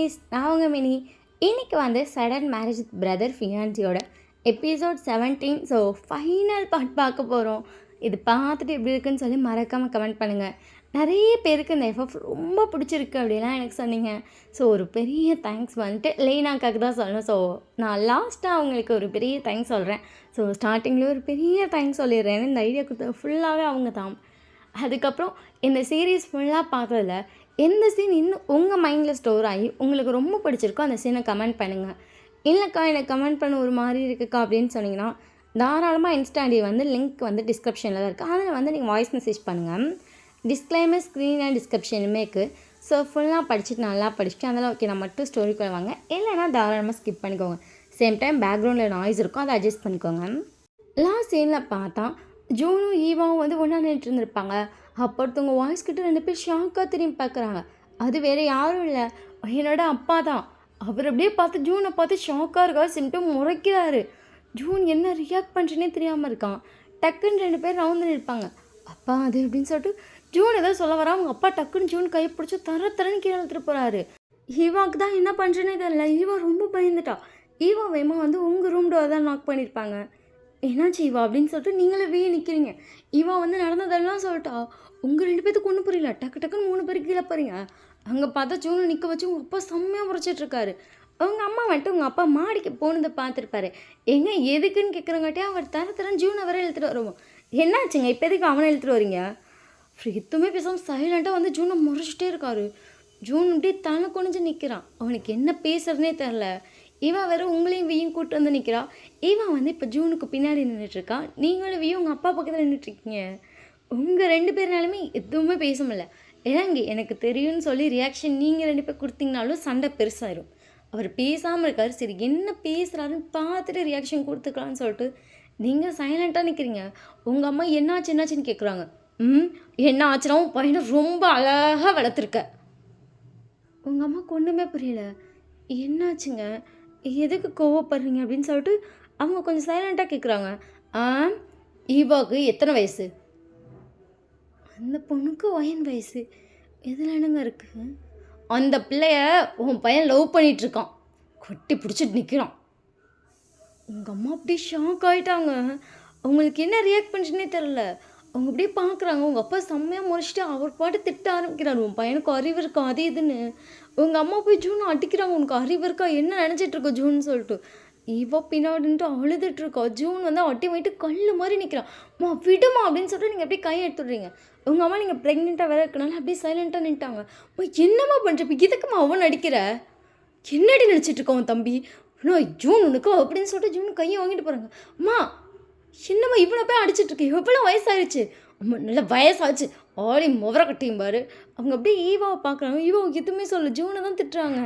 குட்டீஸ், நான் உங்கள் மினி. இன்றைக்கி வந்து சடன் மேரேஜ் பிரதர் ஃபியான்சியோட எபிசோட் 17. ஸோ ஃபைனல் பார்ட் பார்க்க போகிறோம். இது பார்த்துட்டு எப்படி இருக்குன்னு சொல்லி மறக்காமல் கமெண்ட் பண்ணுங்கள். நிறைய பேருக்கு இந்த எஃப்எஃப் ரொம்ப பிடிச்சிருக்கு அப்படிலாம் எனக்கு சொன்னீங்க. ஸோ ஒரு பெரிய தேங்க்ஸ் வந்துட்டு லேனாக்காக தான் சொல்லணும். ஸோ நான் லாஸ்ட்டாக அவங்களுக்கு ஒரு பெரிய தேங்க்ஸ் சொல்கிறேன். ஸோ ஸ்டார்டிங்கில் ஒரு பெரிய தேங்க்ஸ் சொல்லிடுறேன். இந்த ஐடியா கொடுத்தது ஃபுல்லாகவே அவங்க தான். அதுக்கப்புறம் இந்த சீரீஸ் ஃபுல்லாக பார்த்ததில் எந்த சீன் இன்னும் உங்கள் மைண்டில் ஸ்டோர் ஆகி உங்களுக்கு ரொம்ப பிடிச்சிருக்கோ அந்த சீனை கமெண்ட் பண்ணுங்கள். இல்லைக்கா எனக்கு கமெண்ட் பண்ண ஒரு மாதிரி இருக்குக்கா அப்படின்னு சொன்னீங்கன்னா தாராளமாக இன்ஸ்டாடி வந்து லிங்க் வந்து டிஸ்கிரிப்ஷனில் தான் இருக்குது. அதில் வந்து நீங்கள் வாய்ஸ் மெசேஜ் பண்ணுங்கள். டிஸ்க்ளைமர் ஸ்க்ரீன் அண்ட் டிஸ்கிரிப்ஷனுமே இருக்குது. ஸோ ஃபுல்லாக படிச்சுட்டு நல்லா படிச்சுட்டு அதெல்லாம் ஓகே நான் மட்டும் ஸ்டோரிக்குள்ள வாங்க, இல்லைன்னா தாராளமாக ஸ்கிப் பண்ணிக்கோங்க. சேம் டைம் பேக்ரவுண்டில் நாய்ஸ் இருக்கும், அதை அட்ஜஸ்ட் பண்ணிக்கோங்க. லாஸ்ட் சீனில் பார்த்தா ஜூனும் ஈவாவும் வந்து ஒன்றா நின்றுட்டு இருந்திருப்பாங்க. அப்போ ஒருத்தவங்க வாய்ஸ் கிட்ட 2 பேர் ஷாக்காக திரும்பி பார்க்குறாங்க. அது வேறு யாரும் இல்லை, என்னோட அப்பா தான். அவர் அப்படியே பார்த்து ஜூனை பார்த்து ஷாக்காக இருக்கா, சிம்டம் முறைக்கிறாரு. ஜூன் என்ன ரியாக்ட் பண்ணுறேனே தெரியாமல் இருக்கான். டக்குன்னு 2 பேர் ரவுந்து நிற்பாங்க. அப்பா அது அப்படின்னு சொல்லிட்டு ஜூன் ஏதோ சொல்ல வரா. அவங்க அப்பா டக்குன்னு ஜூன் கையை பிடிச்சி தரன்னு கீழே எடுத்துகிட்டு போகிறாரு. ஈவாவுக்கு தான் என்ன பண்ணுறேனே தெரியல. ஈவா ரொம்ப பயந்துட்டா. ஈவா வேமா வந்து உங்கள் ரூம் டோர் தான் நாக் பண்ணியிருப்பாங்க. என்னாச்சு ஈவா அப்படின்னு சொல்லிட்டு நீங்களே நிற்கிறீங்க. ஈவா வந்து நடந்ததெல்லாம் சொல்லிட்டா. உங்கள் 2 பேத்துக்கு ஒன்றும் புரியல. டக்குன்னு 3 பேருக்கு கீழே போகிறீங்க. அங்கே பார்த்தா ஜூனை நிற்க வச்சு உங்கள் அப்பா செம்மையாக முறைச்சிட்ருக்காரு. அவங்க அம்மா வந்துட்டு உங்கள் அப்பா மாடிக்கு போனதை பார்த்துருப்பாரு. எங்க எதுக்குன்னு கேட்குறங்காட்டியே அவர் தரன்னு ஜூனை வர இழுத்துட்டு வருவோம். என்னாச்சுங்க இப்போ எதுக்கு அவனை இழுத்துட்டு வரீங்க? எதுவுமே பேசாமல் சைலண்ட்டாக வந்து ஜூனை முறைச்சிட்டே இருக்காரு. ஜூன் அப்படியே தலை குனிஞ்சு நிற்கிறான். அவனுக்கு என்ன பேசுறதுனே தெரில. இவா வேறு உங்களையும் வியும் கூப்பிட்டு வந்து நிற்கிறா. இவன் வந்து இப்போ ஜூனுக்கு பின்னாடி நின்றுட்டுருக்கா. நீங்களும் வியும் உங்கள் அப்பா பக்கத்தில் நின்றுட்டுருக்கீங்க. உங்கள் 2 பேர்னாலுமே எதுவுமே பேச முடியல. ஏன்னாங்க எனக்கு தெரியும்னு சொல்லி ரியாக்ஷன் நீங்கள் 2 பேர் கொடுத்தீங்கனாலும் சண்டை பெருசாயிரும். அவர் பேசாமல் இருக்கார். சரி என்ன பேசுகிறாருன்னு பார்த்துட்டு ரியாக்ஷன் கொடுத்துக்கலான்னு சொல்லிட்டு நீங்கள் சைலண்ட்டாக நிற்கிறீங்க. உங்கள் அம்மா என்னாச்சுன்னு கேட்குறாங்க. என்ன ஆச்சுன்னா உன் பையனை ரொம்ப அழகாக வளர்த்துருக்க. உங்கள் அம்மாவுக்கு ஒன்றுமே புரியல. என்னாச்சுங்க, எதுக்கு கோவப்படுறீங்க அப்படின்னு சொல்லிட்டு அவங்க கொஞ்சம் சைலண்ட்டாக கேட்குறாங்க. ஈவாவுக்கு எத்தனை வயசு? அந்த பொண்ணுக்கு 9 வயசு. எதில் என்னங்க இருக்குது? அந்த பிள்ளைய உன் பையன் லவ் பண்ணிகிட்ருக்கான். கொட்டி பிடிச்சிட்டு நிற்கிறான். உங்கள் அம்மா அப்படியே ஷாக் ஆகிட்டாங்க. அவங்களுக்கு என்ன ரியாக்ட் பண்ணுறதுனே தெரில. அவங்க அப்படியே பார்க்குறாங்க. உங்கள் அப்பா செம்மையாக முறைச்சிட்டு அவர் பாட்டு திட்ட ஆரம்பிக்கிறாரு. உன் பையனுக்கு அறிவு இருக்கா அது இதுன்னு. உங்கள் அம்மா போய் ஜூன் அடிக்கிறாங்க. உனக்கு அறிவு இருக்கா, என்ன நினச்சிட்ருக்கோ ஜூன்னு சொல்லிட்டு. இவ பின்னாடின்ட்டு அழுதுட்ருக்கா. ஜூன் வந்து அட்டி போயிட்டு கல் மாதிரி நிற்கிறான். அம்மா விடுமா அப்படின்னு சொல்லிட்டு நீங்கள் அப்படியே கையை எடுத்துடுறீங்க. உங்கள் அம்மா நீங்கள் ப்ரெக்னெண்ட்டாக வேறு இருக்கனால அப்படியே சைலண்ட்டாக நின்ட்டாங்க. அம்மா என்னம்மா பண்ணுற இப்போ இதுக்குமா அவன் நடிக்கிற? என்னடி நினச்சிட்ருக்கோம் உன் தம்பி? நான் ஜூன் உனக்கு அப்படின்னு சொல்லிட்டு ஜூன் கையை வாங்கிட்டு போகிறாங்க. அம்மா என்னம்மா இவ்வளோ போய் அடிச்சிட்ருக்கு? எவ்வளோ வயசாகிடுச்சு? அம்மா நல்ல வயசாச்சு ஆடி முவர கட்டியும் பாரு. அவங்க அப்படியே ஈவாவை பார்க்குறாங்க. ஈவாவை எதுவுமே சொல்ல, ஜூனை தான் திட்டுறாங்க.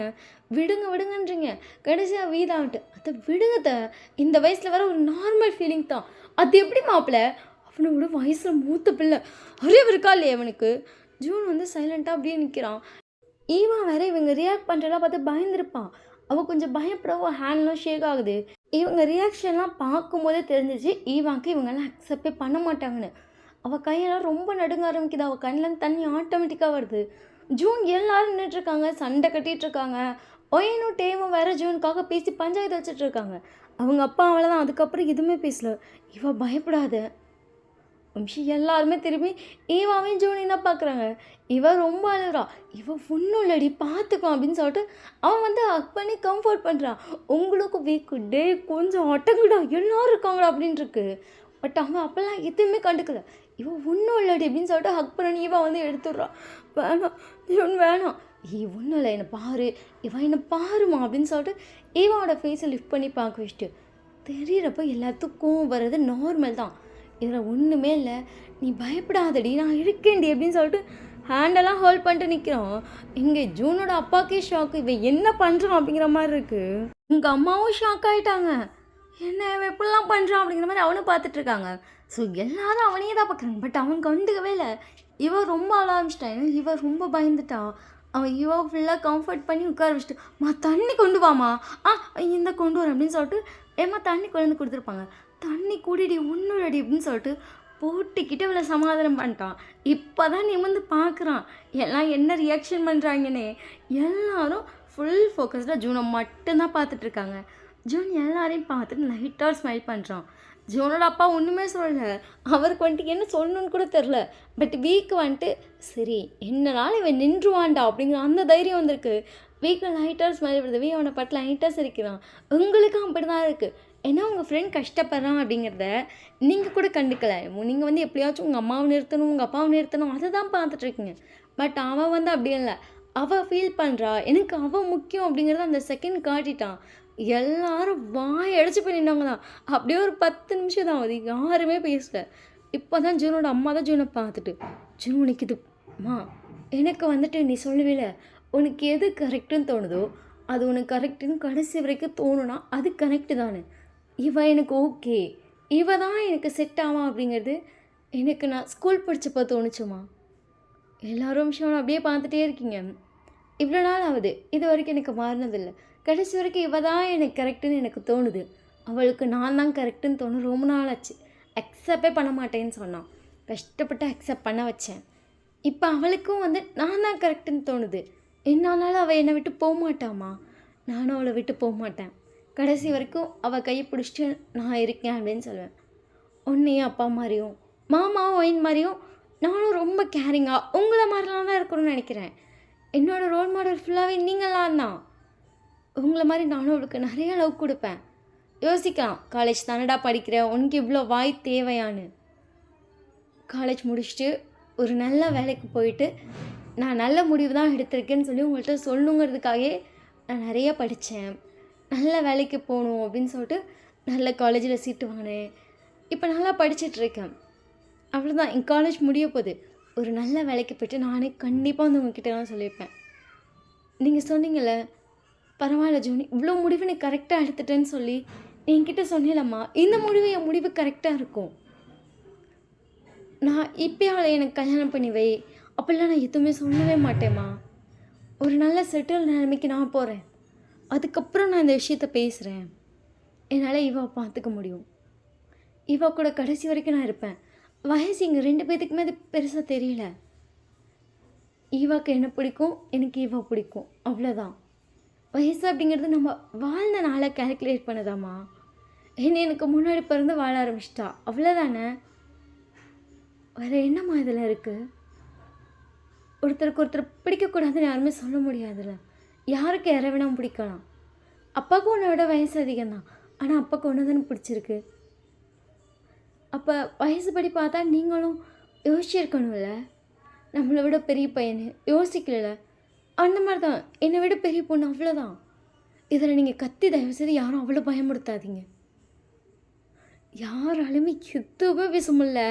விடுங்கன்றீங்க. கடைசியாக வீதான்ட்டு அதை விடுங்கத்த. இந்த வயசில் வர ஒரு நார்மல் ஃபீலிங் தான். அது எப்படி மாப்பிள்ள? அவனோட வயசில் மூத்த பிள்ளை, அறிவு இருக்கா இல்லையா அவனுக்கு? ஜூன் வந்து சைலண்ட்டாக அப்படியே நிற்கிறான். ஈவா வேற இவங்க ரியாக்ட் பண்ணுறதெல்லாம் பார்த்து பயந்துருப்பான். அவள் கொஞ்சம் பயப்படவும் ஹேண்ட்லாம் ஷேக் ஆகுது. இவங்க ரியாக்ஷன்லாம் பார்க்கும்போதே தெரிஞ்சிச்சு ஈவாக்கு இவங்கெல்லாம் அக்செப்டே பண்ண மாட்டாங்கன்னு. அவள் கையெல்லாம் ரொம்ப நடுங்க ஆரம்பிக்குது. அவள் கண்ணில் தண்ணி ஆட்டோமேட்டிக்காக வருது. ஜூன் எல்லோரும் நின்றுட்டுருக்காங்க, சண்டை கட்டிகிட்ருக்காங்க. ஒயனும் டேவும் வேறு ஜூனுக்காக பேசி பஞ்சாயத்து வச்சுட்ருக்காங்க. அவங்க அப்பா அவ்வளோதான். அதுக்கப்புறம் எதுவுமே பேசல. இவ பயப்படாத. எல்லாருமே திரும்பி ஈவாவையும் ஜூனையும் தான் பார்க்குறாங்க. இவ ரொம்ப அழுறா. இவ ஒன்றும் இல்லடி பார்த்துக்கலாம் அப்படின்னு சொல்லிட்டு அவன் வந்து ஹக் பண்ணி கம்ஃபர்ட் பண்ணுறான். உங்களுக்கு வீக்கு டே கொஞ்சம் அட்டங்குடா எல்லோரும் இருக்காங்களா அப்படின்னு இருக்கு. பட் அவன் அப்போல்லாம் எதுவுமே கண்டுக்கல. இவ ஒன்றும் இல்லடி அப்படின்னு சொல்லிட்டு ஹக் பண்ணி இவன் வந்து எடுத்துடுறான். வேணாம் இவன் வேணாம், ஒன்றும் இல்லை என்னை பாரு, இவன் என்னை பாருமா அப்படின்னு சொல்லிட்டு ஈவாவோட ஃபேஸை லிஃப்ட் பண்ணி பார்க்க வச்சுட்டு தெரியிறப்போ எல்லாத்துக்கும் வர்றது நார்மல் தான். இதில் ஒன்றுமே இல்லை, நீ பயப்படாதடி நான் இருக்கேன்டி அப்படின்னு சொல்லிட்டு ஹேண்டெல்லாம் ஹோல்ட் பண்ணிட்டு நிற்கிறோம். இங்கே ஜூனோட அப்பாக்கே ஷாக்கு. இவன் என்ன பண்ணுறான் அப்படிங்கிற மாதிரி இருக்குது. உங்கள் அம்மாவும் ஷாக் ஆகிட்டாங்க. என்ன இவன் எப்படிலாம் பண்ணுறான் அப்படிங்கிற மாதிரி அவனும் பார்த்துட்ருக்காங்க. ஸோ எல்லாரும் அவனையே தான் பார்க்குறாங்க. பட் அவன் கண்டுக்கவே இல்லை. இவன் ரொம்ப அழ ஆரம்பிச்சிட்டான். இவன் ரொம்ப பயந்துட்டான். அவன் இவன் ஃபுல்லாக கம்ஃபர்ட் பண்ணி உட்கார வச்சுட்டு தண்ணி கொண்டு வாமா, இந்த கொண்டு வரேன் அப்படின்னு சொல்லிட்டு தண்ணி கொண்டு வந்து கொடுத்துருப்பாங்க. தண்ணி குடிடி ஒன்றும் ரெடி அப்படின்னு சொல்லிட்டு போட்டுக்கிட்டு அவளை சமாதானம் பண்ணிட்டான். இப்போ தான் நிமிர்ந்து பார்க்குறான். எல்லாம் என்ன ரியாக்ஷன் பண்ணுறாங்கன்னே. எல்லாரும் ஃபுல் ஃபோக்கஸ்டாக ஜூனை மட்டும்தான் பார்த்துட்ருக்காங்க. ஜூன் எல்லாரையும் பார்த்துட்டு லைட்டாக ஸ்மைல் பண்ணுறான். ஜூனோட அப்பா ஒன்றுமே சொல்லலை. அவருக்கு வந்துட்டு என்ன சொல்லணுன்னு கூட தெரில. பட் வீக்கு வந்துட்டு சரி என்னனாலும் இவன் நின்றுவான்டா அப்படிங்கிற அந்த தைரியம் வந்திருக்கு. வீக்கில் லைட்டாக ஸ்மைல் வருது. வீ அவனை பட்டு லைட்டாக சிரிக்கிறான். உங்களுக்கும் அப்படி தான் இருக்குது. ஏன்னா உங்கள் ஃப்ரெண்ட் கஷ்டப்படுறான் அப்படிங்கிறத நீங்கள் கூட கண்டுக்கலை. நீங்கள் வந்து எப்படியாச்சும் உங்கள் அம்மாவை நிறுத்தணும், உங்கள் அப்பாவை நிறுத்தணும், அதை தான் பார்த்துட்ருக்கீங்க. பட் அவன் வந்து அப்படி இல்லை. அவள் ஃபீல் பண்ணுறா, எனக்கு அவள் முக்கியம் அப்படிங்கிறத அந்த செகண்ட் காட்டிட்டான். எல்லாரும் வாய் அடிச்சு போய் நின்னவங்க தான். அப்படியே ஒரு 10 நிமிஷம் தான். அது யாருமே பேசல. இப்போ தான் ஜூனோட அம்மா தான் ஜூனை பார்த்துட்டு, ஜூன் உனக்கு இதுமா எனக்கு வந்துட்டு நீ சொல்லவேல, உனக்கு எது கரெக்டுன்னு தோணுதோ அது உனக்கு கரெக்டுன்னு கடைசி வரைக்கும் தோணுனா அது கரெக்டு தானே. இவ எனக்கு ஓகே, இவ தான் எனக்கு செட் ஆவா அப்படிங்கிறது எனக்கு நான் ஸ்கூல் படித்தப்போ தோணுச்சுமா. எல்லாரும் விஷயம் அப்படியே பார்த்துட்டே இருக்கீங்க. இவ்வளோ நாள் ஆகுது, இது வரைக்கும் எனக்கு மாறினதில்லை. கடைசி வரைக்கும் இவ தான் எனக்கு கரெக்டுன்னு எனக்கு தோணுது. அவளுக்கு நான் தான் கரெக்டுன்னு தோணும் ரொம்ப நாள் ஆச்சு. அக்செப்டே பண்ண மாட்டேன்னு சொன்னான். கஷ்டப்பட்டு அக்செப்ட் பண்ண வச்சேன். இப்போ அவளுக்கும் வந்து நான் தான் கரெக்டுன்னு தோணுது. என்னானாலும் அவள் என்னை விட்டு போக மாட்டாம்மா. நானும் அவளை விட்டு போக மாட்டேன். கடைசி வரைக்கும் அவள் கையை பிடிச்சிட்டு நான் இருக்கேன் அப்படின்னு சொல்லுவேன். உன்னையும் அப்பா மாதிரியும் மாமாவும் ஒயின் மாதிரியும் நானும் ரொம்ப கேரிங்காக உங்களை மாதிரிலாம் தான் இருக்கணும்னு நினைக்கிறேன். என்னோடய ரோல் மாடல் ஃபுல்லாகவே நீங்களாம் தான். உங்களை மாதிரி நானும் அவளுக்கு நிறைய லவ் கொடுப்பேன். யோசிக்கலாம், காலேஜ் தானடா படிக்கிறேன், உனக்கு இவ்வளோ வாய் தேவையான்னு. காலேஜ் முடிச்சுட்டு ஒரு நல்ல வேலைக்கு போயிட்டு நான் நல்ல முடிவு தான் எடுத்திருக்கேன்னு சொல்லி உங்கள்கிட்ட சொல்லணுங்கிறதுக்காகவே நான் நிறைய படித்தேன். நல்ல வேலைக்கு போகணும் அப்படின்னு சொல்லிட்டு நல்ல காலேஜில் சீட்டு வாங்கினேன். இப்போ நல்லா படிச்சிட்ருக்கேன். அவ்வளோதான், என் காலேஜ் முடிய போகுது. ஒரு நல்ல வேலைக்கு போய்ட்டு நானே கண்டிப்பாக வந்து உங்ககிட்ட தான் சொல்லியிருப்பேன். நீங்கள் சொன்னீங்களே பரவாயில்ல ஜோனி, இவ்வளோ முடிவு நீ கரெக்டாக எடுத்துட்டேன்னு சொல்லி என்கிட்ட சொன்னேலம்மா, இந்த முடிவு என் முடிவு கரெக்டாக இருக்கும். நான் இப்போயே அவளை எனக்கு கல்யாணம் பண்ணி வை அப்படிலாம் நான் எதுவுமே சொல்லவே மாட்டேம்மா. ஒரு நல்ல செட்டில் நிலைமைக்கு நான் போகிறேன். அதுக்கப்புறம் நான் இந்த விஷயத்த பேசுகிறேன். என்னால் இவா பார்த்துக்க முடியும். இவா கூட கடைசி வரைக்கும் நான் இருப்பேன். வயசு இங்கே 2 பேத்துக்குமே அது பெருசாக தெரியல. ஈவாக்கு என்ன பிடிக்கும், எனக்கு ஈவா பிடிக்கும், அவ்வளோதான். வயசு அப்படிங்கிறது நம்ம வாழ்ந்த நாளை கேல்குலேட் பண்ணதாம்மா. என்ன எனக்கு முன்னாடி பிறந்து வாழ ஆரம்பிச்சிட்டா, அவ்வளோதானே. வேறு என்னம்மா இதில் இருக்குது? ஒருத்தருக்கு ஒருத்தர் பிடிக்கக்கூடாதுன்னு யாருமே சொல்ல முடியாதுல்ல. யாருக்கு யாரை வேணால் பிடிக்கலாம். அப்பாவுக்கும் உன்னை விட வயசு அதிகம்தான், ஆனால் அப்பாவுக்கு ஒன்று தானே பிடிச்சிருக்கு. அப்போ வயசுப்படி பார்த்தா நீங்களும் யோசிச்சிருக்கணும்ல. நம்மளை விட பெரிய பையனு யோசிக்கல. அந்த மாதிரி தான் என்னை விட பெரிய பொண்ணு, அவ்வளோதான். இதில் நீங்கள் கத்தி தயவுசெய்து யாரும் அவ்வளோ பயமுடுத்தாதீங்க. யாராலுமே எதுவுமே பேச முடியல.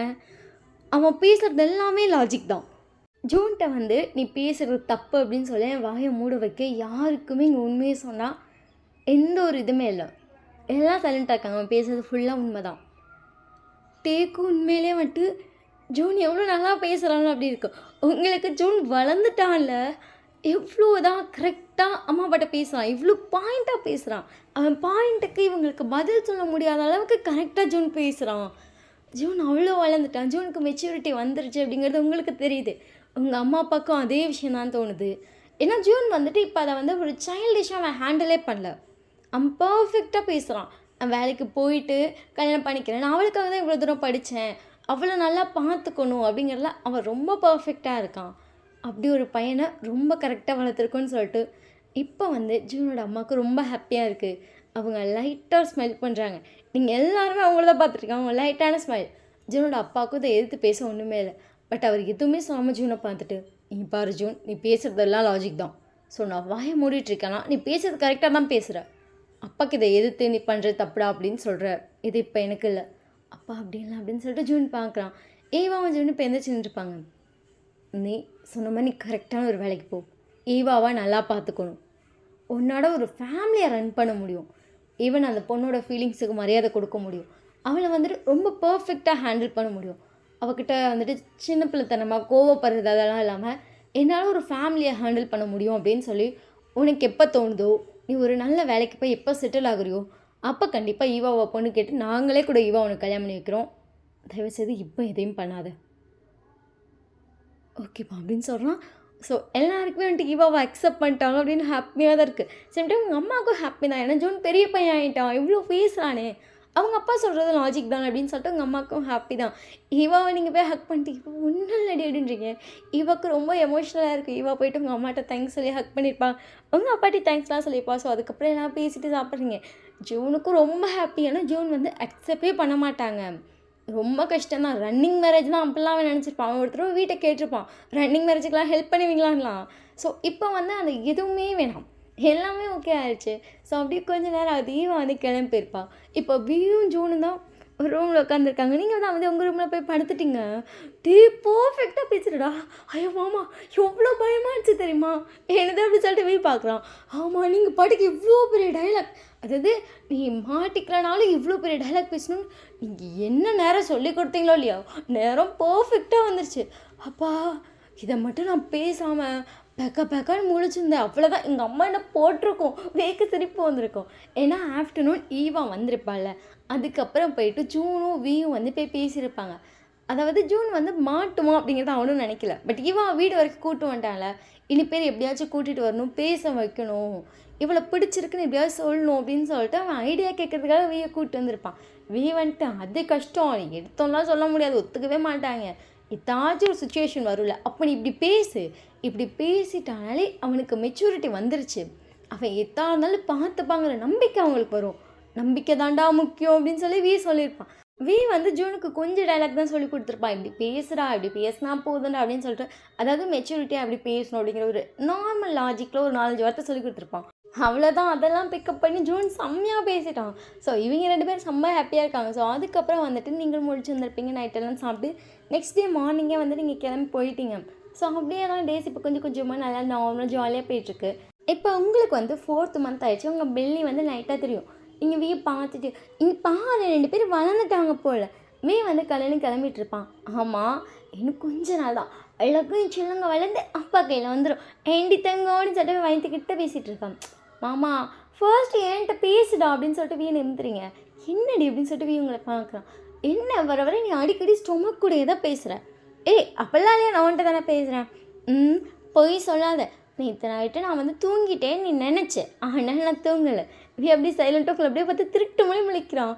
அவன் பேசுகிறது எல்லாமே லாஜிக் தான். ஜூன்கிட்ட வந்து நீ பேசுகிறது தப்பு அப்படின்னு சொல்லி என் வாயை மூட வைக்க யாருக்குமே இங்கே உண்மையை சொன்னால் எந்த ஒரு இதுவுமே இல்லை. எல்லாம் சைலண்ட்டாக இருக்காங்க. அவன் பேசுகிறது ஃபுல்லாக உண்மை தான். டேக்கும் உண்மையிலே வந்துட்டு ஜூன் எவ்வளோ நல்லா பேசுகிறாங்க அப்படி இருக்கு. உங்களுக்கு ஜூன் வளர்ந்துட்டான்ல, எவ்வளோ தான் கரெக்டாக அம்மா பாட்ட பேசுகிறான், இவ்வளோ பாயிண்ட்டாக பேசுகிறான். அவன் பாயிண்ட்டுக்கு இவங்களுக்கு பதில் சொல்ல முடியாத அளவுக்கு கரெக்டாக ஜூன் பேசுகிறான். ஜூன் அவ்வளோ வளர்ந்துட்டான். ஜூனுக்கு மெச்சூரிட்டி வந்துருச்சு அப்படிங்கிறது உங்களுக்கு தெரியுது. உங்கள் அம்மா அப்பாவுக்கும் அதே விஷயம் தான் தோணுது. ஏன்னா ஜூன் வந்துட்டு இப்போ அதை வந்து ஒரு சைல்டிஷாக அவன் ஹேண்டிலே பண்ணல. அவன் பர்ஃபெக்டாக பேசுகிறான். நான் வேலைக்கு போயிட்டு கல்யாணம் பண்ணிக்கிறேன், நான் அவளுக்காக தான் இவ்வளோ தூரம் படித்தேன், அவளை நல்லா பார்த்துக்கணும் அப்படிங்கிறதுல அவன் ரொம்ப பர்ஃபெக்டாக இருக்கான். அப்படி ஒரு பையனை ரொம்ப கரெக்டாக வளர்த்துருக்கோன்னு சொல்லிட்டு இப்போ வந்து ஜூனோட அம்மாவுக்கு ரொம்ப ஹாப்பியாக இருக்குது. அவங்க லைட்டாக ஸ்மைல் பண்ணுறாங்க. நீங்கள் எல்லாருமே அவங்கள தான் பார்த்துருக்காங்க. அவங்க லைட்டான ஸ்மைல். ஜூனோட அப்பாவுக்கும் இதை எதிர்த்து பேச ஒன்றுமே இல்லை. பட் அவர் எதுவுமே சொல்லாமல் ஜூனை பார்த்துட்டு, நீ பாரு ஜூன், நீ பேசுகிறதெல்லாம் லாஜிக் தான். ஸோ நான் வாயை மூடிட்டுருக்கேன்னா நீ பேசுகிறது கரெக்டாக தான் பேசுகிற. அப்பாவுக்கு இதை எதிர்த்து நீ பண்ணுறது தப்புடா அப்படின்னு சொல்கிற. இது இப்போ எனக்கு இல்லை அப்பா அப்படின்லாம் அப்படின்னு சொல்லிட்டு ஜூன் பார்க்குறான். ஏவாவும் ஜூன் இப்போ எந்திரிச்சு நின்றுப்பாங்க. நீ சொன்ன மாதிரி நீ கரெக்டான ஒரு வேலைக்கு போ. ஈவாவை நல்லா பார்த்துக்கணும். உன்னோட ஒரு ஃபேமிலியை ரன் பண்ண முடியும். ஈவன் அந்த பொண்ணோட ஃபீலிங்ஸுக்கு மரியாதை கொடுக்க முடியும். அவளை வந்துட்டு ரொம்ப பர்ஃபெக்டாக ஹேண்டில் பண்ண முடியும். அவகிட்ட வந்துட்டு சின்ன பிள்ளைத்தனமாக கோவப்படுறது அதெல்லாம் இல்லாமல் என்னால் ஒரு ஃபேமிலியை ஹேண்டில் பண்ண முடியும் அப்படின்னு சொல்லி உனக்கு எப்போ தோணுதோ, நீ ஒரு நல்ல வேலைக்கு போய் எப்போ செட்டில் ஆகுறியோ அப்போ கண்டிப்பாக ஈவாவை பொண்ணு கேட்டு நாங்களே கூட ஈவா உனக்கு கல்யாணம் பண்ணி வைக்கிறோம். தயவுசெய்து இப்போ எதையும் பண்ணாத, ஓகேப்பா அப்படின்னு சொல்கிறான். ஸோ எல்லாருக்குமே வந்துட்டு ஈவாவை அக்செப்ட் பண்ணிட்டாங்க அப்படின்னு ஹாப்பியாக தான் இருக்குது. சேம் டைம் உங்கள் அம்மாவுக்கும் ஹாப்பி தான். ஏன்னா ஜூன் பெரிய பையன் ஆகிட்டான், இவ்வளோ பேசுகிறானே, அவங்க அப்பா சொல்கிறது லாஜிக் தான் அப்படின்னு சொல்லிட்டு உங்கள் அம்மாவுக்கும் ஹாப்பி தான். ஈவாவை நீங்கள் போய் ஹக் பண்ணிட்டு இப்போ ஒன்றும் இல்லடி அப்படின்றீங்க. ஈவாவுக்கு ரொம்ப எமோஷ்னலாக இருக்குது. ஈவா போய்ட்டு உங்கள் அம்மாட்ட தேங்க்ஸ் சொல்லி ஹக் பண்ணியிருப்பா, உங்கள் அப்பாட்டி தேங்க்ஸ்லாம் சொல்லியிருப்பா. ஸோ அதுக்கப்புறம் எல்லாம் பேசிட்டு சாப்பிட்றீங்க. ஜூனுக்கும் ரொம்ப ஹாப்பி. ஏன்னா ஜூன் வந்து அக்செப்டே பண்ண மாட்டாங்க. ரொம்ப கஷ்டம் தான். ரன்னிங் மேரேஜ் தான் அப்படிலாம் அவன் நினச்சிருப்பான். அவன் ஒருத்தர் வீட்டை கேட்டிருப்பான், ரன்னிங் மேரேஜுக்கெலாம் ஹெல்ப் பண்ணுவீங்களான்லாம். ஸோ இப்போ வந்து அந்த எதுவுமே வேணாம், எல்லாமே ஓகே ஆயிடுச்சு. ஸோ அப்படி கொஞ்ச நேரம் ஆகுது, ஈவா வந்து கிளம்பி போயிருப்பா. இப்போ வியும் ஜூனும் தான் ஒரு ரூமில் உட்காந்துருக்காங்க. நீங்கள் தான் வந்து உங்கள் ரூமில் போய் படுத்துட்டீங்க. பர்ஃபெக்டாக பேசுகிறடா. ஐயோ மாமா எவ்வளோ பயமாக இருந்துச்சு தெரியுமா, என்னது அப்படி சொல்லிட்டு போய் பார்க்குறான். ஆமாம் நீங்கள் பாட்டுக்கு இவ்வளோ பெரிய டைலாக், அதாவது நீ மாட்டிக்கலனாலும் இவ்வளோ பெரிய டைலாக் பேசணும்னு நீங்கள் என்ன நேரம் சொல்லி கொடுத்தீங்களோ இல்லையா, நேரம் பர்ஃபெக்டாக வந்துருச்சு. அப்பா இதை மட்டும் நான் பேசாமல் பெக்கான்னு முழிச்சிருந்தேன், அவ்வளோதான். எங்கள் அம்மா என்ன போட்டிருக்கோம், வேக்க சிரிப்பு வந்திருக்கும். ஏன்னா ஆஃப்டர்நூன் ஈவா வந்திருப்பாள்ல, அதுக்கப்புறம் போயிட்டு ஜூனும் வியும் வந்து போய் பேசியிருப்பாங்க. அதாவது ஜூன் வந்து மாட்டுமா அப்படிங்கிறத அவனும் நினைக்கல. பட் ஈவா வீடு வரைக்கும் கூட்டு வந்துட்டான்ல, இனி பேர் எப்படியாச்சும் கூட்டிகிட்டு வரணும், பேச வைக்கணும், இவ்வளோ பிடிச்சிருக்குன்னு எப்படியாவது சொல்லணும் அப்படின்னு சொல்லிட்டு அவன் ஐடியா கேட்கறதுக்காக வியை கூப்பிட்டு வந்திருப்பான். வி வந்துட்டு அது கஷ்டம், எடுத்தோம்லாம் சொல்ல முடியாது, ஒத்துக்கவே மாட்டாங்க, ஏதாச்சும் ஒரு சுச்சுவேஷன் வரும்ல, அப்போ நீ இப்படி பேசு, இப்படி பேசிட்டானாலே அவனுக்கு மெச்சூரிட்டி வந்துருச்சு, அவன் எத்தா இருந்தாலும் பார்த்துப்பாங்கிற நம்பிக்கை அவங்களுக்கு வரும். நம்பிக்கை தாண்டா முக்கியம் அப்படின்னு சொல்லி வி சொல்லியிருப்பான். வி வந்து ஜூனுக்கு கொஞ்சம் டைலாக் தான் சொல்லி கொடுத்துருப்பான். இப்படி பேசுகிறா, இப்படி பேசினா போதுண்டா அப்படின்னு சொல்லிட்டு, அதாவது மெச்சூரிட்டியாக அப்படி பேசணும் அப்படிங்கிற ஒரு நார்மல் லாஜிக்கில் ஒரு 4-5 வார்த்தை சொல்லி கொடுத்துருப்பான். அவ்வளோதான். அதெல்லாம் பிக்கப் பண்ணி ஜூன் செம்மையாக பேசிட்டான். ஸோ இவங்க 2 பேரும் செம்ம ஹாப்பியாக இருக்காங்க. ஸோ அதுக்கப்புறம் வந்துட்டு நீங்கள் முடிச்சு வந்திருப்பீங்க, நைட்டெல்லாம் சாப்பிட்டு நெக்ஸ்ட் டே மார்னிங்கே வந்து நீங்கள் கிளம்பி போயிட்டீங்க. ஸோ அப்படியே தான் டேஸ் இப்போ கொஞ்சம் கொஞ்சமாக நல்லா நார்மலாக ஜாலியாக போயிட்டுருக்கு. இப்போ உங்களுக்கு வந்து 4th மந்த் ஆயிடுச்சு. உங்கள் பெல்லி வந்து லைட்டாக தெரியும். நீங்கள் வீ பார்த்துட்டு இங்கே பாரு 2 பேரும் வளர்ந்துட்டாங்க போல். வே வந்து கல்யாணம் கிளம்பிட்டு இருப்பான். ஆமாம் இன்னும் கொஞ்ச நாள் தான் அழகும் சின்னங்க வளர்ந்து அப்பா கையில் வந்துடும், ஏண்டி தங்கோன்னு சொல்லிட்டு வயத்துக்கிட்ட பேசிகிட்டு இருக்கான். மாமா ஃபர்ஸ்ட் என்கிட்ட பேசுடா அப்படின்னு சொல்லிட்டு வீ நிறுத்துறீங்க. என்னடி அப்படின்னு சொல்லிட்டு வீ உங்களை பார்க்குறான். என்ன வர வர நீ அடிக்கடி ஸ்டொமக் கூட தான் பேசுகிற. ஏய் அப்பெல்லாம் இல்லையா, நான் உன்ட்ட தானே பேசுகிறேன். பொய் சொல்லாத. நேற்று நைட்டு நான் வந்து தூங்கிட்டேன் நீ நினச்சேன், ஆனால் நான் தூங்கலை. வீ அப்படி சைலண்ட்டாக அப்படியே பார்த்து திருட்டு மொழி முழிக்கிறான்.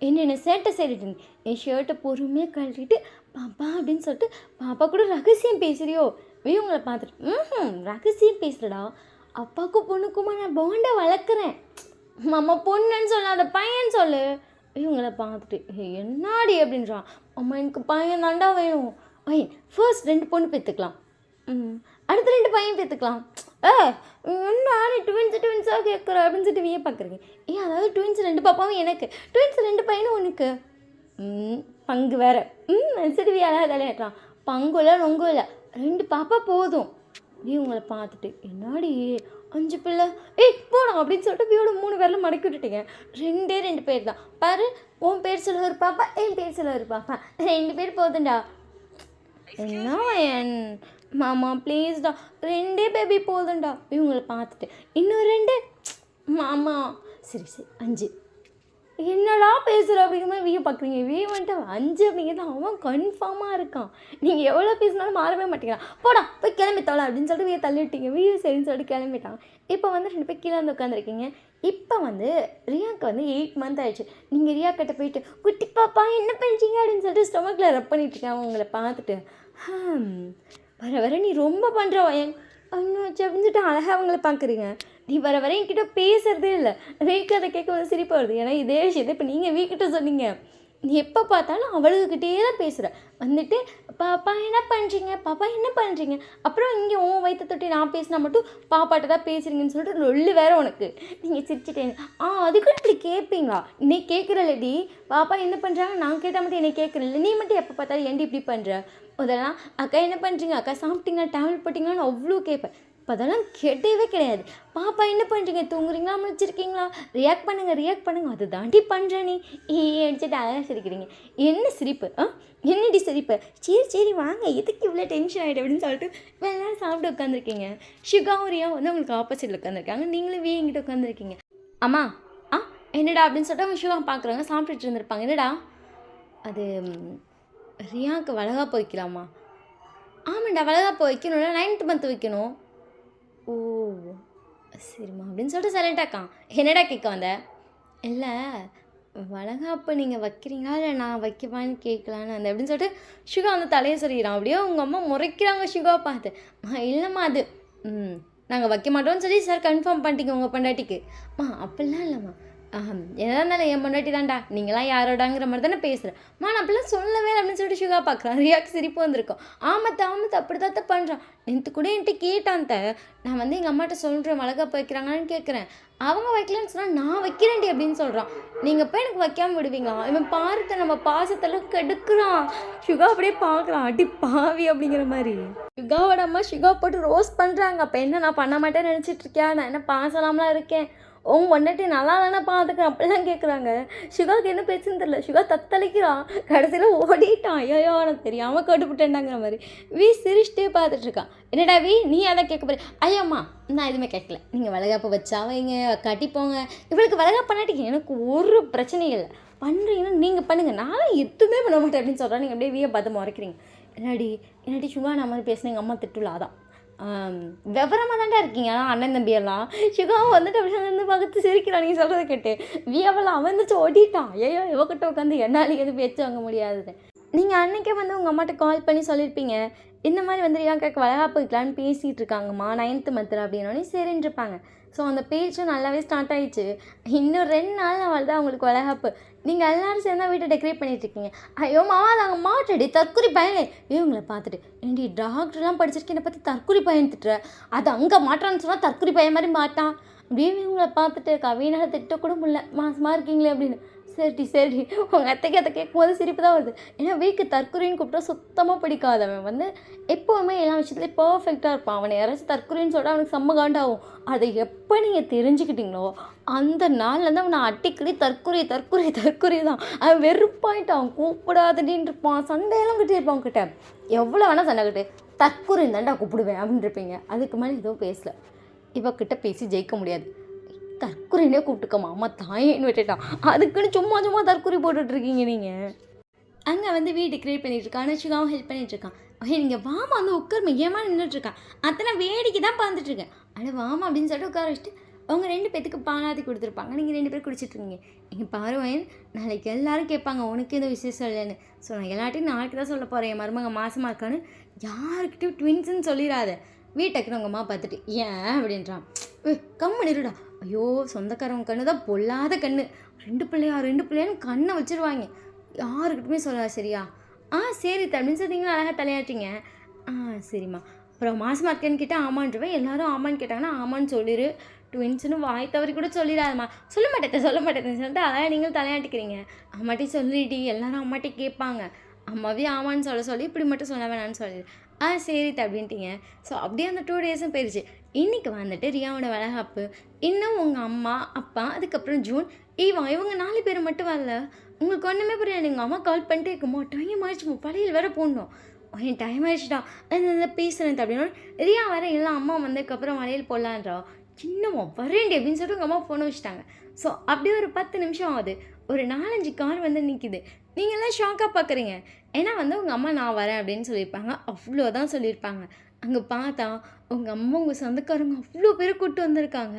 என்ன சேட்டை செய்துட்டு என் ஷர்ட்டை பொறுமையாக கழட்டிட்டு பாப்பா அப்படின்னு சொல்லிட்டு பாப்பா கூட ரகசியம் பேசுகிறியோ. வீ உங்களை பார்த்துட்டு ரகசியம் பேசுகிறடா, அப்பாவுக்கும் பொண்ணுக்குமா நான் பாண்டை வளர்க்குறேன், மாமா பொண்ணுன்னு சொல்லாத பையன் சொல்லு. இவங்களை பார்த்துட்டு என்னாடி அப்படின்றான். அம்மா எனக்கு பையன் தாண்டா வேணும். பையன் ஃபர்ஸ்ட் 2 பொண்ணு பெற்றுக்கலாம், அடுத்த 2 பையன் பெற்றுக்கலாம். என்ன நீ ட்வின்ஸாக கேட்குற அப்படின்னு சொல்லிட்டு வீயே பார்க்குறீங்க. அதாவது ட்வின்ஸ் 2 பாப்பாவும் எனக்கு, ட்வின்ஸ் 2 பையனும் உனக்கு, பங்கு வேறு. சரி வீயால விளையாடுறான். பங்குல நொங்கும் இல்லை, 2 பாப்பா போதும். வீ உங்களை பார்த்துட்டு என்னாடி 5 பிள்ளை, போனோம் அப்படின்னு சொல்லிட்டு வீயோட 3 பேரில் மடக்கி விட்டுட்டீங்க. 2 பேர் தான் பாரு, உன் பேர் சொல்ல ஒரு பாப்பா, என் பேர் சொல்ல ஒரு பாப்பா, 2 பேர் போதுண்டா. என்ன என் மாமா ப்ளீஸ்டா 2 பேபி போதுண்டா. இவங்களை பார்த்துட்டு இன்னும் 2 மாமா, சரி 5. என்னடா பேசுகிற அப்படிங்கிற மாதிரி வீயை பார்க்குறீங்க. வீ வந்துட்டு 5 அப்படிங்கிறது அவன் கன்ஃபார்மாக இருக்கான். நீங்கள் எவ்வளோ பேசினாலும் மாறவே மாட்டேங்கிறான். போடா போய் கிளம்பி தோலை அப்படின்னு சொல்லிட்டு வீயை தள்ளிவிட்டீங்க. வீயை சரின்னு சொல்லிட்டு கிளம்பிட்டான். இப்போ வந்து 2 பேர் கீழே வந்து உட்காந்துருக்கீங்க. இப்போ வந்து ரியாவுக்கு வந்து 8 மந்த் ஆயிடுச்சு. நீங்கள் ரியா கிட்ட போயிட்டு குட்டி பாப்பா என்ன பண்ணுறீங்க அப்படின்னு சொல்லிட்டு ஸ்டொமக்கில் ரப் பண்ணிட்டுருக்கேன். அவங்கள பார்த்துட்டு வர வர நீ ரொம்ப பண்ணுற வயன் அண்ணாச்சு அப்படின்னு சொல்லிட்டு அழகாக அவங்கள பார்க்குறீங்க. நீ வர வர என்கிட்ட பேசுகிறதே இல்லை. வீக்கு அதை கேட்க சிரிப்பாக வருது. ஏன்னா இதே விஷயத்தை இப்போ நீங்கள் வீக்கிட்ட சொன்னீங்க. நீ எப்போ பார்த்தாலும் அவளுக்கிட்டே தான் பேசுகிற. வந்துட்டு பாப்பா என்ன பண்ணுறீங்க, பாப்பா என்ன பண்ணுறீங்க, அப்புறம் இங்கே உன் வயிற்று தொட்டி நான் பேசினா மட்டும் பாப்பாட்ட தான் பேசுகிறீங்கன்னு சொல்லிட்டு லொல்லு வேறு உனக்கு. நீங்கள் சிரிச்சிட்டேன். அதுக்குன்னு இப்படி கேட்பீங்களா, நீ கேட்குறல்லடி பாப்பா என்ன பண்ணுறாங்க, நான் கேட்டால் மட்டும் என்னை கேட்குறல்ல, நீ மட்டும் எப்போ பார்த்தாலும் ஏன்டி இப்படி பண்ணுற. முதல்லாம் அக்கா என்ன பண்ணுறீங்க, அக்கா சாப்பிட்டீங்களா, டேப்லெட் போட்டிங்களான்னு அவ்வளோ கேட்பேன். இப்போ அதெல்லாம் கேட்டவே கிடையாது. பாப்பா என்ன பண்ணுறீங்க, தூங்குறீங்களா முடிச்சிருக்கீங்களா, ரியாக்ட் பண்ணுங்கள் அது தாண்டி பண்ணுற நீ அடிச்சுட்டு அழகாக சிரிக்கிறீங்க. என்ன சிரிப்பு, என்னடி சிரிப்பு, சரி வாங்க எதுக்கு இவ்வளோ டென்ஷன் ஆகிடு அப்படின்னு சொல்லிட்டு எல்லோரும் சாப்பிட்டு உட்காந்துருக்கீங்க. ஷிகாரியா வந்து உங்களுக்கு ஆப்போசிட்டில் உட்காந்துருக்காங்க. நீங்களும் எங்கிட்ட உட்காந்துருக்கீங்க. அம்மா என்னடா அப்படின்னு சொல்லிட்டு அவங்க ஷிகா பார்க்குறாங்க. சாப்பிட்டுட்டு இருந்திருப்பாங்க. என்னடா அது ரியாவுக்கு வளகாப்பு வைக்கலாமா? ஆமாண்டா, வளகாப்பு வைக்கணும்ல, 9th மந்த் வைக்கணும். ஓ! சரிம்மா அப்படின்னு சொல்லிட்டு சைலண்டாக்கான். என்னடா கேட்க வந்த? இல்லை, வளகாப்பு நீங்கள் வைக்கிறீங்களா இல்லை நான் வைக்கவான்னு கேட்கலான்னு வந்தேன் அப்படின்னு சொல்லிட்டு சுகா வந்து தலையை சொல்லிடுறான். அப்படியே உங்கள் அம்மா முறைக்கிறாங்க சுகா பார்த்து. இல்லைம்மா அது நாங்கள் வைக்க மாட்டோம்னு சொல்லி சார் கன்ஃபார்ம் பண்ணிட்டீங்க உங்கள் பொண்டாட்டிக்கு. அப்படிலாம் இல்லைம்மா. எதாக இருந்தாலும் என் பொண்டாட்டி தான்டா, நீங்களாம் யாரோடாங்கிற மாதிரி தானே பேசுகிறேன். நான் அப்படிலாம் சொல்லவே இல்லை அப்படின்னு சொல்லிட்டு சுகா பார்க்குறான். ரியாக்கு சிரிப்பு வந்திருக்கும். ஆமத்து அப்படி தான் பண்ணுறான். நேற்று கூட என்கிட்ட கேட்டான். நான் வந்து எங்கள் அம்மாட்ட சொல்கிறேன் வளகாப்பு வைக்கிறாங்கன்னு கேட்குறேன். அவங்க வைக்கலன்னு சொன்னால் நான் வைக்கிறேன்டி அப்படின்னு சொல்கிறான். நீங்கள் போய் எனக்கு வைக்காமல் விடுவீங்களா? இவன் பாருத்த நம்ம பாசத்தெல்லாம் கெடுக்கிறான். சுகா அப்படியே பார்க்குறான். அடி பாவி அப்படிங்கிற மாதிரி. சுகாவோட அம்மா சுகா போட்டு ரோஸ்ட் பண்ணுறாங்க. அப்போ என்ன நான் பண்ண மாட்டேன்னு நினச்சிட்டு இருக்கியா? நான் என்ன பாசலாமலாம் இருக்கேன். உன் பொண்டாட்டி நல்லா தானே பார்த்துக்கிறேன் அப்படிலாம் கேட்குறாங்க. சுகாவுக்கு என்ன பேசுன்னு தெரியல. சுகா தத்தளிக்கிறான். கடைசியில் ஓடிட்டான். ஐயோ எனக்கு தெரியாமல் கட்டுப்பிட்டேன்டாங்கிற மாதிரி. சிரிச்சிட்டே பார்த்துட்ருக்கான். என்னடா நீ அதை கேட்க போகிற? ஐயோம்மா நான் எதுவுமே கேட்கல. நீங்கள் வளகாப்பு வச்சா வைங்க, கட்டிப்போங்க. இவளுக்கு வளகாப்பு பண்ணாட்டிங்க எனக்கு ஒரு பிரச்சனையும் இல்லை. பண்ணுறீங்கன்னா நீங்கள் பண்ணுங்கள், நானும் எதுவுமே பண்ண மாட்டேன் அப்படின்னு சொல்கிறேன். நீங்கள் அப்படியே பார்த்து முறைக்கிறீங்க. என்னடி சுகா நான் மாதிரி பேசினேன், எங்கள் அம்மா திட்டுல. அதான் விவரமாக தாண்டா இருக்கீங்க. ஆனால் அண்ணன் தம்பியெல்லாம் சுகாவும் வந்துட்டு அப்படி வந்து பார்த்து சிரிக்கிறான். நீங்கள் சொல்கிறத கேட்டு வியாவெல்லாம் அவன் வந்துச்சு ஓடிட்டான். ஐயோ இவக்கிட்ட உட்காந்து என்னாலைக்கு எதுவும் பேச்சு வாங்க முடியாது. நீங்கள் அன்றைக்கே வந்து உங்கள் அம்மாட்ட கால் பண்ணி சொல்லியிருப்பீங்க, இந்த மாதிரி வந்து ரியாக்காக்கு வளகாப்பு வைக்கலான்னு பேசிகிட்டு இருக்காங்கம்மா 9th மந்த்தில் அப்படின்னோடனே சரின்னு இருப்பாங்க. ஸோ அந்த பேச்சும் நல்லாவே ஸ்டார்ட் ஆகிடுச்சு. இன்னும் 2 நாள் அவள் தான் அவங்களுக்கு வளகாப்பு. நீங்கள் எல்லோரும் சேர்ந்தா வீட்டை டெக்கரேட் பண்ணிகிட்ருக்கீங்க. ஐயோ மாமா நாங்கள் மாட்டடி தற்கொலை பையன். இவங்களை பார்த்துட்டு ஏண்டி டாக்டர்லாம் படிச்சிருக்கேன், என்னை பற்றி தற்கொலை பையன் திட்டுற, அது அங்கே மாட்டான்னு சொன்னால் தற்கொலை பையன் மாதிரி மாட்டான் அப்படின்னு இவங்களை பார்த்துட்டு கவினால் திட்டக்கூட முடியல. மாசமாக இருக்கீங்களே அப்படின்னு. சரி உங்கள் அத்தைக்கு அதை கேட்கும்போது சிரிப்பு தான் வருது. ஏன்னா வீக்கு தற்கொலைன்னு கூப்பிட்டா சுத்தமாக பிடிக்காது. அவன் வந்து எப்போவுமே எல்லா விஷயத்துலேயும் பர்ஃபெக்டாக இருப்பான். அவனை யாராச்சும் தற்கொலைன்னு சொல்லிட்டு அவனுக்கு செம்ம காண்டாகும். அதை எப்போ நீங்கள் தெரிஞ்சுக்கிட்டீங்களோ அந்த நாள்லேருந்து அவனை அடிக்கடி தற்கொலை தான். அவன் வெறுப்பாயிட்டான். கூப்பிடாதடின்னு இருப்பான். சண்டையெல்லாம் கிட்டே இருப்பான். அவன்கிட்ட எவ்வளோ வேணால் சண்டை கிட்டே தற்கொலை தாண்டா கூப்பிடுவேன் அப்படின்னு இருப்பீங்க. அதுக்கு மேலே எதுவும் பேசலை. இவக்கிட்ட பேசி ஜெயிக்க முடியாது. தற்கொலைனே கூப்பிட்டுக்கம்மா, அம்மா தாயேன்னு விட்டுட்டான். அதுக்குன்னு சும்மா தற்கொலை போட்டுட்ருக்கீங்க நீங்கள். அங்கே வந்து வீடு டெக்கரேட் பண்ணிகிட்ருக்கான். சுகாவும் ஹெல்ப் பண்ணிகிட்ருக்கான். நீங்கள் வாமா வந்து உட்காருமா, ஏமா நின்றுட்டுருக்கான். அத்தனை வேடிக்கை தான் பார்த்துட்ருக்கேன். அட வாமா அப்படின்னு சொல்லிட்டு உட்கார வச்சுட்டு அவங்க 2 பேத்துக்கு பாலாத்தி கொடுத்துருப்பாங்க. நீங்கள் 2 பேர் குடிச்சிட்ருக்கீங்க. நீங்கள் பாருவேன், நாளைக்கு எல்லோரும் கேட்பாங்க உனக்கு எதுவும் விசேஷம் இல்லைன்னு. ஸோ நான் எல்லாட்டையும் நாளைக்கு தான் சொல்ல போகிறேன். என் மருமக மாசமாக இருக்கான்னு யாருக்கிட்டையும் ட்வின்ஸுன்னு சொல்லிடாத. வீட்டுக்குன்னு உங்கள் அம்மா பார்த்துட்டு ஏன் அப்படின்றான். கம்முனிருடா. ஐயோ சொந்தக்காரவங்க கண்ணு தான் பொல்லாத கண்ணு. 2 பிள்ளையான்னு கண்ணை வச்சுருவாங்க. யாருக்கிட்டுமே சொல்லாது சரியா? சரி அப்படின்னு சொல்லிட்டீங்கன்னா அழகாக தலையாட்டிங்க. சரிம்மா. அப்புறம் மாசமாக இருக்கேன்னு கேட்டால் ஆமான்றவேன். எல்லோரும் ஆமான்னு கேட்டாங்கன்னா ஆமான்னு சொல்லிடு. ட்வின்ஸுன்னு வாய் தவறி கூட சொல்லிடாதம்மா. சொல்ல மாட்டேன் சொல்லிட்டு அழகாக நீங்களும் தலையாட்டிக்கிறீங்க. அம்மாட்டி சொல்லிடி, எல்லோரும் அம்மாட்டி கேட்பாங்க. அம்மாவே ஆமான்னு சொல்லி இப்படி மட்டும் சொல்ல வேணான்னு சொல்லிடு. சரி அப்படின்ட்டிங்க. ஸோ அப்படியே அந்த 2 டேஸும் போயிடுச்சு. இன்றைக்கி வந்துட்டு ரியாவோட வளகாப்பு. இன்னும் உங்கள் அம்மா அப்பா அதுக்கப்புறம் ஜூன் இவங்க 4 பேர் மட்டும் வரல. உங்களுக்கு ஒன்றுமே புரியாது. எங்கள் அம்மா கால் பண்ணிட்டே இருக்குமோ டைம் ஆயிடுச்சுமோ, பழையில் வேறு போடணும். என் டைம் ஆயிடுச்சுடா அந்த பேசுகிறேன் அப்படின்னா ரியா வேறு எல்லாம் அம்மா வந்ததுக்கப்புறம் வளையல் போடலான்றா. சின்னம்மா வரேண்டி அப்படின்னு சொல்லிட்டு உங்கள் அம்மா ஃபோனை வச்சுட்டாங்க. ஸோ அப்படியே ஒரு 10 நிமிஷம் ஆகுது. ஒரு 4-5 கார் வந்து நிற்கிது. நீங்கள்லாம் ஷாக்காக பார்க்குறீங்க. ஏன்னா வந்து உங்கள் அம்மா நான் வரேன் அப்படின்னு சொல்லியிருப்பாங்க. அவ்வளோதான் சொல்லியிருப்பாங்க. அங்கே பார்த்தா உங்கள் அம்மா உங்கள் சொந்தக்காரங்க அவ்வளோ பேர் கூப்பிட்டு வந்திருக்காங்க.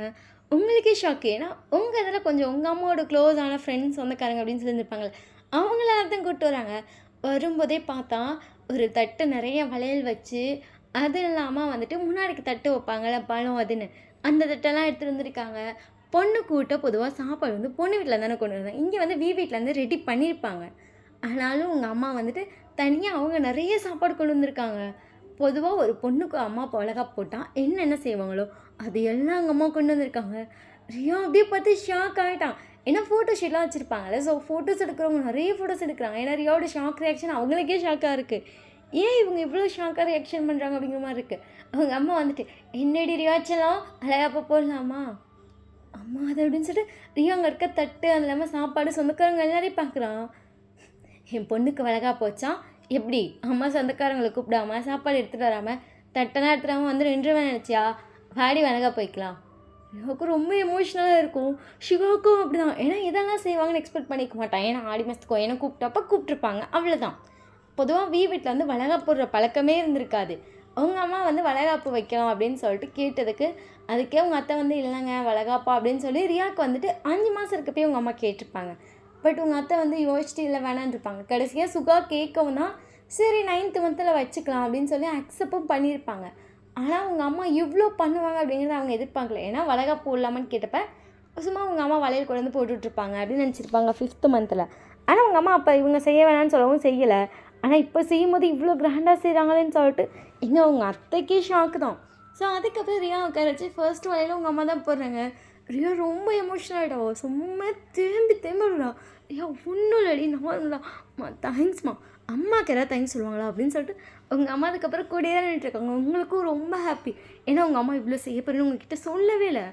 உங்களுக்கே ஷாக்கு. ஏன்னா உங்கள் இதில் கொஞ்சம் உங்கள் அம்மாவோட க்ளோஸான ஃப்ரெண்ட்ஸ் சொந்தக்காரங்க அப்படின்னு சொல்லியிருப்பாங்களே அவங்களால தான் கூப்பிட்டு வராங்க. வரும்போதே பார்த்தா ஒரு தட்டு நிறைய வளையல் வச்சு, அது இல்லாமல் வந்துட்டு முன்னாடிக்கு தட்டு வைப்பாங்கள்ல பழம் அதுன்னு, அந்த தட்டெல்லாம் எடுத்துகிட்டு வந்திருக்காங்க. பொண்ணு கூட்ட பொதுவாக சாப்பாடு வந்து பொண்ணு வீட்டில் தானே கொண்டு வந்தாங்க. இங்கே வந்து வீட்டிலேருந்து ரெடி பண்ணியிருப்பாங்க. ஆனாலும் உங்கள் அம்மா வந்துட்டு தனியாக அவங்க நிறைய சாப்பாடு கொண்டு வந்திருக்காங்க. பொதுவாக ஒரு பொண்ணுக்கு அம்மா அப்பா வளகாப்பு போட்டால் என்னென்ன செய்வாங்களோ அது எல்லாம் எங்கள் அம்மா கொண்டு வந்திருக்காங்க. ரியா அப்படியே பார்த்து ஷாக் ஆகிட்டான். ஏன்னா ஃபோட்டோ ஷீட்லாம் வச்சுருப்பாங்கல்ல. ஸோ ஃபோட்டோஸ் எடுக்கிறவங்க நிறைய ஃபோட்டோஸ் எடுக்கிறாங்க. ஏன்னா ரியாவோட ஷாக் ரியாக்ஷன் அவங்களுக்கே ஷாக்காக இருக்குது. ஏன் இவங்க இவ்வளோ ஷாக்காக ரியாக்ஷன் பண்ணுறாங்க அப்படிங்கிற மாதிரி இருக்குது. அவங்க அம்மா வந்துட்டு என்னடி ரியாச்சலாம் வளகாப்பு போடலாமா அம்மா அது அப்படின்னு சொல்லிட்டு ரியா அங்கே இருக்க தட்டு அது இல்லாமல் சாப்பாடு சொந்தக்காரங்க எல்லாரையும் பார்க்குறான். என் பொண்ணுக்கு வளகாப்பு வச்சான் எப்படி அம்மா சொந்தக்காரங்களை கூப்பிடாம சாப்பாடு எடுத்துகிட்டு வராமல் தட்டெல்லாம் எடுத்துடாமல் வந்து நின்றுவேன் நினச்சியா? வாடி வளகாப்பு வைக்கலாம். ரியாவுக்கு ரொம்ப எமோஷ்னலாக இருக்கும். சிவாவுக்கும் அப்படி தான். ஏன்னா இதெல்லாம் செய்வாங்கன்னு எக்ஸ்பெக்ட் பண்ணிக்க மாட்டான். ஏன்னா ஆடி மாதத்துக்கு என்ன கூப்பிட்டப்ப கூப்பிட்ருப்பாங்க, அவ்வளோதான். பொதுவாக வீட்டில் வந்து வளைகாப்பு போடுற பழக்கமே இருந்திருக்காது. அவங்க அம்மா வந்து வளைகாப்பு வைக்கலாம் அப்படின்னு சொல்லிட்டு கேட்டதுக்கு, அதுக்கே அவங்க அத்தை வந்து இல்லைங்க வளைகாப்பா அப்படின்னு சொல்லி ரியாவுக்கு வந்துட்டு 5 மாதம் இருக்கப்பயே அவங்க அம்மா கேட்டிருப்பாங்க. பட் உங்கள் அத்தை வந்து யோசிச்சுட்டு இல்லை வேணான்னு இருப்பாங்க. கடைசியாக சுகா கேட்கவும் தான் சரி 9th மந்தில் வச்சுக்கலாம் அப்படின்னு சொல்லி அக்செப்டும் பண்ணியிருப்பாங்க. ஆனால் உங்கள் அம்மா இவ்வளோ பண்ணுவாங்க அப்படிங்கிறத அவங்க எதிர்பார்க்கல. ஏன்னா வளைகாப்பு போடலாமான்னு கேட்டப்ப சும்மா உங்கள் அம்மா வளையல் கொண்டு வந்து போட்டுட்ருப்பாங்க அப்படின்னு நினச்சிருப்பாங்க 5th மந்தில். ஆனால் உங்கள் அம்மா அப்போ இவங்க செய்ய வேணான்னு சொல்லவும் செய்யலை. ஆனால் இப்போ செய்யும்போது இவ்வளோ கிராண்டாக செய்கிறாங்களேன்னு சொல்லிட்டு இங்கே உங்கள் அத்தைக்கே ஷாக்கு தான். ஸோ அதுக்கப்புறம் ரியா உட்காரச்சு ஃபர்ஸ்ட் வலையில் உங்கள் அம்மா தான் போடுறாங்க. ரியா ரொம்ப எமோஷனல் ஆகிட்டா. சும்மா திரும்பி விடா. ரியா ஒன்றும் இல்லடி நார்மலாக தேங்க்ஸ்மா, அம்மாவுக்கு எதாவது தேங்க்ஸ் சொல்லுவாங்களா அப்படின்னு சொல்லிட்டு உங்கள் அம்மா அதுக்கப்புறம் கூடயே தான் நின்றுட்டுருக்காங்க. உங்களுக்கும் ரொம்ப ஹாப்பி. ஏன்னா உங்கள் அம்மா இவ்வளோ செய்ய போகிறேன்னு உங்ககிட்ட சொல்லவே இல்லை.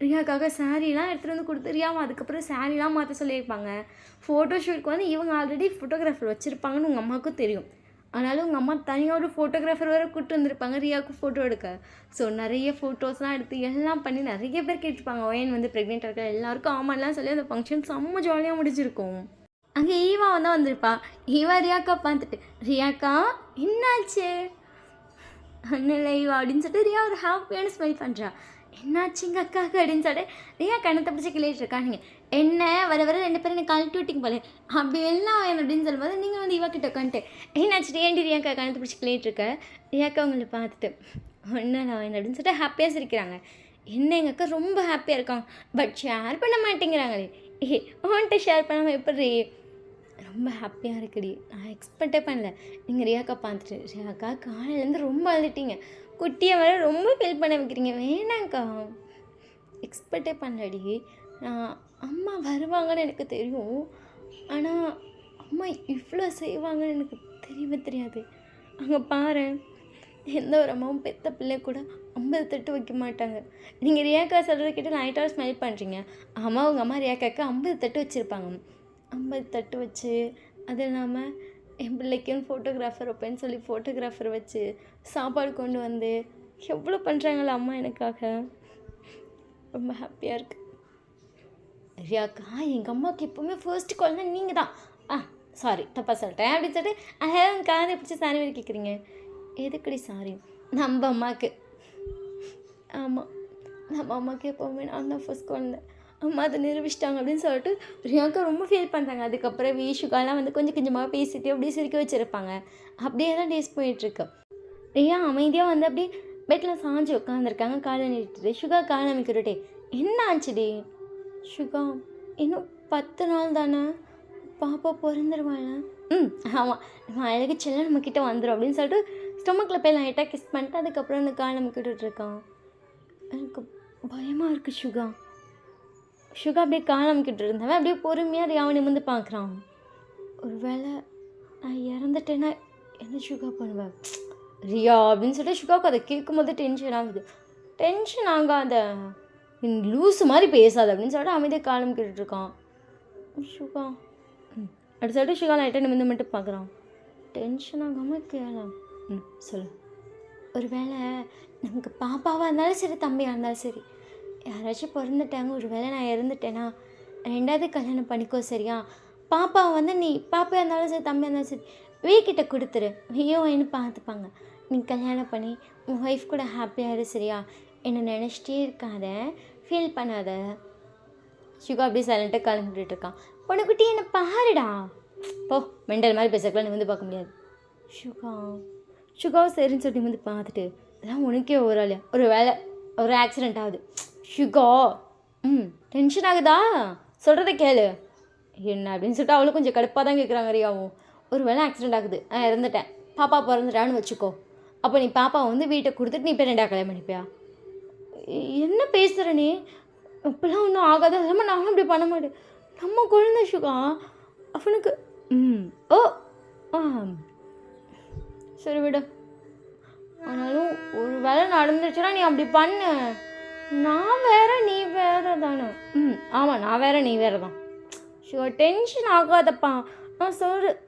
ரியாக்காக சாரீலாம் எடுத்துகிட்டு வந்து கொடுத்து ரியாவை அதுக்கப்புறம் சாரீலாம் மாற்ற சொல்லியிருப்பாங்க. ஃபோட்டோ ஷூட்டுக்கு வந்து இவங்க ஆல்ரெடி ஃபோட்டோகிராஃபர் வச்சுருப்பாங்கன்னு உங்கள் அம்மாவுக்கும் தெரியும். ஆனாலும் உங்கள் அம்மா தனியாக ஒரு ஃபோட்டோகிராஃபர் வேறு கூப்பிட்டு வந்திருப்பாங்க ரியாவுக்கு ஃபோட்டோ எடுக்க. ஸோ நிறைய ஃபோட்டோஸ்லாம் எடுத்து எல்லாம் பண்ணி நிறைய பேர் கேட்டிருப்பாங்க ஒயன் வந்து ப்ரெக்னெண்ட்டாக இருக்க எல்லாருக்கும் ஆமாம்லாம் சொல்லி அந்த ஃபங்க்ஷன் செம்ம ஜாலியாக முடிஞ்சிருக்கும். அங்கே ஈவா தான் வந்திருப்பா. ஈவா ரியாக்கா பார்த்துட்டு ரியாக்கா என்னாச்சு அண்ணல ஈவா அப்படின்னு சொல்லிட்டு ரியா ஒரு ஹாப்பியான ஸ்மைல் பண்ணுறா. என்னாச்சுங்க அக்காவுக்கு அப்படின்னு சொல்லிட்டு ரியா கண்ணத்தை பிடிச்சி கிளியிட்டு இருக்கா. நீங்கள் என்ன வர 2 பேரும் எனக்கு கழட்டி விட்டிங்க போல அப்படி எல்லாம் அப்படின்னு சொல்லும்போது நீங்கள் வந்து இவா கிட்ட உட்காந்துட்டு என்னாச்சு ஏன்டி ரியாக்கா கண்ணத்தை பிடிச்சி கிளியிட்டு இருக்க. ரியாக்கா உங்களை பார்த்துட்டு ஒன்றும் அப்படின்னு சொல்லிட்டு ஹாப்பியாக சிரிக்கிறாங்க. என்ன எங்கள் அக்கா ரொம்ப ஹாப்பியாக இருக்காங்க, பட் ஷேர் பண்ண மாட்டேங்கிறாங்களே. உன்கிட்ட ஷேர் பண்ணாமல் எப்படி ரொம்ப ஹாப்பியாக இருக்குடி. நான் எக்ஸ்பெக்டே பண்ணல. நீங்கள் ரியாக்கா பார்த்துட்டு ரியாக்கா காலையிலேருந்து ரொம்ப அழுதுட்டீங்க, குட்டியை வர ரொம்ப ஃபீல் பண்ண வைக்கிறீங்க. வேணாங்க்கா எக்ஸ்பெக்டே பண்ணலடி. நான் அம்மா வருவாங்கன்னு எனக்கு தெரியும், ஆனால் அம்மா இவ்வளோ செய்வாங்கன்னு எனக்கு தெரியவே தெரியாது. அங்கே பாரு எந்த ஒரு அம்மாவும் பெத்த பிள்ளை கூட 50 தட்டு வைக்க மாட்டாங்க. நீங்கள் ரியாக்கா சொல்கிறத கேட்டு லைட்டாக ஸ்மெல் பண்ணுறீங்க. ஆமாம் உங்கள் அம்மா ரியாக்காக்கு 50 தட்டு வச்சுருப்பாங்க. 50 தட்டு வச்சு அது இல்லாமல் என் பிள்ளைக்குன்னு ஃபோட்டோகிராஃபர் வைப்பேன்னு சொல்லி ஃபோட்டோகிராஃபர் வச்சு சாப்பாடு கொண்டு வந்து எவ்வளோ பண்ணுறாங்களா அம்மா எனக்காக. ரொம்ப ஹாப்பியாக இருக்குது. ரியாக்கா எங்கள் அம்மாவுக்கு எப்போவுமே ஃபர்ஸ்ட் கால்னா நீங்கள் தான். சாரி தப்பாக சொல்லிட்டேன் அப்படின்னு சொல்லிட்டு அழகாக காதை பிடிச்சி சாரி வரை கேட்குறீங்க. எதுக்கடி சாரி? நம்ம அம்மாவுக்கு. ஆமாம் நம்ம அம்மாவுக்கு எப்போவுமே நான் தான் ஃபர்ஸ்ட் குழந்தை, அம்மா அதை நிரூபிச்சிட்டாங்க அப்படின்னு சொல்லிட்டு ரியாக்கா ரொம்ப ஃபீல் பண்ணுறாங்க. அதுக்கப்புறம் வீஷுக்காலாம் வந்து கொஞ்சம் கொஞ்சமாக பேசிட்டு அப்படியே சிரிக்க வச்சுருப்பாங்க. அப்படியே தான் டேஸ் போயிட்டுருக்கு. ரியா அமைதியாக வந்து அப்படியே பெட்டில் சாஞ்சு உட்காந்துருக்காங்க. காலை நீட்டிட்டு சுகா காலை அமைக்கிட்டே என்ன ஆச்சுடி? சுகா இன்னும் 10 நாள் தானே பாப்பா பிறந்துருவாள். ஆமாம் நம்ம அழகு செல்ல நம்மக்கிட்ட வந்துடும் அப்படின்னு சொல்லிட்டு ஸ்டொமக்கில் போய் லைட்டாக கிஸ் பண்ணிட்டு அதுக்கப்புறம் அந்த காலை அமைக்கிட்டுருக்கான். எனக்கு பயமாக இருக்குது சுகா. சுகா அப்படியே காலை அமைக்கிட்டு இருந்தவன் அப்படியே பொறுமையாக ரியாவை நிமிர்ந்து பார்க்குறான். ஒரு வேளை நான் இறந்துட்டேன்னா என்ன சுகா பண்ணுவேன் ரியா அப்படின்னு சொல்லிட்டு சுகாவுக்கு அதை கேட்கும் போது டென்ஷன் ஆகுது. டென்ஷன் ஆகாத லூஸு மாதிரி பேசாது அப்படின்னு சொல்லிட்டு அமைதியாக காலம் கேட்டுட்ருக்கான். சுகா அப்படி சொல்லிட்டு சுகா லைட்டாக நிமிர்ந்து மட்டும் பார்க்குறான். டென்ஷன் ஆகாமல் கேளாம். சொல்லு. ஒரு வேளை நமக்கு பாப்பாவாக இருந்தாலும் சரி தம்பியாக இருந்தாலும் சரி யாராச்சும் பிறந்துட்டாங்க, ஒரு வேளை நான் இறந்துட்டேன்னா 2வது கல்யாணம் பண்ணிக்கோ சரியா? பாப்பாவை வந்து நீ பாப்பா இருந்தாலும் சரி தம்பியாக இருந்தாலும் சரி வீக்கிட்ட கொடுத்துரு, நீயும் என்ன பார்த்துப்பாங்க. நீ கல்யாணம் பண்ணி உன் ஒய்ஃப் கூட ஹாப்பியாக இரு சரியா? என்னை நினச்சிட்டே இருக்காத, ஃபீல் பண்ணாத. சுகா அப்படியே சைலண்ட்டாக கிளம்பிட்டு இருக்கான். பொண்ணுக்குட்டி என்னை பாருடா. போ மெண்டல் மாதிரி பேசக்கலாம் நீ வந்து பார்க்க முடியாது. சுகாவை சரின்னு சொல்லி வந்து பார்த்துட்டு இதெல்லாம் உனக்கே ஓராலையா? ஒரு வேளை ஒரு ஆக்சிடெண்ட் ஆகுது. சுகா டென்ஷன் ஆகுதா? சொல்கிறத கேளு என்ன அப்படின்னு சொல்லிட்டு அவளும் கொஞ்சம் கடுப்பாக தான் கேட்குறாங்க ரியாவும். ஒரு வேளை ஆக்சிடெண்ட் ஆகுது, நான் இறந்துட்டேன், பாப்பா பிறந்துட்டான்னு வச்சுக்கோ. அப்போ நீ பாப்பாவை வந்து வீட்டை கொடுத்துட்டு நீ இப்போ 2 கல்யாணம் பண்ணிப்பியா? என்ன பேசுகிற நீ? இப்போலாம் ஒன்றும் ஆகாத. இல்லாமல் நானும் அப்படி பண்ண மாட்டேன். நம்ம குழந்தை சுகா அவனுக்கு ஓ சரி விடு. ஆனாலும் ஒரு வேளை நடந்துச்சுன்னா நீ அப்படி பண்ணு. நான் வேற நீ வேற தானே? ஆமாம் நான் வேற நீ வேற தான். டென்ஷன் ஆகாதப்பா, நான் சொல்கிறேன்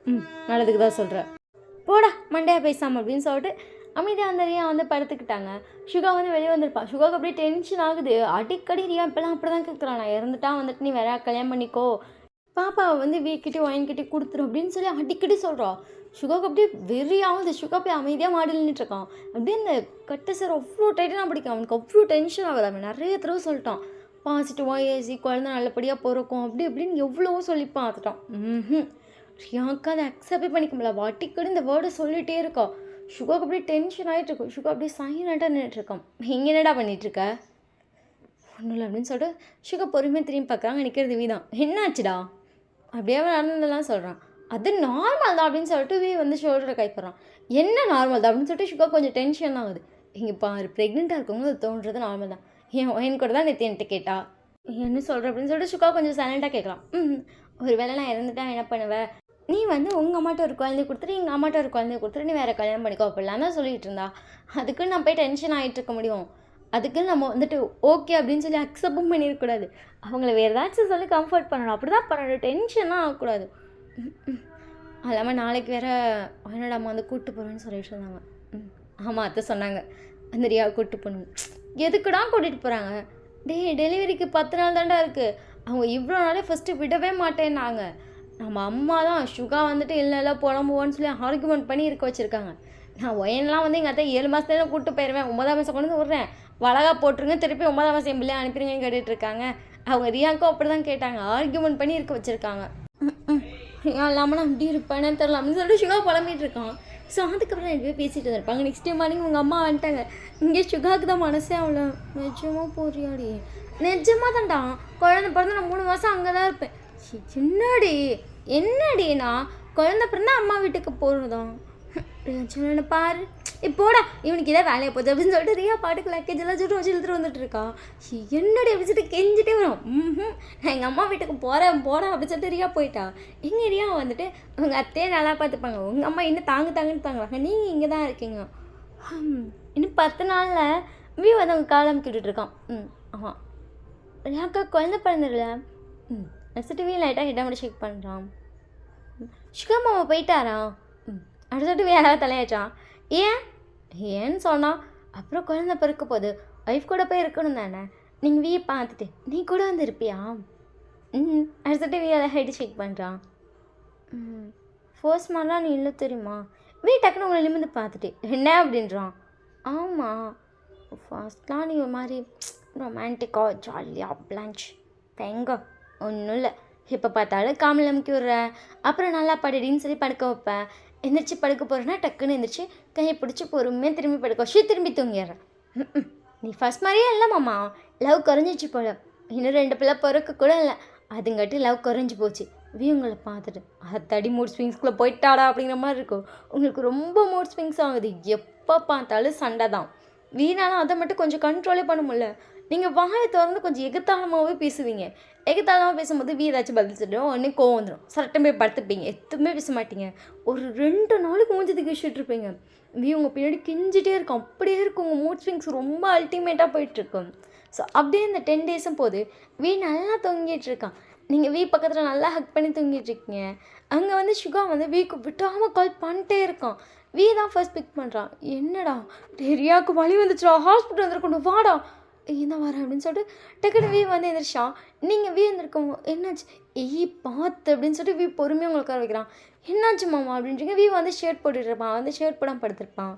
நல்லதுக்கு தான் சொல்கிறேன். போடா மண்டையா பேசாமல் அப்படின்னு சொல்லிட்டு அமைதியாக அந்த ரியா வந்து படுத்துக்கிட்டாங்க. சுகா வந்து வெளியே வந்திருப்பா. சுகாவுக்கு அப்படியே டென்ஷன் ஆகுது. அடிக்கடி ரியா இப்போலாம் அப்படி தான் கேட்குறான். நான் இறந்துட்டா வந்துட்டு நீ வேற கல்யாணம் பண்ணிக்கோ, பாப்பாவை வந்து வீக்கிட்டே வாங்கிக்கிட்டே கொடுத்துரும் அப்படின்னு சொல்லி அடிக்கடி சொல்கிறா. சுகாவுக்கு அப்படியே வெறியாகுது. சுகா போய் அமைதியாக மாடியில் நின்றுட்டுருக்கான். அப்படியே இந்த கட்ட சார் அவ்வளோ டைட்டாக பிடிக்கும். அவனுக்கு அவ்வளோ டென்ஷன் ஆகுது. அவன் நிறைய தடவை சொல்லிட்டான், பாசிட்டிவாக ஏசி குழந்தை நல்லபடியாக பிறக்கும் அப்படி இப்படின்னு எவ்வளவோ சொல்லி பார்த்துட்டான். ரியாவுக்கு அதை அக்செப்டே பண்ணிக்க முடியல. அடிக்கடி இந்த வேர்டை சொல்லிகிட்டே இருக்கா. சுகாவுக்கு அப்படியே டென்ஷன் ஆகிட்டு இருக்கும். சுகா அப்படியே சைலண்ட்டாக நின்றுட்டுருக்கான். இங்கே என்னடா பண்ணிகிட்ருக்க? ஒன்றும் இல்லை அப்படின்னு சொல்லிட்டு சுகா பொறுமையாக திரும்பி பார்க்குறாங்க. நிற்கிறது வீதான். என்னாச்சுடா? அப்படியே நடந்ததெல்லாம் சொல்கிறான். அது நார்மல் தான் அப்படின்னு சொல்லிட்டு வந்து ஷோல்டரை கைப்படுறான். என்ன நார்மல் தான் அப்படின்னு சொல்லிட்டு சுகா கொஞ்சம் டென்ஷன் ஆகுது. இங்கே பாரு, ப்ரெக்னெண்ட்டாக இருக்கவங்க அது தோன்றது நார்மல் தான். என் கூட தான் நேற்று என்கிட்ட கேட்டா. என்ன சொல்கிற அப்படின்னு சொல்லிட்டு சுகா கொஞ்சம் சைலண்ட்டாக கேட்கலாம். ஒரு வேளை நான் இறந்துட்டா என்ன பண்ணுவேன்? நீ வந்து உங்கள் அம்மாட்ட ஒரு குழந்தைய கொடுத்துட்டு எங்கள் அம்மாட்ட ஒரு குழந்தைய கொடுத்துட்டு நீ வேறு கல்யாணம் பண்ணிக்கோ அப்படிலாம் தான் சொல்லிகிட்டு இருந்தா. அதுக்குன்னு நான் போய் டென்ஷன் ஆகிட்டு இருக்க முடியும்? அதுக்குன்னு நம்ம வந்துட்டு ஓகே அப்படின்னு சொல்லி அக்செப்டும் பண்ணிடக்கூடாது. அவங்கள வேறு ஏதாச்சும் சொல்லி கம்ஃபர்ட் பண்ணணும். அப்படி தான் பண்ணணும். டென்ஷனாக ஆகக்கூடாது. அது இல்லாமல் நாளைக்கு வேறு என்னோட அம்மா வந்து கூப்பிட்டு போகிறேன்னு சொல்லிட்டு இருந்தாங்க. ஆமாம், அத்தை சொன்னாங்க அந்த ரியாவை கூப்பிட்டு போகணும். எதுக்குடா கூட்டிகிட்டு போகிறாங்க? டெலிவரிக்கு 10 நாள் தாண்டா இருக்குது. அவங்க இவ்வளோ நாளே ஃபஸ்ட்டு விடவே மாட்டேன்னாங்க. நம்ம அம்மா தான் சுகா வந்துட்டு இல்லை புலம்புவோன்னு சொல்லி ஆர்குமெண்ட் பண்ணி இருக்க வச்சுருக்காங்க. நான் ஒயன்லாம் வந்து எங்கள் அத்தை 7 மாதத்துல கூப்பிட்டு போயிடுவேன். 9ஆம் மாதம் கொண்டு வந்து விட்றேன், வளகா போட்டுருங்க, திருப்பி 9ஆம் மாதம் என் பிள்ளையை அனுப்பிடுங்கன்னு கேட்டுட்ருக்காங்க. அவங்க ரியாவுக்கும் அப்படி தான் கேட்டாங்க. ஆர்குமெண்ட் பண்ணி இருக்க வச்சுருக்காங்க. ரியா இல்லாமல் நான் அப்படி இருப்பேனே தெரில அப்படின்னு சொல்லிட்டு சுகா புலம்பிகிட்டு இருக்கான். ஸோ அதுக்கப்புறம் ரெண்டு பேர் பேசிகிட்டு இருந்திருப்பாங்க. நெக்ஸ்ட் டே மார்னிங் உங்கள் அம்மா வந்துட்டாங்க. இங்கே சுகாவுக்கு தான் மனசே அவ்வளோ. நிஜமாக போறியாடி? நிஜமாக தான்டா. குழந்தை பிறந்து நான் 3 மாதம் அங்கே தான் இருப்பேன். என்னடினா குழந்தை பிறந்தா அம்மா வீட்டுக்கு போகிறதான் சொன்ன பாரு. இப்போடா இவனுக்கு இதை வேலையை போகுது அப்படின்னு சொல்லிட்டு ரியா பாட்டுக்கு லக்கேஜ் எல்லாம் சுட்டு வச்சு இழுத்துட்டு வந்துட்டு இருக்கா. என்னடி அப்படின்னு சொல்லிட்டு கெஞ்சிட்டே வரும். நான் எங்கள் அம்மா வீட்டுக்கு போகிறேன் அப்படின்னு சொல்லிட்டு ரியா போயிட்டா. எங்கள் ரியா வந்துட்டு உங்கள் அத்தையே நல்லா பார்த்துப்பாங்க, உங்கள் அம்மா இன்னும் தாங்குன்னு தாங்குவாங்க, நீங்கள் இங்கே தான் இருக்கீங்க. இன்னும் 10 நாளில் வியூ வந்து அவங்க காலம் கேட்டுட்ருக்கான். ஆமாம், ரியாக்கா குழந்தை பிறந்துடல. நெக்ஸ்ட்டு வீ லைட்டாக ஹெட்டாக மட்டும் செக் பண்ணுறான். சுகா மாமா போயிட்டாரா? அடுத்துட்டு வேற தலையாச்சான். ஏன்னு சொன்னால் அப்புறம் குழந்தை பிறக்க போகுது, ஒய்ஃப் கூட போய் இருக்கணும் தானே. நீங்கள் வீயை பார்த்துட்டு நீ கூட வந்து இருப்பியா? அடுத்துட்டு வீ ஹெட் செக் பண்ணுறான். ஃபர்ஸ்ட் மாதிரிலாம் நீ இல்லை தெரியுமா? வீ டக்குன்னு உங்களை நிமிந்து பார்த்துட்டு என்ன அப்படின்றான். ஆமாம், ஃபர்ஸ்ட்லாம் நீ ஒரு மாதிரி ரொமான்டிக்காக ஜாலியாக பிளான்ச் தேங்க ஒன்றும் இல்லை. இப்போ பார்த்தாலும் காமில் அமுக்கி விட்றேன், அப்புறம் நல்லா படிடின்னு சொல்லி படுக்க வைப்பேன். எந்திரிச்சு படுக்க போகிறேன்னா டக்குன்னு எந்திரிச்சு கையை பிடிச்சி பொறுமையாக திரும்பி படுக்க வச்சு திரும்பி தூங்கிடுறேன். நீ ஃபஸ்ட் மாதிரியே இல்லை மாமா, லவ் குறைஞ்சிச்சு போல. இன்னும் 2 பிள்ளை பிறக்க கூட இல்லை, அதுங்காட்டி லவ் குறைஞ்சி போச்சு. உங்களை பார்த்துட்டு அத்தடி மூட் ஸ்விங்ஸ்குள்ளே போயிட்டாடா அப்படிங்கிற மாதிரி இருக்கும். உங்களுக்கு ரொம்ப மூட் ஸ்விங்ஸ் ஆகுது, எப்போ பார்த்தாலும் சண்டை தான். வீணாலும் அதை மட்டும் கொஞ்சம் கண்ட்ரோலே பண்ண முடியல. நீங்கள் வாயை திறந்து கொஞ்சம் எகத்தாளமாகவே பேசுவீங்க. எகத்தாளமாக பேசும்போது ஏதாச்சும் பதில் சொல்லிடும், உடனே கோவம் வந்துடும், சட்டம் போய் படுத்துப்பீங்க, எதுவுமே பேச மாட்டீங்க. ஒரு 2 நாளுக்கு மூஞ்சதுக்கு வச்சுட்டு இருப்பீங்க. உங்கள் பின்னாடி கிஞ்சிட்டே இருக்கும். அப்படியே இருக்கும். உங்கள் மூட் ஸ்விங்ஸ் ரொம்ப அல்டிமேட்டாக போயிட்டுருக்கும். ஸோ அப்படியே இந்த 10 டேஸும் போது நல்லா தூங்கிட்டு இருக்கான். நீங்கள் பக்கத்தில் நல்லா ஹக் பண்ணி தூங்கிட்டு இருக்கீங்க. அங்கே வந்து சுகா வந்து வீக்கு விட்டாமல் கால் பண்ணிட்டே இருக்கான். தான் ஃபர்ஸ்ட் பிக் பண்ணுறான். என்னடா ரியாவுக்கு வலி வந்துச்சுடா, ஹாஸ்பிட்டல் வந்துருக்கணும், வாடா. என்ன வரேன் அப்படின்னு சொல்லிட்டு டக்குனு வந்து எந்திரிச்சா. நீங்கள் இருந்திருக்கோம், என்னாச்சு பார்த்து அப்படின்னு சொல்லிட்டு பொறுமையாக உங்களுக்கு வைக்கிறான். என்னாச்சு மாமா அப்படின்றீங்க. வந்து ஷர்ட் போட்டுட்ருப்பான், வந்து ஷர்ட் போடாமல் படுத்திருப்பான்.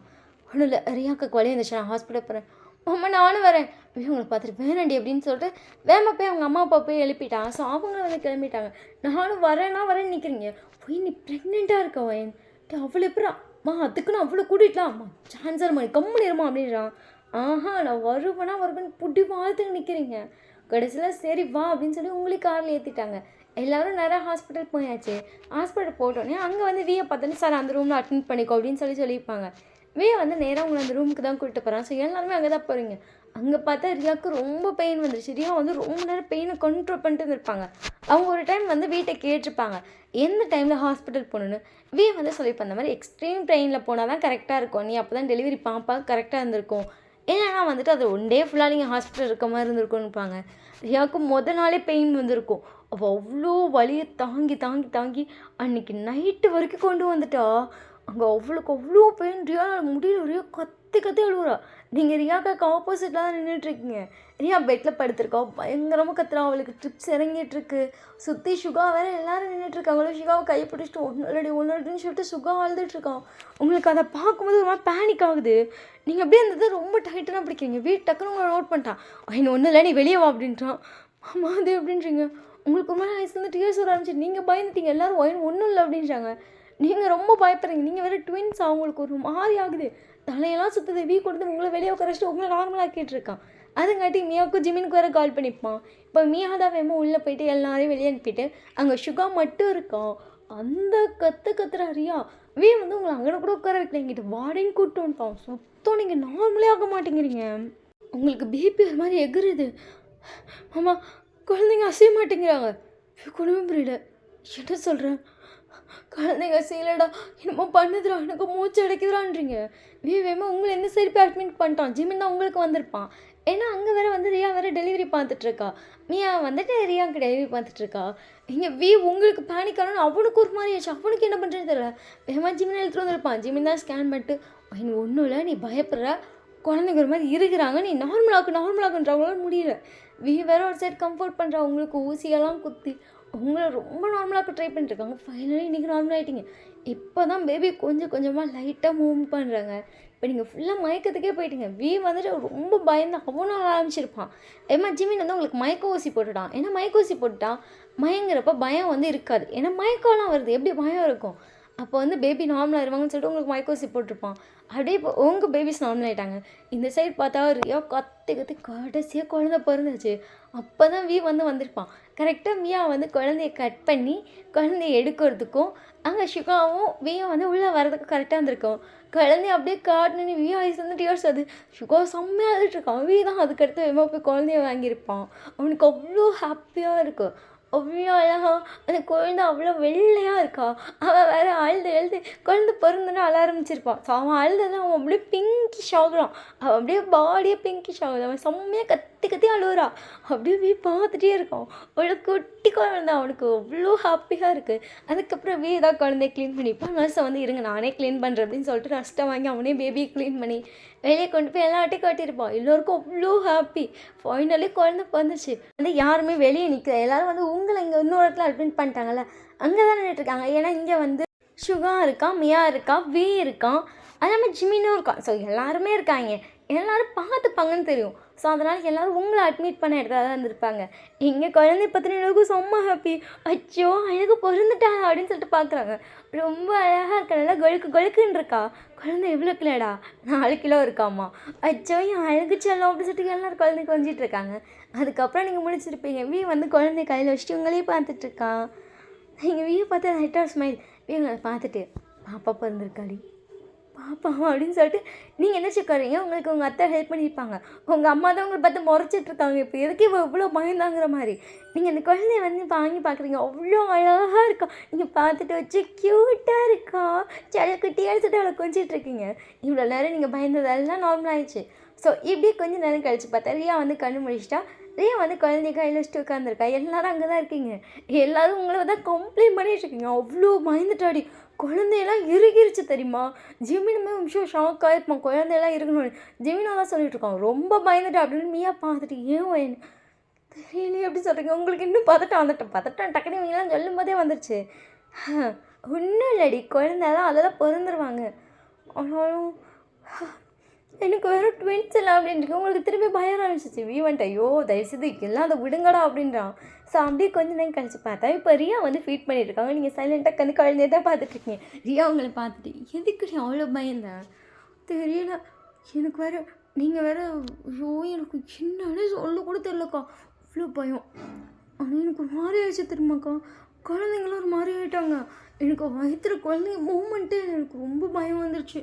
ஒன்றும் இல்லை, ரியாவுக்கு வலி வந்துச்சு, நான் ஹாஸ்பிட்டல் போகிறேன். மாமா நானும் வரேன். உங்களை பார்த்துட்டு வேணாண்டி அப்படின்னு சொல்லிட்டு வேமா போய் அவங்க அம்மா அப்பா போய் எழுப்பிட்டான். ஸோ அவங்க வந்து கிளம்பிட்டாங்க. நானும் வரேன்னு நிற்கிறீங்க. போய் நீ ப்ரெக்னெண்ட்டாக இருக்கா வயன் அவ்வளோ எப்படா அதுக்குன்னு அவ்வளோ கூட்டிகிட்டலாம் அம்மா சான்சர் மாதிரி கம்முனிருமா அப்படின்றான். நான் வருவேன்னு புட்டி வாழ்த்துக்கு நிற்கிறீங்க. கடைசியில் சரி வா அப்படின்னு சொல்லி உங்களுக்கு காரில் ஏற்றிட்டாங்க. எல்லோரும் நிறையா ஹாஸ்பிட்டல் போயாச்சு. ஹாஸ்பிட்டல் போட்டோன்னே அங்கே வந்து வீயை பார்த்தோன்னே சார் அந்த ரூமில் அட்டென்ட் பண்ணிக்கோ அப்படின்னு சொல்லியிருப்பாங்க. வந்து நேராக உங்களை அந்த ரூமுக்கு தான் கூப்பிட்டு போகிறான். ஸோ எல்லாருமே அங்கே தான் போகிறீங்க. அங்கே பார்த்தா ரியாவுக்கு ரொம்ப பெயின் வந்துருச்சு. ரியா வந்து ரொம்ப நேரம் பெயினை கண்ட்ரோல் பண்ணிட்டு இருந்திருப்பாங்க. அவங்க ஒரு டைம் வந்து வீட்டை கேட்டிருப்பாங்க எந்த டைமில் ஹாஸ்பிட்டல் போகணுன்னு. வந்து சொல்லியிருப்பாங்க இந்த மாதிரி எக்ஸ்ட்ரீம் ட்ரெயினில் போனால் தான் கரெக்டாக இருக்கும், நீ அப்போ தான் டெலிவரி பாப்பா கரெக்டாக இருந்திருக்கும், ஏன்னா வந்துட்டு அது 1 டே ஃபுல்லாக நீங்கள் ஹாஸ்பிட்டல் இருக்க மாதிரி இருந்திருக்கும்னுப்பாங்க. ரியாவுக்கு மொதல் நாளே பெயின் வந்திருக்கும். அவள் அவ்வளோ வலியை தாங்கி அன்றைக்கி நைட்டு வரைக்கும் கொண்டு வந்துட்டா. அங்கே அவ்வளோக்கு அவ்வளோ பெயின். ரியாவோட முடியல, ரியா கத்தி கத்தி அழுவுறா. நீங்கள் ரியாக்காக்கு ஆப்போசிட்டில் தான் நின்றுட்டுருக்கீங்க. ரியா பெட்டில் படுத்திருக்கா, பயங்கரமாக கத்துறா. அவளுக்கு ட்ரிப்ஸ் இறங்கிட்டுருக்கு. சுற்றி சுகா வேறு எல்லோரும் நின்றுட்டுருக்காங்களோ. சுகாவை கையை பிடிச்சிட்டு ஒன்றுன்னு சொல்லிட்டு சுகா அழுதுட்டுருக்கான். உங்களுக்கு அதை பார்க்கும்போது ஒரு மாதிரி பேனிக் ஆகுது. நீங்கள் அப்படியே அந்த ரொம்ப டைட்டாக பிடிக்கிறீங்க. டக்குன்னு உங்களை நோட் பண்ணிட்டான். இன்னும் ஒன்றும் இல்லை, நீ வெளியே வா அப்படின்றான். ஆமாம் அது எப்படின்றீங்க. உங்களுக்கு ஒரு மாதிரி ஐஸ்லேருந்து டீயர்ஸ் வர ஆரம்பிச்சு. நீங்கள் பயந்துட்டீங்க. எல்லோரும் ஒன்றும் இல்லை அப்படின்றாங்க. நீங்கள் ரொம்ப பயப்படுறீங்க. நீங்கள் வேறு ட்வின்ஸ், அவங்களுக்கு ஒரு மாதிரி ஆகுது. தலையெல்லாம் சுற்றுது. கொடுத்து உங்களை வெளியே உட்காரச்சிட்டு உங்களை நார்மலாக்கிட்டு இருக்கான். அதுங்காட்டி மியாவுக்கும் ஜிமினுக்கு வேறு கால் பண்ணிப்பான். இப்போ மியா தான் வேகமாக உள்ளே போயிட்டு எல்லாரையும் வெளியே அனுப்பிட்டு அங்கே சுகா மட்டும் இருக்கான். அந்த கத்துறா ரியா. வந்து உங்களை அங்கே கூட உட்கார வைக்கல, எங்கிட்ட வாடகையும் கூப்பிட்டு வந்துட்டான். சுத்தம் நீங்கள் நார்மலே ஆக மாட்டேங்கிறீங்க. உங்களுக்கு பிபி ஒரு மாதிரி எகுறுது. ஆமாம், குழந்தைங்க அசைய மாட்டேங்கிறாங்க. குடும்பம் புரியல. என்ன சொல்கிறேன், குழந்தைங்க செய்யலடா, என்னமோ பண்ணுதுடா, எனக்கு மூச்சு அடைக்குதுடான்றீங்க. வேகமாக உங்களை எந்த சைடு போய் அட்மிட் பண்ணிட்டான். ஜிமின் தான் உங்களுக்கு வந்திருப்பான். ஏன்னா அங்கே வேறு வந்து ரியா வேறு டெலிவரி பார்த்துட்ருக்கா. மியா வந்துட்டு ரியாவுக்கு டெலிவரி பார்த்துட்ருக்கா. இங்கே உங்களுக்கு பேனிக் ஆகணும்னு அவனுக்கு ஒரு மாதிரி ஆச்சு. அவனுக்கு என்ன பண்ணுறதுன்னு தெரியல. வேகமாக ஜிமின் எடுத்துகிட்டு வந்திருப்பான். ஜிமின் தான் ஸ்கேன் பண்ணிட்டு எனக்கு ஒன்றும் இல்லை, நீ பயப்படுற, குழந்தைங்க ஒரு மாதிரி இருக்கிறாங்க, நீ நார்மலாக்குன்றவங்களால முடியல. வேறு ஒரு சைடு கம்ஃபர்ட் பண்ணுறா. உங்களுக்கு ஊசியெல்லாம் குத்தி உங்களை ரொம்ப நார்மலாக ட்ரை பண்ணிட்டுருக்காங்க. ஃபைனலி இன்றைக்கி நார்மல் ஆகிட்டீங்க. இப்போ தான் பேபி கொஞ்சம் கொஞ்சமாக லைட்டாக மூவ் பண்ணுறாங்க. இப்போ நீங்கள் ஃபுல்லாக மயக்கத்துக்கே போயிட்டீங்க. வந்துட்டு ரொம்ப பயந்து அவனும் ஆரம்பிச்சிருப்பான். ஜிமின் வந்து உங்களுக்கு மயக்க ஊசி போட்டுட்டான். ஏன்னா மயக்க ஊசி போட்டுட்டான், மயங்கிறப்ப பயம் வந்து இருக்காது. ஏன்னா மயக்கம்லாம் வருது, எப்படி பயம் இருக்கும். அப்போ வந்து பேபி நார்மல் ஆயிடுவாங்கன்னு சொல்லிட்டு உங்களுக்கு மயக்க ஊசி போட்டிருப்பான். அப்படியே இப்போ உங்கள் பேபிஸ் நார்மல் ஆகிட்டாங்க. இந்த சைடு பார்த்தா ரியா கத்தி கடைசியாக குழந்தை பிறந்துச்சு. அப்போ தான் வந்து வந்திருப்பான். கரெக்டாக மியா வந்து குழந்தைய கட் பண்ணி குழந்தைய எடுக்கிறதுக்கும் அங்கே சுகாவும் வியும் வந்து உள்ளே வரதுக்கும் கரெக்டாக இருந்திருக்கும். குழந்தைய அப்படியே காட்டணுன்னு வியா ஐஸ் வந்து டியர்ஸ் அது சுகா செம்மையாக அழுதுட்டுருக்கான். தான் அதுக்கடுத்து வேகமாக போய் குழந்தைய வாங்கியிருப்பான். அவனுக்கு அவ்வளோ ஹாப்பியாக இருக்கும். அவ்வளோ அழகா அந்த குழந்தை அவ்வளோ வெள்ளையாக இருக்கா. அவன் வேறு அழுது குழந்தை பிறந்தோன்னே அழ ஆரம்பிச்சிருப்பான். ஸோ அவன் அழுதுதான் அவன் அப்படியே பிங்கிஷ் ஆகுறான். அவன் அப்படியே பாடியே பிங்கிஷ் ஆகுது. அவன் செம்மையாக கத்தி அழுகுறா. அப்படியே பார்த்துட்டே இருக்கான். அவ்வளோ குட்டி குழந்தை, அவனுக்கு அவ்வளோ ஹாப்பியாக இருக்குது. அதுக்கப்புறம் தான் குழந்தைய க்ளீன் பண்ணிப்பான். நர்ஸை வந்து இருங்க நானே க்ளீன் பண்ணுறேன் அப்படின்னு சொல்லிட்டு நர்ஸ்ட்டை வாங்கி அவனே பேபியை க்ளீன் பண்ணி வெளியே கொண்டு போய் எல்லாட்டையும் காட்டியிருப்பான். எல்லோருக்கும் அவ்வளோ ஹாப்பி. ஃபைனலி குழந்தை வந்துச்சு. வந்து யாருமே வெளியே நிற்கல. எல்லோரும் வந்து உங்களை இங்கே இன்னொரு இடத்துல அட்மிட் பண்ணிட்டாங்கல்ல, அங்கே தான் நின்றுட்டுருக்காங்க. ஏன்னா இங்கே வந்து சுகா இருக்கான், மியா இருக்கா, இருக்கான், அது இல்லாமல் ஜிமினும் இருக்கான். ஸோ எல்லாருமே இருக்காங்க. எல்லோரும் பார்த்துப்பாங்கன்னு தெரியும். ஸோ அதனால் எல்லோரும் உங்களை அட்மிட் பண்ண இடத்துல தான் இருந்திருப்பாங்க. இங்கே குழந்தை பற்றின அளவுக்கு செம்ம ஹாப்பி. அச்சோ அழகு பிறந்துட்டாங்க அப்படின்னு சொல்லிட்டு பார்க்குறாங்க. ரொம்ப அழகாக இருக்கா, நல்லா கொழுக்குன்னு இருக்கா. குழந்தை எவ்வளோ கிலோடா, 4 கிலோ இருக்காம்மா. அச்சோ என் அழகு செல்லம் அப்படின்னு சொல்லிட்டு எல்லோரும் குழந்தை கொஞ்சிட்டு இருக்காங்க. அதுக்கப்புறம் நீங்கள் முடிச்சிருப்பீங்க. வந்து குழந்தைய கையில் வச்சுட்டு உங்களையே பார்த்துட்ருக்கான். நீங்கள் பார்த்து லைட்டாக ஸ்மைல். உங்களை பார்த்துட்டு பாப்பா பிறந்திருக்காடி பாப்பா அப்படின்னு சொல்லிட்டு நீங்கள் என்ன உட்காருங்க. உங்களுக்கு உங்கள் அத்தை ஹெல்ப் பண்ணியிருப்பாங்க. உங்கள் அம்மா தான் உங்களை பார்த்து முறைச்சிட்ருக்காங்க. இப்போ எதுக்கு இவ்வளோ பயந்தாங்கிற மாதிரி நீங்கள் அந்த குழந்தைய வந்து வாங்கி பார்க்குறீங்க. அவ்வளோ அழகாக இருக்கா. நீங்கள் பார்த்துட்டு வச்சு க்யூட்டாக இருக்கா, குட்டியாக சொல்லிட்டு அவளை கொஞ்சிட்ருக்கீங்க. இவ்வளோ நேரம் நீங்கள் பயந்ததெல்லாம் நார்மல் ஆயிடுச்சு. ஸோ இப்படியே கொஞ்சம் நேரம் கழிச்சு பார்த்தா ரியா வந்து கண்ணு முடிச்சிட்டா. ரியா வந்து குழந்தைய கையில் வச்சுட்டு உட்காந்துருக்கா. எல்லோரும் அங்கே தான் இருக்கீங்க. எல்லோரும் உங்களை தான் கம்ப்ளைண்ட் பண்ணிகிட்ருக்கீங்க. அவ்வளோ பயந்துட்டாடி. குழந்தையெல்லாம் இறுகிருச்சு தெரியுமா. ஜிமினுமே நிமிஷம் ஷாக் ஆகிருப்பான். குழந்தையெல்லாம் இருக்கணும்னு ஜிமினா தான் சொல்லிட்டுருக்கான். ரொம்ப பயந்துட்டா அப்படின்னு மியா பார்த்துட்டு ஏன் தெரியலையே எப்படி சொல்கிறீங்க. உங்களுக்கு இன்னும் பதட்டம் டக்குனு இவங்கெல்லாம் சொல்லும் போதே வந்துருச்சு. ஒன்றும் இல்லடி, குழந்தைலாம் அதெல்லாம் பிறந்துருவாங்க. ஆனாலும் எனக்கு வெறும் ட்வின்ஸ் இல்லை அப்படின்ட்டு உங்களுக்கு திரும்பி பயம் ஆரம்பிச்சிச்சு. வந்துட்டு ஐயோ தயவுசெய்து எல்லாம் அதை விடுங்கடா அப்படின்றான். ஸோ அப்படியே கொஞ்சம் நேரம் கழிச்சு பார்த்தா இப்போ ரியா வந்து ஃபீட் பண்ணியிருக்காங்க. நீங்கள் சைலண்ட்டாக கந்து குழந்தைய தான் பார்த்துட்ருக்கீங்க. ரியா உங்களை பார்த்துட்டு எதுக்கு நீ அவ்வளோ பயந்தேன் தெரியல. எனக்கு வேறு நீங்கள் வேறு ஐயோ எனக்கு என்னன்னு சொல்ல கூட தெரியலக்கா, அவ்வளோ பயம். ஆனால் எனக்கு ஒரு மாதிரி ஆயிடுச்சு தெரியுமாக்கா. குழந்தைங்களும் ஒரு மாதிரி ஆகிட்டாங்க. எனக்கு வயிற்றுல குழந்தைங்க மூமெண்ட்டு எனக்கு ரொம்ப பயம் வந்துருச்சு.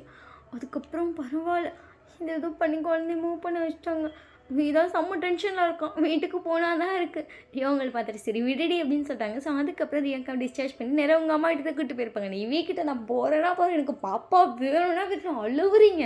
அதுக்கப்புறம் பரவாயில்ல, இந்த ஏதோ பண்ணி குழந்தைய மூவ் பண்ண வச்சுட்டாங்க. இதான் செம்ம டென்ஷனில் இருக்கான். வீட்டுக்கு போனால் தான் இருக்குது. ரியாவங்களை பார்த்துட்டு சரி விடுடி அப்படின்னு சொல்லிட்டாங்க. ஸோ அதுக்கப்புறம் ரியாக்கா டிஸ்சார்ஜ் பண்ணி நேரம் உங்கள் அம்மா கிட்ட கூப்பிட்டு போயிருப்பாங்க. நீ வீக்கிட்ட நான் போகிறேன்னா போகிறேன், எனக்கு பாப்பா வேணும்னா வீட்டில் அழுவுறீங்க.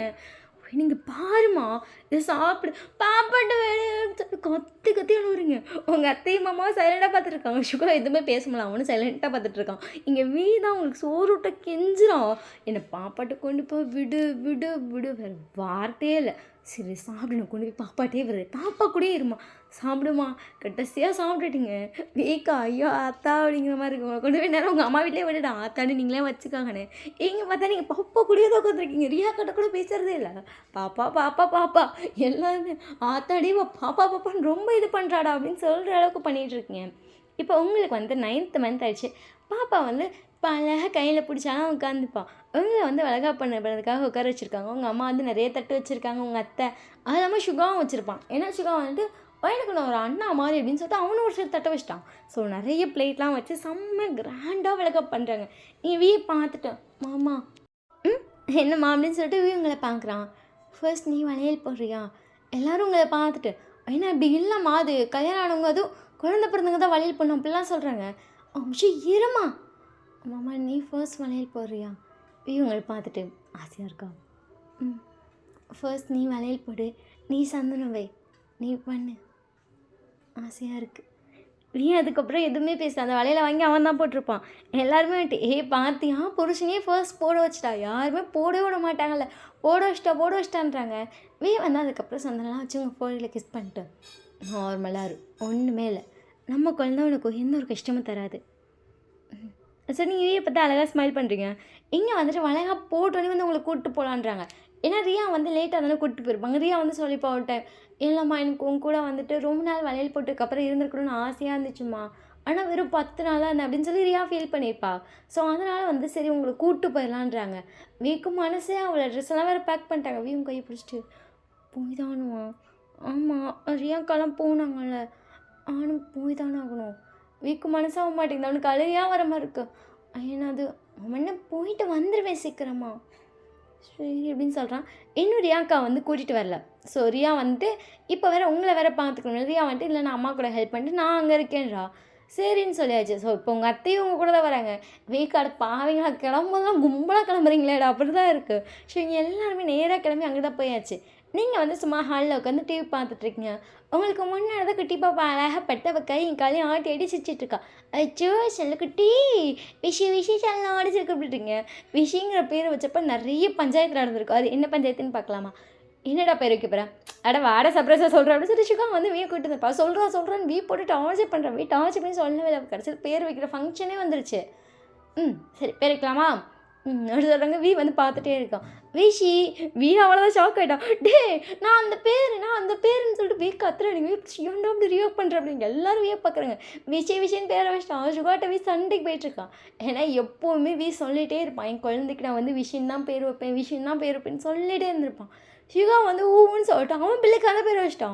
நீங்கள் பாருமா இதை சாப்பிடு பாப்பாட்ட வேலைன்னு சொல்லிட்டு கத்தி கத்தி அழுவுறீங்க. உங்கள் அத்தையும் மாமாவும் சைலண்டாக பார்த்துட்ருக்காங்க. சுகா எதுவுமே பேச முடியல, அவனும் சைலண்ட்டாக பார்த்துட்ருக்கான். இங்கே தான் உங்களுக்கு சோறு விட்ட கெஞ்சிரான். என்னை பாப்பாட்ட கொண்டு போய் விடு விடு விடு, வேறு வார்த்தையே இல்லை. சரி சாப்பிடணும், கொண்டு போய் பாப்பாட்டே வருது, பாப்பா கூடயே இருமா, சாப்பிடுமா. கடைசியாக சாப்பிட்டுட்டீங்க. வீக்கா ஐயோ ஆத்தா அப்படிங்கிற மாதிரி இருக்கு. உங்களை கொண்டு போய் நேரம் உங்கள் அம்மா வீட்டிலே விட்டுட்டா, ஆத்தான்னு நீங்களே வச்சுக்காங்கண்ணே. இங்கே பார்த்தா நீங்கள் பாப்பா கூடயே தான் உட்காந்துருக்கீங்க. ரியா கிட்ட கூட பேசுகிறதே இல்லை. பாப்பா பாப்பா பாப்பா எல்லாருமே ஆத்தாடி பாப்பா பாப்பான்னு ரொம்ப இது பண்ணுறாடா அப்படின்னு சொல்கிற அளவுக்கு பண்ணிகிட்ருக்கீங்க. இப்போ உங்களுக்கு வந்து 9th மந்த் ஆயிடுச்சு. பாப்பா வந்து இப்போ அழகாக கையில் பிடிச்சாலும் உட்காந்துப்பான். உங்களை வந்து அழகா பண்ணுறதுக்காக உட்கார வச்சுருக்காங்க. உங்கள் அம்மா வந்து நிறைய தட்டு வச்சுருக்காங்க, உங்கள் அத்தை அது இல்லாமல் சுகாவும் வச்சுருப்பான். ஏன்னா சுகா வந்துட்டு எனக்கு நான் ஒரு அண்ணா மாதிரி அப்படின்னு சொல்லிட்டு அவனும் ஒரு சில தட்டை வச்சிட்டான். ஸோ நிறைய பிளேட்லாம் வச்சு செம்ம கிராண்டாக விளக்கப் பண்ணுறாங்க. நீ பார்த்துட்டேன் மாமா என்னம்மா அப்படின்னு சொல்லிட்டு உங்களை பார்க்குறான். ஃபர்ஸ்ட் நீ வளையல் போடுறியா? எல்லோரும் உங்களை பார்த்துட்டு ஏன்னா இப்படி இல்லைம்மா, அது கல்யாணம் ஆனவங்க அதுவும் குழந்தை பிறந்தவங்க தான் வளையல் போடணும் அப்படிலாம் சொல்கிறாங்க. விஷயம் இருமா மாமா, நீ ஃபர்ஸ்ட் வளையல் போடுறியா? உங்களை பார்த்துட்டு ஆசையாக இருக்கா? ஃபர்ஸ்ட் நீ வளையல் போடு, நீ சந்தனம் வை, நீ பண்ணு, ஆசையாக இருக்குது. நீ அதுக்கப்புறம் எதுவுமே பேசல. அந்த வளையலை வாங்கி அவன் தான் போட்டிருப்பான். எல்லாருமே வந்துட்டு பார்த்தியா புருஷனே ஃபர்ஸ்ட் போட வச்சிட்டா, யாருமே போடவே விட மாட்டாங்கல்ல, போட வச்சிட்டான்றாங்க. வந்து அதுக்கப்புறம் சந்தனம்லாம் வச்சு உங்கள் ஃபோனில் கிஸ் பண்ணிட்டு நார்மலாக இருக்கும், ஒன்றுமே இல்லை. நம்ம குழந்தை உனக்கு எந்த ஒரு கஷ்டமும் தராது. சரி நீங்கள் பார்த்தா அழகாக ஸ்மைல் பண்ணுறீங்க. இங்கே வந்துட்டு அழகாக போட்டோன்னே வந்து உங்களை கூப்பிட்டு போகலான்றாங்க. ஏன்னா ரியா வந்து லேட்டாக தானே கூப்பிட்டு போயிருப்பாங்க. ரியா வந்து சொல்லிப்பா ஒரு டைம், இல்லைம்மா எனக்கு உங்க கூட வந்துட்டு ரொம்ப நாள் வளையல் போட்டதுக்கப்புறம் இருந்திருக்கணும்னு ஆசையாக இருந்துச்சுமா, ஆனால் வெறும் 10 நாளாக இருந்தேன் அப்படின்னு சொல்லி ரியா ஃபீல் பண்ணியிருப்பா. ஸோ அதனால் வந்து சரி உங்களை கூப்பிட்டு போயிடலான்றாங்க. வீக்கும் மனசே அவளை ட்ரெஸ் எல்லாம் வேறு பேக் பண்ணிட்டாங்க. வீயும் கையை பிடிச்சிட்டு போய் தானுவா? ஆமாம் ரியாக்காலாம் போனாங்கல்ல, ஆனும் போய் தானே ஆகணும். வீக்கு மனசாக மாட்டேங்குது, அவனுக்கு அழுகையாக வர மாதிரி இருக்கு. ஏன்னா அது அவன் போயிட்டு வந்துடுவேன் சீக்கிரமா சரி அப்படின்னு சொல்கிறான். இன்னும் ரியாக்கா வந்து கூட்டிகிட்டு வரல. ஸோ ரியா வந்துட்டு இப்போ வேறு உங்களை வேறு பார்த்துக்கணும். ரியா வந்துட்டு இல்லை நான் அம்மா கூட ஹெல்ப் பண்ணிட்டு நான் அங்கே இருக்கேன்றா. சரின்னு சொல்லியாச்சு. ஸோ இப்போ உங்கள் அத்தையும் உங்கள் கூட தான் வராங்க. வீக்காடு பாவீங்களா, கிளம்பும்போதெல்லாம் கும்பலாக கிளம்புறீங்களேடா அப்படி தான் இருக்குது. ஸோ இங்கே எல்லாருமே நேராக கிளம்பி அங்கே தான் போயாச்சு. நீங்கள் வந்து சும்மா ஹாலில் உட்காந்து டிவி பார்த்துட்ருக்கீங்க. உங்களுக்கு முன்னாடி தான் குட்டி பாப்பா அழகாக பட்டை கையும் காலையும் ஆட்டி ஆட்டி சிரிச்சிட்ருக்கா. அச்சோ செல்லக்குட்டி விஷி செல்லாம் அடிச்சிருக்கு அப்படின்றீங்க. விஷிங்கிற பேர் வச்சப்போ நிறைய பஞ்சாயத்து நடந்திருக்கும். அது என்ன பஞ்சாயத்துன்னு பார்க்கலாமா? என்னடா பேர் வைக்க போகிறேன்? அட வாட சர்ப்ரைஸாக சொல்கிறேன் அப்படின்னு சொல்லி சுகா வந்து வீ கூட்டு இருப்பா. சொல்கிறான்னு வீ போட்டு டார்ச்சர் பண்ணுறேன். டார்ச்சர் பண்ணி சொல்லவே இல்லை. கடைசியில் பேர் வைக்கிற ஃபங்க்ஷனே வந்துருச்சு. சரி பேர் வைக்கலாமா? அப்படி சொல்கிறாங்க. வந்து பார்த்துட்டே இருக்கான். வீ அவ்வளோதான் ஷாக் ஆகிட்டான். நான் அந்த பேருன்னு சொல்லிட்டு கத்துறாங்க. ஏன்டா அப்படி ரியாக்ட் பண்ணுறேன் அப்படின்னு எல்லாரும் பார்க்குறாங்க. விஷயன்னு பேரை வச்சிட்டான். சுகாட்ட சண்டைக்கு போயிட்டுருக்கான். ஏன்னா எப்போவுமே சொல்லிகிட்டே இருப்பான், என் குழந்தைக்கு நான் வந்து விஷயம் தான் பேர் வைப்பேன்னு சொல்லிகிட்டே இருந்திருப்பான். சுகா வந்து ஊன்னு சொல்லிட்டான். அவன் பிள்ளைக்கு அந்த பேர் வச்சிட்டான்.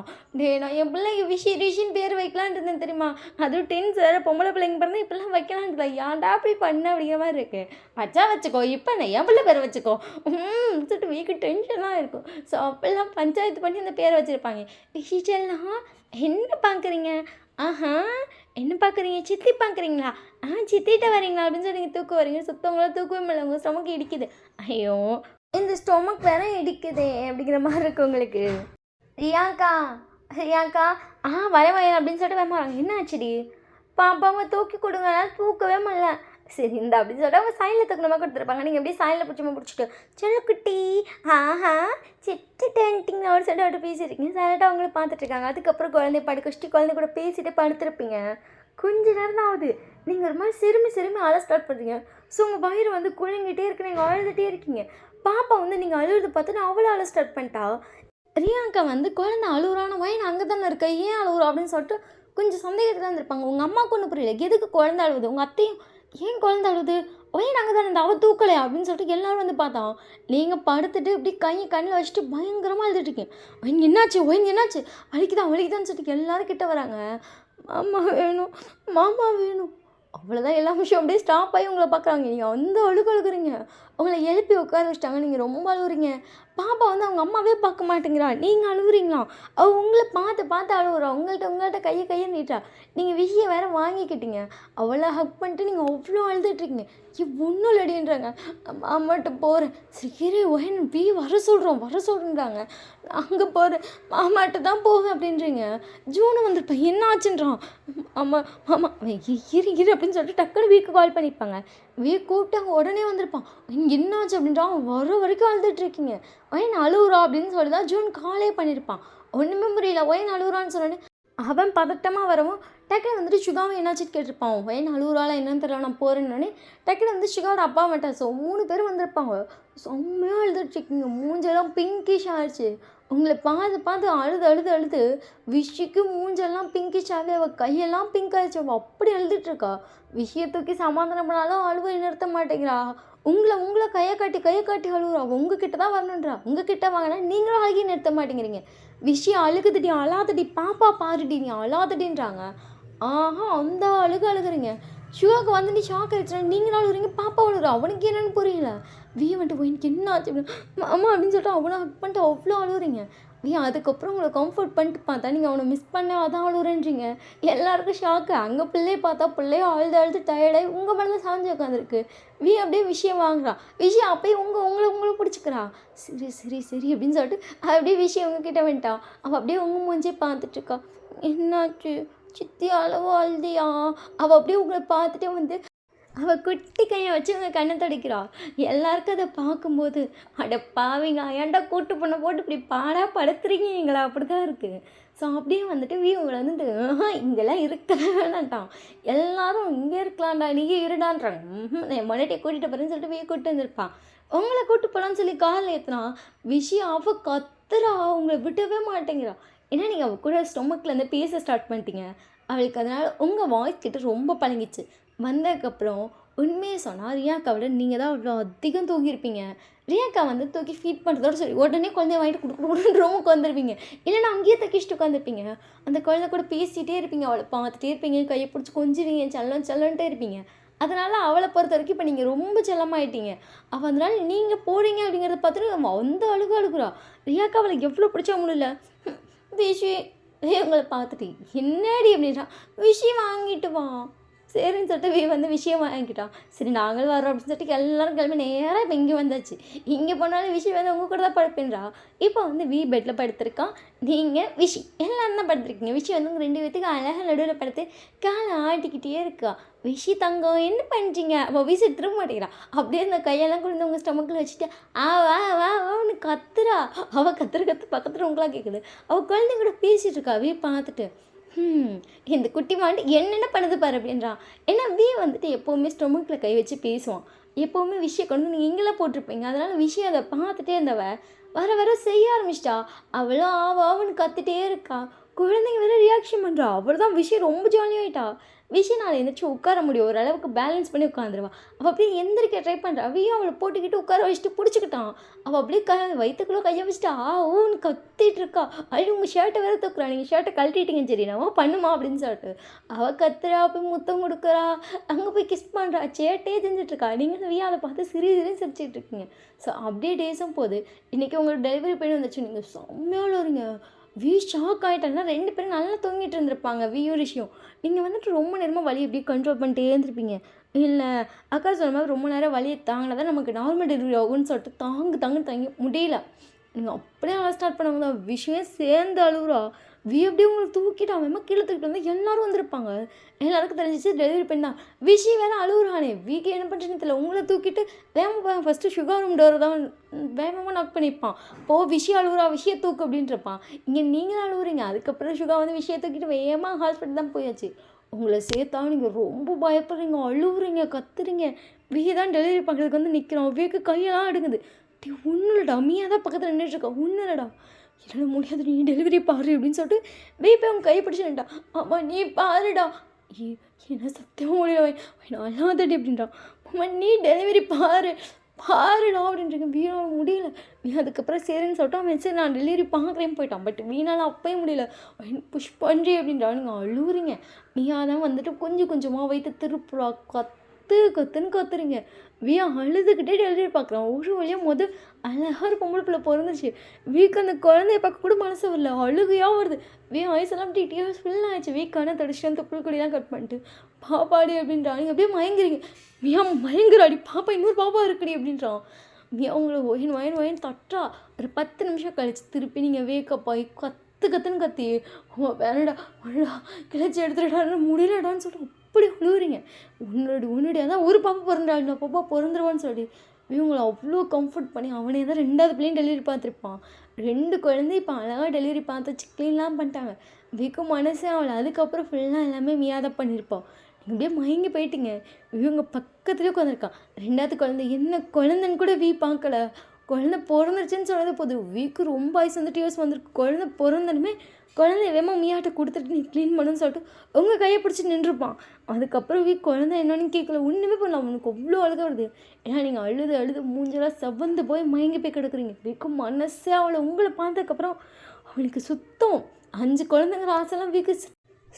நான் என் பிள்ளைக்கு ரிஷின்னு பேர் வைக்கலான்ட்டு இருந்தேன் தெரியுமா? அதுவும் 10 வேறு பொம்பளை பிள்ளைங்க பிறந்தா இப்படிலாம் வைக்கலான்ட்டு ஏன்டா அப்படி பண்ண அப்படிங்கிற மாதிரி இருக்குது. வச்சுக்கோ இப்போ நான் என் பிள்ளை பேர் வச்சுக்கோ சொல்லிட்டு வீக்கு டென்ஷனாக இருக்கும். ஸோ அப்பெல்லாம் பஞ்சாயத்து பண்ணி அந்த பேரை வச்சுருப்பாங்க. விஷயம்லாம் என்ன பார்க்குறீங்க? என்ன பார்க்குறீங்க? சித்தி பார்க்குறீங்களா? சித்திட்ட வரீங்களா அப்படின்னு சொல்லி நீங்கள் தூக்கம் வரீங்க. சுத்தவங்களாம் தூக்கவே முடியல, உங்கள் ஸ்டொமக் இடிக்குது. ஐயோ இந்த ஸ்டொமக் வேற இடிக்குதே அப்படிங்கிற மாதிரி இருக்கு உங்களுக்கு. ரியாக்கா வரேன் அப்படின்னு சொல்லிட்டு வரமாறாங்க. என்ன ஆச்சுடி? பாப்பாவை தூக்கி கொடுங்க, தூக்கவே முடியல. சரி இந்த அப்படின்னு சொல்லிட்டு அவங்க சைனில் தூக்கணுமா கொடுத்துருப்பாங்க. நீங்கள் எப்படி சைனில் பிடிச்சிட்டு செல்லக்குட்டி சிட்டுட்டேன்ட்டிங்க ஒரு சொல்லிட்டு அவர்கிட்ட பேசியிருக்கீங்க. சைலட்டாக அவங்கள பார்த்துட்ருக்காங்க. அதுக்கப்புறம் குழந்தைய படுக்க வச்சுட்டு குழந்தை கூட பேசிட்டு படுத்துருப்பீங்க. கொஞ்ச நேரம் தான் ஆகுது, நீங்கள் ஒரு மாதிரி சிறுமி அழ ஸ்டார்ட் பண்ணுறீங்க. ஸோ உங்கள் வயிறு வந்து குழங்கிட்டே இருக்கு, நீங்கள் அழுதுகிட்டே இருக்கீங்க. பாப்பா வந்து நீங்கள் அழுகுறது பார்த்துட்டு அவ்வளோ அழ ஸ்டார்ட் பண்ணிட்டா. ரியாக்கா வந்து குழந்தை அழுகுறான வயன் அங்கே தானே இருக்க, ஏன் அழுகுறோம் அப்படின்னு சொல்லிட்டு கொஞ்சம் சந்தேகத்தில் தான் இருப்பாங்க. உங்கள் அம்மாவுக்கு ஒன்றும் புரியல, எதுக்கு குழந்தை அழுகுது? உங்கள் அத்தையும் ஏன் குழந்தை அழுகுது, வயன் அங்கே தானே அவள் தூக்கலையா அப்படின்னு சொல்லிட்டு எல்லோரும் வந்து பார்த்தோம். நீங்கள் படுத்துட்டு இப்படி கண்ணில் வச்சுட்டு பயங்கரமாக அழுதுட்டுருக்கீங்க. என்னாச்சு வலிக்குதான்னு சொல்லிட்டு எல்லோரும் கிட்ட வராங்க. மாமா வேணும் அவ்வளோதான் எல்லா விஷயம் அப்படியே ஸ்டாப் ஆகி உங்களை பார்க்குறாங்க. நீங்கள் அந்த அழுகுறீங்க. உங்கள எழுப்பி உட்கார வச்சுட்டாங்க. நீங்கள் ரொம்ப அழுவுறீங்க. பாப்பா வந்து அவங்க அம்மாவே பார்க்க மாட்டேங்கிறா. நீங்கள் அழுவுறீங்களாம். அவள் உங்களை பார்த்து பார்த்து அழுவுறா. உங்கள்கிட்ட கையை நீட்டுறா. நீங்கள் விஷயம் வேறு வாங்கிக்கிட்டீங்க. அவளை ஹக் பண்ணிட்டு நீங்கள் அவ்வளோ அழுதுட்ருக்கீங்க. ஒன்றும் இல்லடின்றாங்க. மாமாட்ட போகிறேன். சரி ஒயின் வர சொல்கிறேன்றாங்க. அங்கே போகிறேன். மாமாட்ட தான் போவேன் அப்படின்றீங்க. ஜூனு வந்திருப்பேன். என்ன ஆச்சுன்றான். ஆமா ஆமா இரு அப்படின்னு சொல்லிட்டு டக்குன்னு வீக்கு கால் பண்ணியிருப்பாங்க. கூப்பிட்டாங்க. உடனே வந்திருப்பான். என்ன ஆச்சு அப்படின்றான். வர வரைக்கும் அழுதுட்ருக்கீங்க. ஒயின் அழுவுறா அப்படின்னு சொல்லி தான் ஜூன் காலே பண்ணியிருப்பான். ஒன்றுமே புரியல. ஒயின் அழுவுறான்னு சொன்னோன்னே அவன் பதட்டமாக வரவும் டக்குன்னு வந்துட்டு சுகாவை என்னாச்சுன்னு கேட்டிருப்பான். ஒயின் அழுவுறாளா என்னன்னு தெரியல, நான் போகிறேன்னொடனே டக்குன்னு வந்து சுகாவோட அப்பா மாட்டேன். ஸோ 3 பேர் வந்திருப்பாங்க. செம்மையாக அழுதுட்ருக்கீங்க. மூஞ்செல்லாம் பிங்கிஷ் ஆயிடுச்சு. உங்களை பார்த்து பார்த்து அழுது விஷிக்கு மூஞ்செல்லாம் பிங்கிஷாகவே அவள் கையெல்லாம் பிங்க் ஆயிடுச்சு. அவள் அப்படி அழுதுட்ருக்கா. விஷயை தூக்கி சமாதானம் பண்ணாலும் அழுவை நிறுத்த மாட்டேங்கிறா. உங்களை கையை காட்டி அழுகுறா. உங்ககிட்ட தான் வரணுன்றா. உங்ககிட்ட வாங்கினா நீங்களும் அழுகி நிறுத்த மாட்டேங்கிறீங்க. விஷயம் அழுகுதுடி, அழாதடி, பாப்பா பாருடி, நீ அழாதடின்றாங்க. ஆஹா அந்த அழுகுறீங்க. ஷுகாவுக்கு வந்து நீ ஷாக் ஆகிடுச்சுனா நீங்களும் அழுகுறீங்க, பாப்பா அழுகுறா. அவனுக்கு என்னன்னு புரியல. வந்துட்டு எனக்கு என்ன ஆச்சு அம்மா அப்படின்னு சொல்லிட்டு அவனை ஹக் பண்ணிட்டு அவ்வளோ அழுகுறீங்க. அதுக்கப்புறம் உங்களை கம்ஃபர்ட் பண்ணிட்டு பார்த்தா நீங்கள் அவனை மிஸ் பண்ண அதான் அழுகுறேன்றீங்க. எல்லாருக்கும் ஷாக்கு. அங்கே பிள்ளையை பார்த்தா பிள்ளையோ அழுது டயர்டாகி உங்கள் மேலே தான் சாஞ்சு உட்காந்துருக்கு. அப்படியே விஷயம் வாங்குறா. விஷயம் அப்போயே உங்களை பிடிச்சிக்கிறா. சரி அப்படின்னு சொல்லிட்டு அப்படியே விஷயம் உங்ககிட்ட வந்துட்டா. அவள் அப்படியே உங்கள் மூஞ்சே பார்த்துட்ருக்கா. என்னாச்சு சித்தி அளவோ அழுதியா? அவள் அப்படியே உங்களை பார்த்துட்டே வந்து அவள் குட்டி கையை வச்சு உங்கள் கண்ணை துடைக்கிறா. எல்லாருக்கும் அதை பார்க்கும்போது அட பாவிங்க ஏன்டா கூட்டு பொண்ணை போட்டு இப்படி படுத்துறீங்களா அப்படி தான் இருக்குது. ஸோ அப்படியே வந்துட்டு உங்களை வந்துட்டு இங்கெல்லாம் இருக்கவே வேணாட்டான். எல்லாரும் இங்கே இருக்கலாம்டா, நீங்கள் இருடான்றாங்க. என் முன்னாடியே கூட்டிகிட்டு போகிறேன்னு சொல்லிட்டு கூப்பிட்டு வந்திருப்பான். உங்களை கூப்பிட்டு போகலான்னு சொல்லி காலில் ஏற்றுனா விஷயம் அவள் கத்துறா. உங்களை விடவே மாட்டேங்கிறா. ஏன்னா நீங்கள் அவள் கூட ஸ்டொமக்லேருந்து பேச ஸ்டார்ட் பண்ணிட்டீங்க. அவளுக்கு அதனால் உங்கள் வாய்ஸ் கிட்ட ரொம்ப பழங்கிச்சு. வந்ததுக்கப்புறம் உண்மையை சொன்னால் ரியாக்கா விட நீங்கள் தான் அவ்வளோ அதிகம் தூங்கியிருப்பீங்க. ரியாக்கா வந்து தூக்கி ஃபீட் பண்ணுறதோட சரி உடனே குழந்தைய வாங்கிட்டு கொடுக்கணுன்னு ரூமுக்கு வந்துருப்பீங்க. இல்லைன்னா அங்கேயே தக்கிச்சிட்டு உட்காந்துருப்பீங்க. அந்த குழந்தை கூட பேசிகிட்டே இருப்பீங்க. அவளை பார்த்துட்டே இருப்பீங்க. கையை பிடிச்சி கொஞ்சுவீங்க. செல்லன்ட்டே இருப்பீங்க. அதனால் அவளை பொறுத்த வரைக்கும் இப்போ நீங்கள் ரொம்ப செல்லமாயிட்டீங்க. அவள் அதனால் நீங்கள் போகிறீங்க அப்படிங்கிறத பார்த்துட்டு அவள் அந்த அழுகுறா. ரியாக்கா அவளை எவ்வளோ பிடிச்சா முடியல. விஷி உங்களை பார்த்துட்டு என்னடி அப்படின்னா விஷயம் வாங்கிட்டு வா சரின்னு சொல்லிட்டு வந்து விஷயம் வாங்கிக்கிட்டான். சரி நாங்களும் வரோம் அப்படின்னு சொல்லிட்டு எல்லோரும் கிளம்பி நேராக இப்போ இங்கே வந்தாச்சு. இங்கே போனாலும் விஷயம் வந்து உங்கள் கூட தான் படுப்பேன்றா. இப்போ வந்து பெட்டில் படுத்திருக்கான். நீங்கள் எல்லோரும் தான் படுத்துருக்கீங்க. விஷயம் வந்து உங்கள் 2 பேத்துக்கு அழகாக நடுவில் படுத்து காலை ஆட்டிக்கிட்டே இருக்கா. தங்கம் என்ன பண்ணுறீங்க? அவள் திரும்ப மாட்டேங்கிறான். அப்படியே அந்த கையெல்லாம் கொண்டு உங்கள் ஸ்டொமக்கில் வச்சுட்டு வான்னு கத்துறா. அவள் கத்து பக்கத்தில் உங்களாக கேட்குது. அவள் குழந்தைங்க கூட பேசிகிட்டு இருக்கா. பார்த்துட்டு இந்த குட்டி மாண்டு என்னென்ன பண்ணுது பாரு அப்படின்றான். ஏன்னா வந்துட்டு எப்போவுமே ஸ்டொமக்கில் கை வச்சு பேசுவான். எப்போவுமே விஷயம் கொண்டு நீங்கள் இங்கெல்லாம் போட்டிருப்பீங்க. அதனால் விஷயம் அதை பார்த்துட்டே இருந்தவ வர செய்ய ஆரம்பிச்சிட்டா. அவளும் ஆவான்னு கற்றுட்டே இருக்கா. குழந்தைங்க வேறு ரியாக்ஷன் பண்ணுறா. அவள் தான் விஷயம் ரொம்ப ஜாலியாகிட்டா. நான் எந்திரிச்சு உட்கார முடியும். ஓரளவுக்கு பேலன்ஸ் பண்ணி உட்காந்துருவா. அவள் அப்படியே எந்திரிக்க ட்ரை பண்ணுறா. அவளை போட்டுக்கிட்டு உட்கார வச்சுட்டு பிடிச்சிக்கிட்டான். அவள் அப்படியே வயிற்றுக்குள்ளே கையை வச்சுட்டா. ஊன்னு கத்திட்டு இருக்கா. உங்கள் ஷர்ட்டை வேறு தூக்குறா. நீங்கள் ஷர்ட்டை கழட்டிட்டீங்க சரி நான் பண்ணுமா அப்படின்னு சொல்லிட்டு அவள் கத்துறா. போய் முத்தம் கொடுக்குறா. அங்கே போய் கிஸ் பண்ணுறா. சேட்டையே செஞ்சிட்ருக்கா. நீங்கள் அதை பார்த்து சிரிச்சிட்டு இருக்கீங்க. ஸோ அப்படியே டேஸும் போகுது. இன்றைக்கி உங்களுக்கு டெலிவரி பண்ணி வந்துச்சு. நீங்கள் செம்மையாக வருங்க. ஷாக் ஆகிட்டாங்கன்னா 2 பேரும் நல்லா தூங்கிட்டு இருந்திருப்பாங்க. ரிஷியும் நீங்கள் வந்துட்டு ரொம்ப நேரமாக வலி எப்படி கண்ட்ரோல் பண்ணிட்டே இருந்திருப்பீங்க. இல்லை அக்கா சொன்ன மாதிரி ரொம்ப நேரம் வலியை தாங்கினா தான் நமக்கு நார்மல் டெலிவரி ஆகும்னு சொல்லிட்டு தாங்க முடியல. நீங்கள் அப்படியே ஸ்டார்ட் பண்ணாங்க தான் விஷயம் சேர்ந்து அழுகுறா. அப்படியே உங்களை தூக்கிட்டு அவன் கீழே தூக்கிட்டு வந்து எல்லோரும் வந்திருப்பாங்க. எல்லாருக்கும் தெரிஞ்சிச்சு டெலிவரி பண்ணா. வேறு அழுகுறானே. என்ன பண்ணுறேன்னு தெரியல. உங்களை தூக்கிட்டு வேகமாக ஃபஸ்ட்டு சுகர் ரூம் டோர் தான் வேகமாக நாக் பண்ணியிருப்பான். அழுகுறா தூக்கு அப்படின்றப்பான். இங்கே நீங்களும் அழுகுறீங்க. அதுக்கப்புறம் சுகா வந்து தூக்கிட்டு வேகமாக ஹாஸ்பிட்டல் தான் போயாச்சு. உங்களை சேர்த்தா நீங்கள் ரொம்ப பயப்படுறீங்க, அழுகுறீங்க, கத்துறீங்க. தான் டெலிவரி பண்ணுறதுக்கு வந்து நிற்கிறோம். கையெல்லாம் அடுங்குது. ஒன்றும் இல்லைடா, மீயா தான் பக்கத்தில் நின்றுட்டுருக்கா. ஒன்றும் இல்லைடா, என்னால் முடியாது, நீ டெலிவரி பாரு அப்படின்னு சொல்லிட்டு போய் அவங்க கை பிடிச்சுட்டா. அம்மா நீ பாருடா. என்ன சத்தியமாக முடியல, நான் அல்லாதடி அப்படின்றான். அம்மா நீ டெலிவரி பாருடா அப்படின்றீங்க. வீணால் முடியல. அதுக்கப்புறம் சரின்னு சொல்லிட்டு அவன் சரி நான் டெலிவரி பார்க்குறேன்னு போயிட்டான். பட் வீணால் அப்பயும் முடியல. புஷ் பண்ணுறி அப்படின்றா. நீங்கள் அழுவுறீங்க. நீயா தான் வந்துட்டு கொஞ்சம் கொஞ்சமாக வைத்து திருப்புறா. கத்துன்னு கத்துறீங்க. வியா அழுதுகிட்டே டெலிவரி பார்க்குறான். ஒரு வழியாக அழகா ஒரு பொம்பளை பிள்ளை பொறந்துச்சு. வீக்கு அந்த குழந்தைய பார்க்க கூட மனசு வரல. அழுகையா வருது. ஐஸ் எல்லாம் அப்படி டியர்ஸ் ஃபுல் ஆயிடுச்சு. வீக்கான தடிச்சுட்டு அந்த புல்கொடிலாம் கட் பண்ணிட்டு பாப்பாடி அப்படின்றான். நீங்கள் அப்படியே மயங்குறீங்க. மயங்குறாடி, பாப்பா இன்னொரு பாப்பா இருக்குடி அப்படின்றான். உங்களை ஒயின் தட்டா. ஒரு 10 நிமிஷம் கழிச்சு திருப்பி நீங்கள் வேக்கப் ஆகி கத்துன்னு கத்தி வேணடா அழா கிளச்சி எடுத்துடான்னு முடியலடான்னு சொல்லிட்டு அப்படி உழுவுறீங்க. உன்னடி அதான் ஒரு பாப்பா பிறந்தா இன்னும் பாப்பா பிறந்துருவான்னு சொல்லி இவங்களை அவ்வளோ கம்ஃபர்ட் பண்ணி அவனே தான் 2வது பிள்ளையும் டெலிவரி பார்த்துருப்பான். 2 குழந்தை இப்போ அழகாக டெலிவரி பார்த்து க்ளீன்லாம் பண்ணிட்டாங்க. வீக்கும் மனசே அவளை. அதுக்கப்புறம் ஃபுல்லாக எல்லாமே மியாதான் பண்ணியிருப்பான். நீங்கள் அப்படியே மயங்கி போயிட்டீங்க. இவங்க பக்கத்துலேயே உட்காந்துருக்கான். 2வது குழந்தை என்ன குழந்தைன்னு கூட பார்க்கல. குழந்தை பிறந்துருச்சுன்னு சொன்னது போதும். வீக்கு ரொம்ப ஐஸ் வந்துட்டு யோஸ் வந்திருக்கு. குழந்தை பிறந்தனுமே குழந்தை வேமா மியாட்ட கொடுத்துட்டு நீ க்ளீன் பண்ணுன்னு சொல்லிட்டு உங்கள் கையை பிடிச்சி நின்றுப்பான். அதுக்கப்புறம் குழந்தை என்னன்னு கேட்கல. ஒன்றுமே பண்ணல. அவனுக்கு அவ்வளோ அழுக வருது. ஏன்னா நீங்கள் அழுது மூஞ்செல்லாம் செவந்து போய் மயங்கி போய் கிடக்குறீங்க. வீக்கும் மனசே அவளை உங்களை பார்த்ததுக்கப்புறம் அவனுக்கு சுத்தம் 5 குழந்தைங்கிற ஆசைலாம் வீக்கு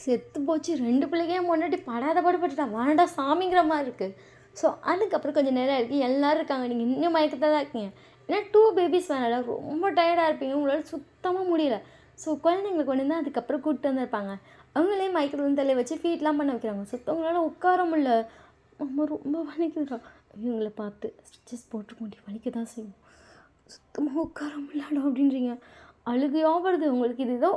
செத்து போச்சு. 2 பிள்ளைக்கே முன்னாடி படாத பாடுபட்டுட்டா. வாண்டா சாமிங்கிற மாதிரி இருக்குது. ஸோ அதுக்கப்புறம் கொஞ்சம் நேரம் இருக்குது. எல்லோரும் இருக்காங்க. நீங்கள் இன்னும் மயக்கத்தில் தான் இருக்கீங்க. ஏன்னா 2 பேபிஸ் வேணாடா, ரொம்ப டயர்டாக இருப்பீங்க. உங்களால் சுத்தமாக முடியல. ஸோ குழந்தைங்களை கொண்டு வந்து அதுக்கப்புறம் கூப்பிட்டு வந்திருப்பாங்க. அவங்களே மயக்கத்தில் தலை வச்சு ஃபீட்லாம் பண்ண வைக்கிறாங்க. உங்களால் உட்கார முடியல. அம்மா ரொம்ப வலிக்குதுடா. இவங்களை பார்த்து ஸ்டிச்சஸ் போட்டுக்கொண்டு வலிக்க தான் செய்யும். சுத்தமாக உட்கார முடியலடா அப்படின்றீங்க. அழுகையாக வருது. உங்களுக்கு இது ஏதோ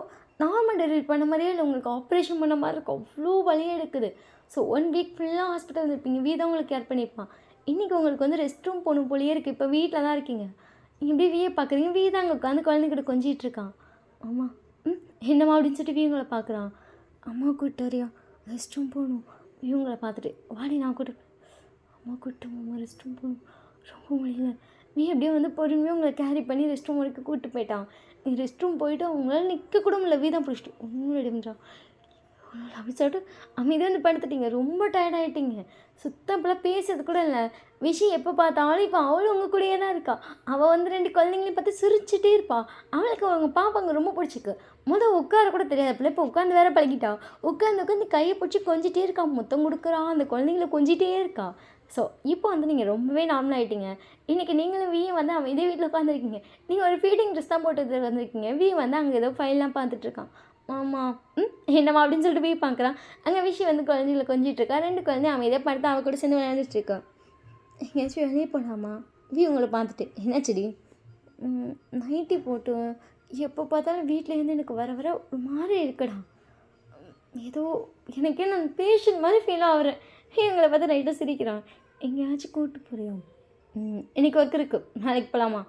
நார்மல் டெலிவரி பண்ண மாதிரியே இல்லை, உங்களுக்கு ஆப்ரேஷன் பண்ண மாதிரி இருக்கும். அவ்வளோ வலியாக எடுக்குது. ஸோ 1 வீக் ஃபுல்லாக ஹாஸ்பிட்டல் இருப்பீங்க. வீதான் உங்களுக்கு கேர் பண்ணியிருப்பான். இன்றைக்கி உங்களுக்கு வந்து ரெஸ்ட் ரூம் போகணும் போலியே இருக்குது. இப்போ வீட்டில் தான் இருக்கீங்க. நீங்கள் இப்படியே வீயை பார்க்குறீங்க. தான் அங்கே உட்காந்து குழந்தைகிட்ட கொஞ்சிட்டு இருக்கான். அம்மா என்னம்மா அப்படின்னு சொல்லிட்டு இவங்களை பார்க்குறான். அம்மா கூப்பிட்டு வரியா, ரெஸ்ட் ரூம் போகணும். இவங்களை பார்த்துட்டு வாடி நான் கூப்பிட்டு அம்மா கூப்பிட்டோம்மா ரெஸ்ட் ரூம் போகணும், ரொம்ப முடியல. அப்படியே வந்து பொறுமையாக உங்களை கேரி பண்ணி ரெஸ்ட் ரூம் வரைக்கும் கூப்பிட்டு போயிட்டான். நீ ரெஸ்ட் ரூம் போயிட்டு அவங்களால நிற்க கூட முடியல. தான் பிடிச்சிட்டு ஒன்றும் எடுன்றான். அப்படி சொல்லிட்டு அமைதியாக வந்து படுத்துட்டீங்க. ரொம்ப டயர்டாகிட்டீங்க. சுத்தம் இப்போலாம் பேசுறது கூட இல்லை. விஷயம் எப்போ பார்த்தாலும் இப்போ அவளும் உங்கள் கூடயே தான் இருக்கா. அவள் வந்து 2 குழந்தைங்களையும் பார்த்து சிரிச்சுட்டே இருப்பாள். அவளுக்கு அவங்க பாப்பாங்க ரொம்ப பிடிச்சிக்கு. உட்கார கூட தெரியாது பிள்ளை. இப்போ உட்காந்து வேற பழகிட்டா. உட்காந்து கையை பிடிச்சி கொஞ்சிட்டே இருக்கா. முத்தம் கொடுக்குறான். அந்த குழந்தைங்கள கொஞ்சிட்டே இருக்கா. ஸோ இப்போ வந்து நீங்கள் ரொம்பவே நார்மல் ஆகிட்டீங்க. இன்றைக்கி நீங்களும் வந்து அவன் இதே வீட்டில் உட்காந்துருக்கீங்க. நீங்கள் ஒரு ஃபீடிங் ட்ரெஸ் தான் போட்டு வந்திருக்கீங்க. வந்து அங்கே ஏதோ ஃபைல்லாம் பார்த்துட்ருக்கான். மாமா என்னம்மா அப்படின்னு சொல்லிட்டு பார்க்குறான். அங்கே வந்து குழந்தைங்கள கொஞ்சிட்டு இருக்கா. 2 குழந்தையும் அமைதியாக படுத்து அவள் கூட சேர்ந்து விளையாண்டுட்டுருக்கா. எங்கேயாச்சும் வெளியே போகலாமா? உங்களை பார்த்துட்டு என்னாச்சுடி? நைட்டி போட்டு எப்போ பார்த்தாலும் வீட்டிலேருந்து எனக்கு வர ஒரு மாதிரி இருக்குடா. ஏதோ எனக்கே நான் பேஷண்ட் மாதிரி ஃபீல் ஆகிறேன். இவங்களை பார்த்து நைட்டாக சிரிக்கிறான். எங்கேயாச்சும் கூப்பிட்டு போறியா? இன்றைக்கி ஒர்க் இருக்குது, நாளைக்கு போகலாமா?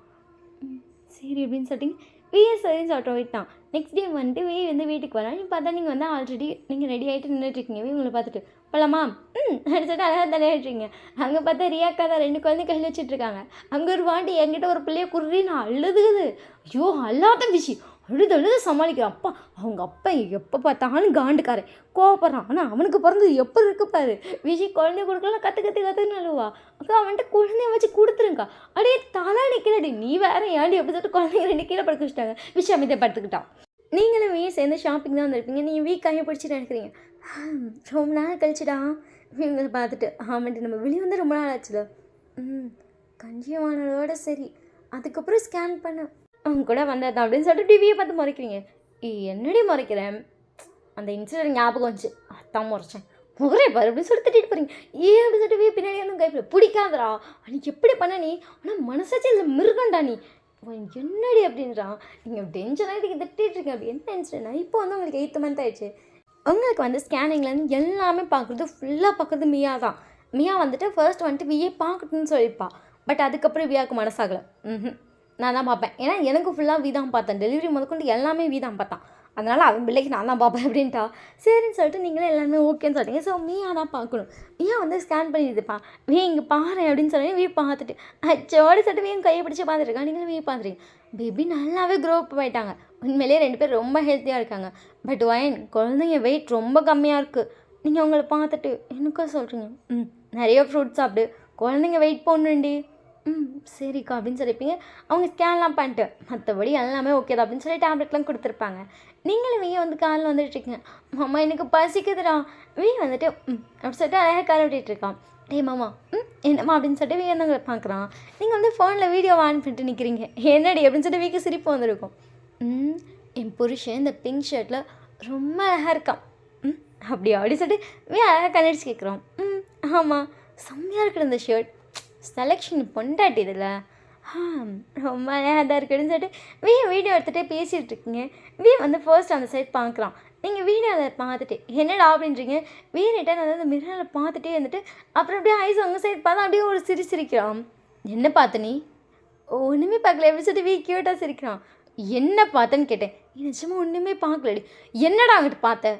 சரி அப்படின்னு சொல்லிட்டு சரின்னு சொல்லிட்டு போயிட்டான். நெக்ஸ்ட் டே வந்துட்டு வந்து வீட்டுக்கு வரலாம். நீ பார்த்தா நீங்கள் வந்து ஆல்ரெடி நீங்கள் ரெடி ஆகிட்டு நின்றுட்டுருக்கீங்க. உங்களை பார்த்துட்டு போகலாமா? சொல்லிட்டு அழகாக தலையாட்டுறீங்க. அங்கே பார்த்தா ரியாக்கா தான் 2 குழந்தை கையில் வச்சுட்ருக்காங்க. அங்கே ஒரு வாட்டி என்கிட்ட ஒரு பிள்ளைய குர்றி நான் அழுதுகுது. ஐயோ அல்லாத விஷயம் அழுது சமாளிக்கிறான். அப்பா அவங்க அப்பா எப்போ பார்த்தாலும் காண்டுக்காரன் கோவப்படுறான். ஆனால் அவனுக்கு பிறந்தது எப்போ இருக்கு பாரு. குழந்தைய கொடுக்கலாம் கற்றுன்னு அழுவா. அக்கா அவன்கிட்ட குழந்தைய வச்சு கொடுத்துருங்கக்கா. அப்படியே தலா நிற்கிறடி. நீ வேற ஏன்டி எப்படி சொல்லிட்டு குழந்தைங்க 2 கீழே படுக்க வச்சுட்டாங்க. அமைதியை படுத்துக்கிட்டான். நீங்களும் சேர்ந்து ஷாப்பிங் தான் வந்திருப்பீங்க. நீங்கள் கையை பிடிச்சிட்டு நினைக்கிறீங்க. ரொம்ப நாள் கழிச்சுடா இவங்களை பார்த்துட்டு ஆமாண்டி நம்ம வெளியே வந்து ரொம்ப நாள் ஆச்சுல. கஞ்சியமானதோட சரி. அதுக்கப்புறம் ஸ்கேன் பண்ண அவங்க கூட வந்ததான் அப்படின்னு சொல்லிட்டு டிவியை பார்த்து முறைக்கிறீங்க. என்னடி முறைக்கிறேன்? அந்த இன்சிடென்ட் ஞாபகம் வந்துச்சு, அதான் முறைச்சேன். முகரே பாரு அப்படின்னு சொல்லி திட்டிட்டு போகிறீங்க. அப்படின்னு சொல்லிட்டு பின்னாடி வந்து கைப்பில் பிடிக்காதரா அன்றைக்கி எப்படி பண்ண நீ? ஆனால் மனசாச்சு இல்லை மிருகண்டா நீ என்னடி அப்படின்றான். நீங்கள் டென்ஷனாக இதுக்கு திட்டிகிட்ருக்கேன். அப்படி என்ன இன்சிடென்ட்னா இப்போ வந்து உங்களுக்கு 8 மந்த் ஆயிடுச்சு. உங்களுக்கு வந்து ஸ்கேனிங்லேருந்து எல்லாமே பார்க்குறது ஃபுல்லாக பார்க்குறது மியா தான். மியா வந்துட்டு ஃபர்ஸ்ட் வந்துட்டு பார்க்கட்டுன்னு சொல்லியிருப்பா. பட் அதுக்கப்புறம் வியாவுக்கு மனசாகலை. நான் தான் பார்ப்பேன். ஏன்னா எனக்கு ஃபுல்லாக தான் பார்த்தேன். டெலிவரி முதற்கொண்டு எல்லாமே தான் பார்த்தான். அதனால் அவன் பிள்ளைக்கு நான் தான் பார்ப்பேன் அப்படின்ட்டா. சரின்னு சொல்லிட்டு நீங்களே எல்லாமே ஓகேன்னு சொல்லிட்டீங்க. ஸோ மியா தான் பார்க்கணும். மியா வந்து ஸ்கேன் பண்ணிடுதுப்பா. இங்கே பாரு அப்படின்னு சொல்லி பார்த்துட்டு அச்சோடு சொல்லிட்டு கையை பிடிச்சி பார்த்துருக்கா. நீங்களும் பார்த்துருக்கீங்க. பேபி நல்லாவே க்ரோ அப் ஆகிட்டாங்க. உண்மையிலே 2 பேர் ரொம்ப ஹெல்த்தியாக இருக்காங்க. பட் குழந்தைங்க வெயிட் ரொம்ப கம்மியாக இருக்குது. நீங்கள் அவங்கள பார்த்துட்டு எனக்கா சொல்கிறீங்க? நிறைய ஃப்ரூட்ஸ் சாப்பிடு, குழந்தைங்க வெயிட் போடணுண்டி. ம் சரிக்கா அப்படின்னு சொல்லியிருப்பீங்க. அவங்க ஸ்கேன்லாம் பண்ணிட்டு மற்றபடி எல்லாமே ஓகே தான் அப்படின்னு சொல்லி டேப்லெட்லாம் கொடுத்துருப்பாங்க. நீங்களும் வீ வந்து காலில் வந்துட்டுருக்கீங்க. மாமா எனக்கு பசிக்குதுடா. வீ வந்துட்டு அப்படி சொல்லிட்டு அழகாக கால் விட்டுட்டு இருக்கான். டேய் மாமா என்னம்மா அப்படின்னு சொல்லிட்டு வீ வந்து உங்களை பார்க்குறான். நீங்கள் வந்து ஃபோனில் வீடியோவை ஆன் பண்ணிட்டு நிற்கிறீங்க. என்னடி அப்படின்னு சொல்லிட்டு வீக்கு சிரிப்பு வந்திருக்கும். என் புருஷன் இந்த பிங்க் ஷர்ட்டில் ரொம்ப அழகாக இருக்கான். அப்படியா அப்படி சொல்லிட்டு வீ அழகாக கண்ணடிச்சு கேட்குறோம். ஆமாம் செம்மையாக இருக்கிற இந்த ஷர்ட் செலெக்ஷன் பொண்டாட்டி இதில் ரொம்ப அழகாக தான் இருக்குன்னு சொல்லிட்டு வீடியோ எடுத்துகிட்டே பேசிகிட்டு இருக்கீங்க. வந்து ஃபர்ஸ்ட் அந்த சைட் பார்க்குறான். நீங்கள் வீடியோவில் பார்த்துட்டு என்னடா அப்படின்றீங்க. ரிட்டர்ன் வந்து அந்த மிரரில் பார்த்துட்டே வந்துட்டு அப்புறம் அப்படியே ஐஸ் உங்கள் சைட் பார்த்தா அப்படியே ஒரு சிரிக்கிறான். என்ன பார்த்த நீ? ஒன்றுமே பார்க்கல எப்படி சொல்லிட்டு க்யூட்டாக சிரிக்கிறான். என்ன பார்த்தேன்னு கேட்டேன். நிஜமா ஒன்றுமே பார்க்கலடி. என்னடா அங்கிட்டு பார்த்த?